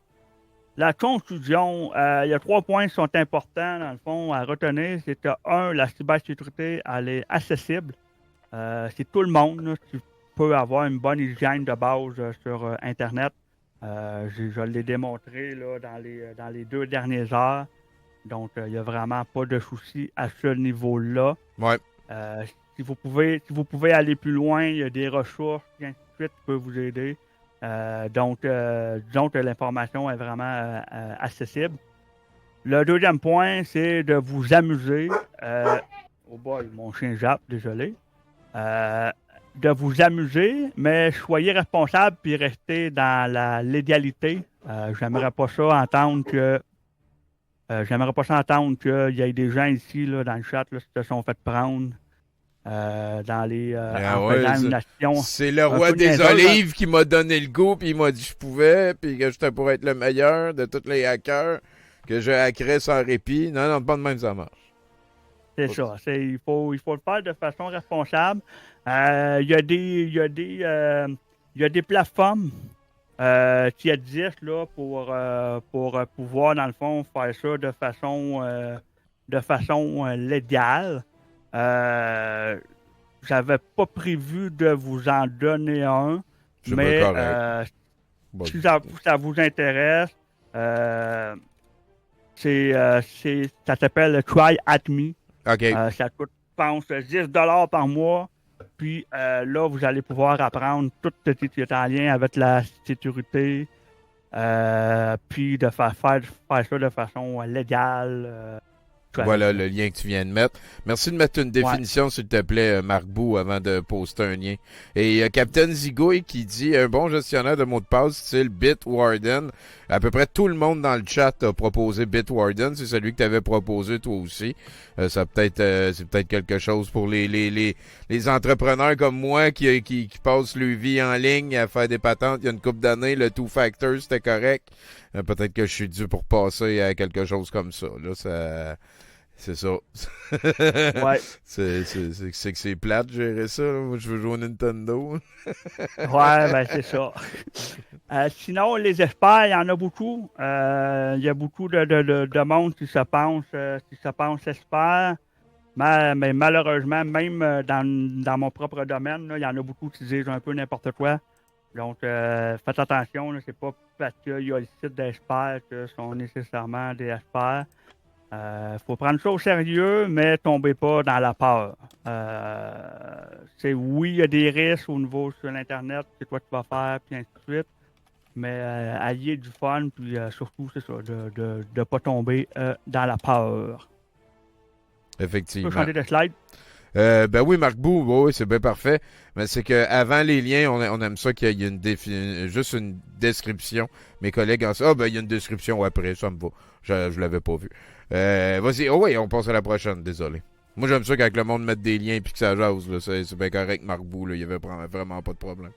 S2: la conclusion, il y a 3 points qui sont importants, dans le fond, à retenir. C'est que, 1, la cybersécurité, elle est accessible. C'est tout le monde là, qui peut avoir une bonne hygiène de base sur Internet. Je l'ai démontré là, dans les 2 dernières heures. Donc, il n'y a vraiment pas de souci à ce niveau-là.
S1: Ouais.
S2: Si vous pouvez aller plus loin, il y a des ressources qui peuvent vous aider. Donc, disons que l'information est vraiment accessible. Le deuxième point, c'est de vous amuser. Oh boy, mon chien jappe, désolé. De vous amuser, mais soyez responsable puis restez dans la légalité. J'aimerais pas ça entendre qu'il y ait des gens ici là, dans le chat là, qui se sont fait prendre. Dans les
S1: c'est le roi des olives qui m'a donné le goût, puis il m'a dit que je pouvais, puis que j'étais pour être le meilleur de tous les hackers, que je hackerais sans répit. Non, pas de même, ça marche.
S2: C'est ça. Il faut le faire de façon responsable. Il y a des plateformes qui existe là, pour pouvoir, dans le fond, faire ça de façon légale. J'avais pas prévu de vous en donner un,
S1: C'est
S2: mais
S1: bien correct.
S2: si ça vous intéresse, ça s'appelle Try At Me.
S1: OK.
S2: Ça coûte, je pense, 10$ par mois. Puis là, vous allez pouvoir apprendre tout ce qui est en lien avec la sécurité, puis de faire ça de façon légale.
S1: Voilà le lien que tu viens de mettre. Merci de mettre une définition, s'il te plaît, Marc Bou, avant de poster un lien. Et Captain Zigouille qui dit un bon gestionnaire de mots de passe style Bitwarden. À peu près tout le monde dans le chat a proposé Bitwarden. C'est celui que tu avais proposé toi aussi. C'est peut-être quelque chose pour les entrepreneurs comme moi qui passent leur vie en ligne à faire des patentes. Il y a une couple d'années, le Two Factor, c'était correct. Peut-être que je suis dû pour passer à quelque chose comme ça. Là, c'est ça.
S2: Ouais.
S1: C'est que c'est plate de gérer ça. Là. Moi, je veux jouer au Nintendo.
S2: Ouais, ben c'est ça. Sinon, les experts, il y en a beaucoup. Il y a beaucoup de monde qui se pense experts. Mais malheureusement, même dans mon propre domaine, là, il y en a beaucoup qui disent un peu n'importe quoi. Donc, faites attention, c'est pas parce qu'il y a le site d'experts que sont nécessairement des experts. Faut prendre ça au sérieux, mais tombez pas dans la peur. Oui, il y a des risques au niveau sur l'Internet, c'est quoi tu vas faire, puis ainsi de suite. Mais allier du fun, puis surtout, c'est ça, de ne pas tomber dans la peur.
S1: Effectivement.
S2: Tu peux changer de slide?
S1: Ben oui, Marc Bou, oui, c'est bien parfait. Mais c'est qu'avant les liens, on aime ça qu'il y ait juste une description. Mes collègues en disent, ben il y a une description après, ça me va. Je l'avais pas vu. Vas-y, oui, on passe à la prochaine, désolé. Moi, j'aime ça quand le monde mette des liens et que ça jase, là, c'est bien correct, Marc Bou, là, il y avait vraiment pas de problème.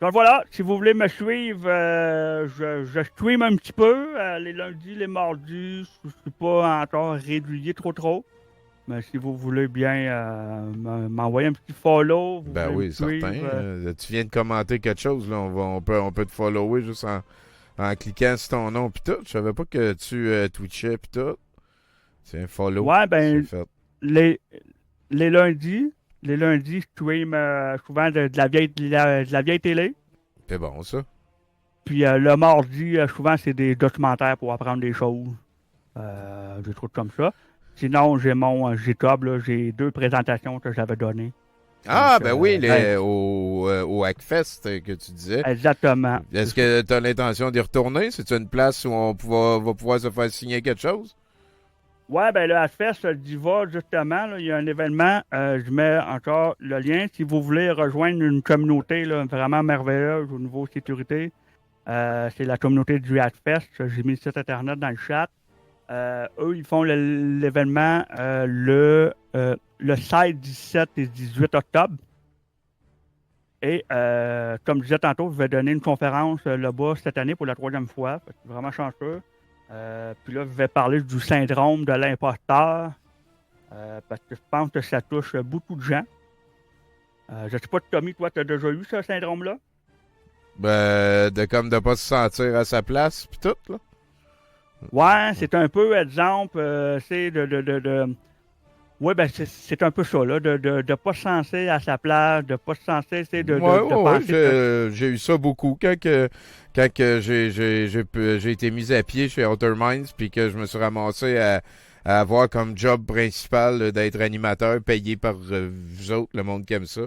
S2: Donc voilà, si vous voulez me suivre, je stream un petit peu. Les lundis, les mardis, je suis pas encore régulier trop. Mais si vous voulez bien m'envoyer un petit follow.
S1: Ben oui, certain. Tu viens de commenter quelque chose, là. On peut te follower juste en cliquant sur ton nom pis tout. Je savais pas que tu twitchais pis tout. C'est un follow.
S2: Ouais, ben, les lundis, je stream souvent de la vieille télé.
S1: C'est bon, ça.
S2: Puis le mardi, souvent, c'est des documentaires pour apprendre des choses. Des trucs comme ça. Sinon, j'ai mon GitHub, là, j'ai 2 présentations que j'avais données.
S1: Ah, donc, ben oui, au Hackfest que tu disais.
S2: Exactement.
S1: Est-ce que tu as l'intention d'y retourner? C'est une place où on va pouvoir se faire signer quelque chose?
S2: Ouais, ben le Hackfest d'y va, justement. Là, il y a un événement. Je mets encore le lien. Si vous voulez rejoindre une communauté là, vraiment merveilleuse au niveau sécurité, c'est la communauté du Hackfest. J'ai mis le site internet dans le chat. Eux, ils font l'événement le 16, 17 et 18 octobre. Et comme je disais tantôt, je vais donner une conférence là-bas cette année pour la 3e fois. C'est vraiment chanceux. Puis là, je vais parler du syndrome de l'imposteur. Parce que je pense que ça touche beaucoup de gens. Je sais pas, Tommy, toi, tu as déjà eu ce syndrome-là?
S1: Ben, de pas se sentir à sa place, puis tout, là.
S2: Ouais, c'est un peu exemple, c'est ouais, ben c'est un peu ça, là, de pas se sentir à sa place, de pas se sentir, c'est de
S1: penser... j'ai eu ça beaucoup quand j'ai été mis à pied chez Outer Minds, puis que je me suis ramassé à avoir comme job principal d'être animateur payé par vous autres, le monde qui aime ça.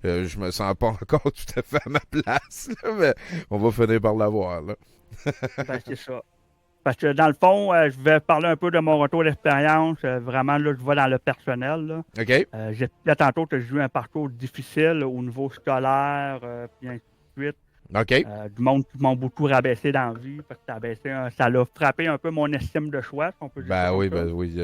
S1: Je me sens pas encore tout à fait à ma place, là, mais on va finir par l'avoir, là.
S2: Ben, c'est ça. Parce que dans le fond, je vais parler un peu de mon retour d'expérience. Vraiment, là, je vais dans le personnel. Là.
S1: OK.
S2: J'ai dit tantôt que j'ai eu un parcours difficile au niveau scolaire, puis ainsi de suite.
S1: OK.
S2: Du monde qui m'ont beaucoup rabaissé dans la vie. Parce que ça l'a frappé un peu mon estime de choix, si on peut dire.
S1: Oui. Ben oui.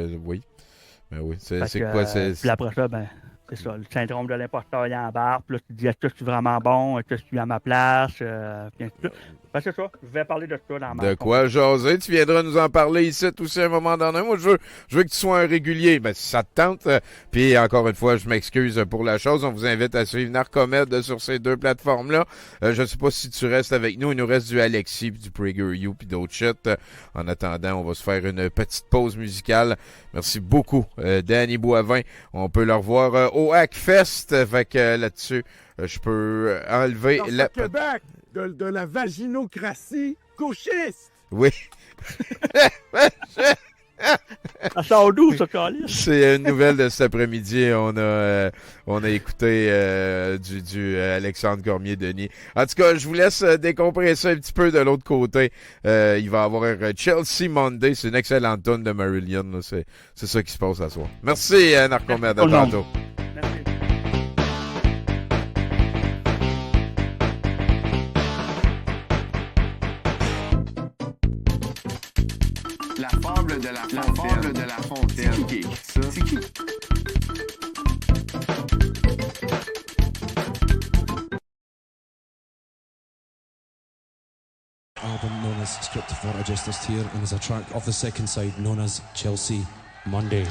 S1: C'est quoi?
S2: Puis après ça, ben... C'est ça, le syndrome de l'imposteur, il embarque. Puis là, tu te dis, est-ce que je suis vraiment bon? Est-ce que je suis à ma place? Puis ainsi de suite. Ben, c'est ça, je vais parler de ça dans ma...
S1: De quoi jaser? Tu viendras nous en parler ici aussi à un moment donné. Moi, je veux que tu sois un régulier. Ben, si ça te tente. Puis, encore une fois, je m'excuse pour la chose. On vous invite à suivre Narcomed sur ces deux plateformes-là. Je ne sais pas si tu restes avec nous. Il nous reste du Alexis, puis du PragerU, puis d'autres shit. En attendant, on va se faire une petite pause musicale. Merci beaucoup, Danny Boivin. On peut le revoir au Hackfest. Fait que là-dessus, je peux enlever la...
S20: Québec, de la vaginocratie gauchiste.
S1: Oui.
S2: Ça sort d'où, ça, Carlis?
S1: C'est une nouvelle de cet après-midi. On a écouté du Alexandre Cormier-Denis. En tout cas, je vous laisse décompresser un petit peu de l'autre côté. Il va y avoir Chelsea Monday. C'est une excellente tonne de Marillion. Là. C'est ça qui se passe à soir. Merci, Narcomed. À tantôt.
S10: La fable de la fontaine. C'est qui écrit ça? C'est qui?
S21: Album known as Script for Justice here, and is a track off the second side known as Chelsea Monday.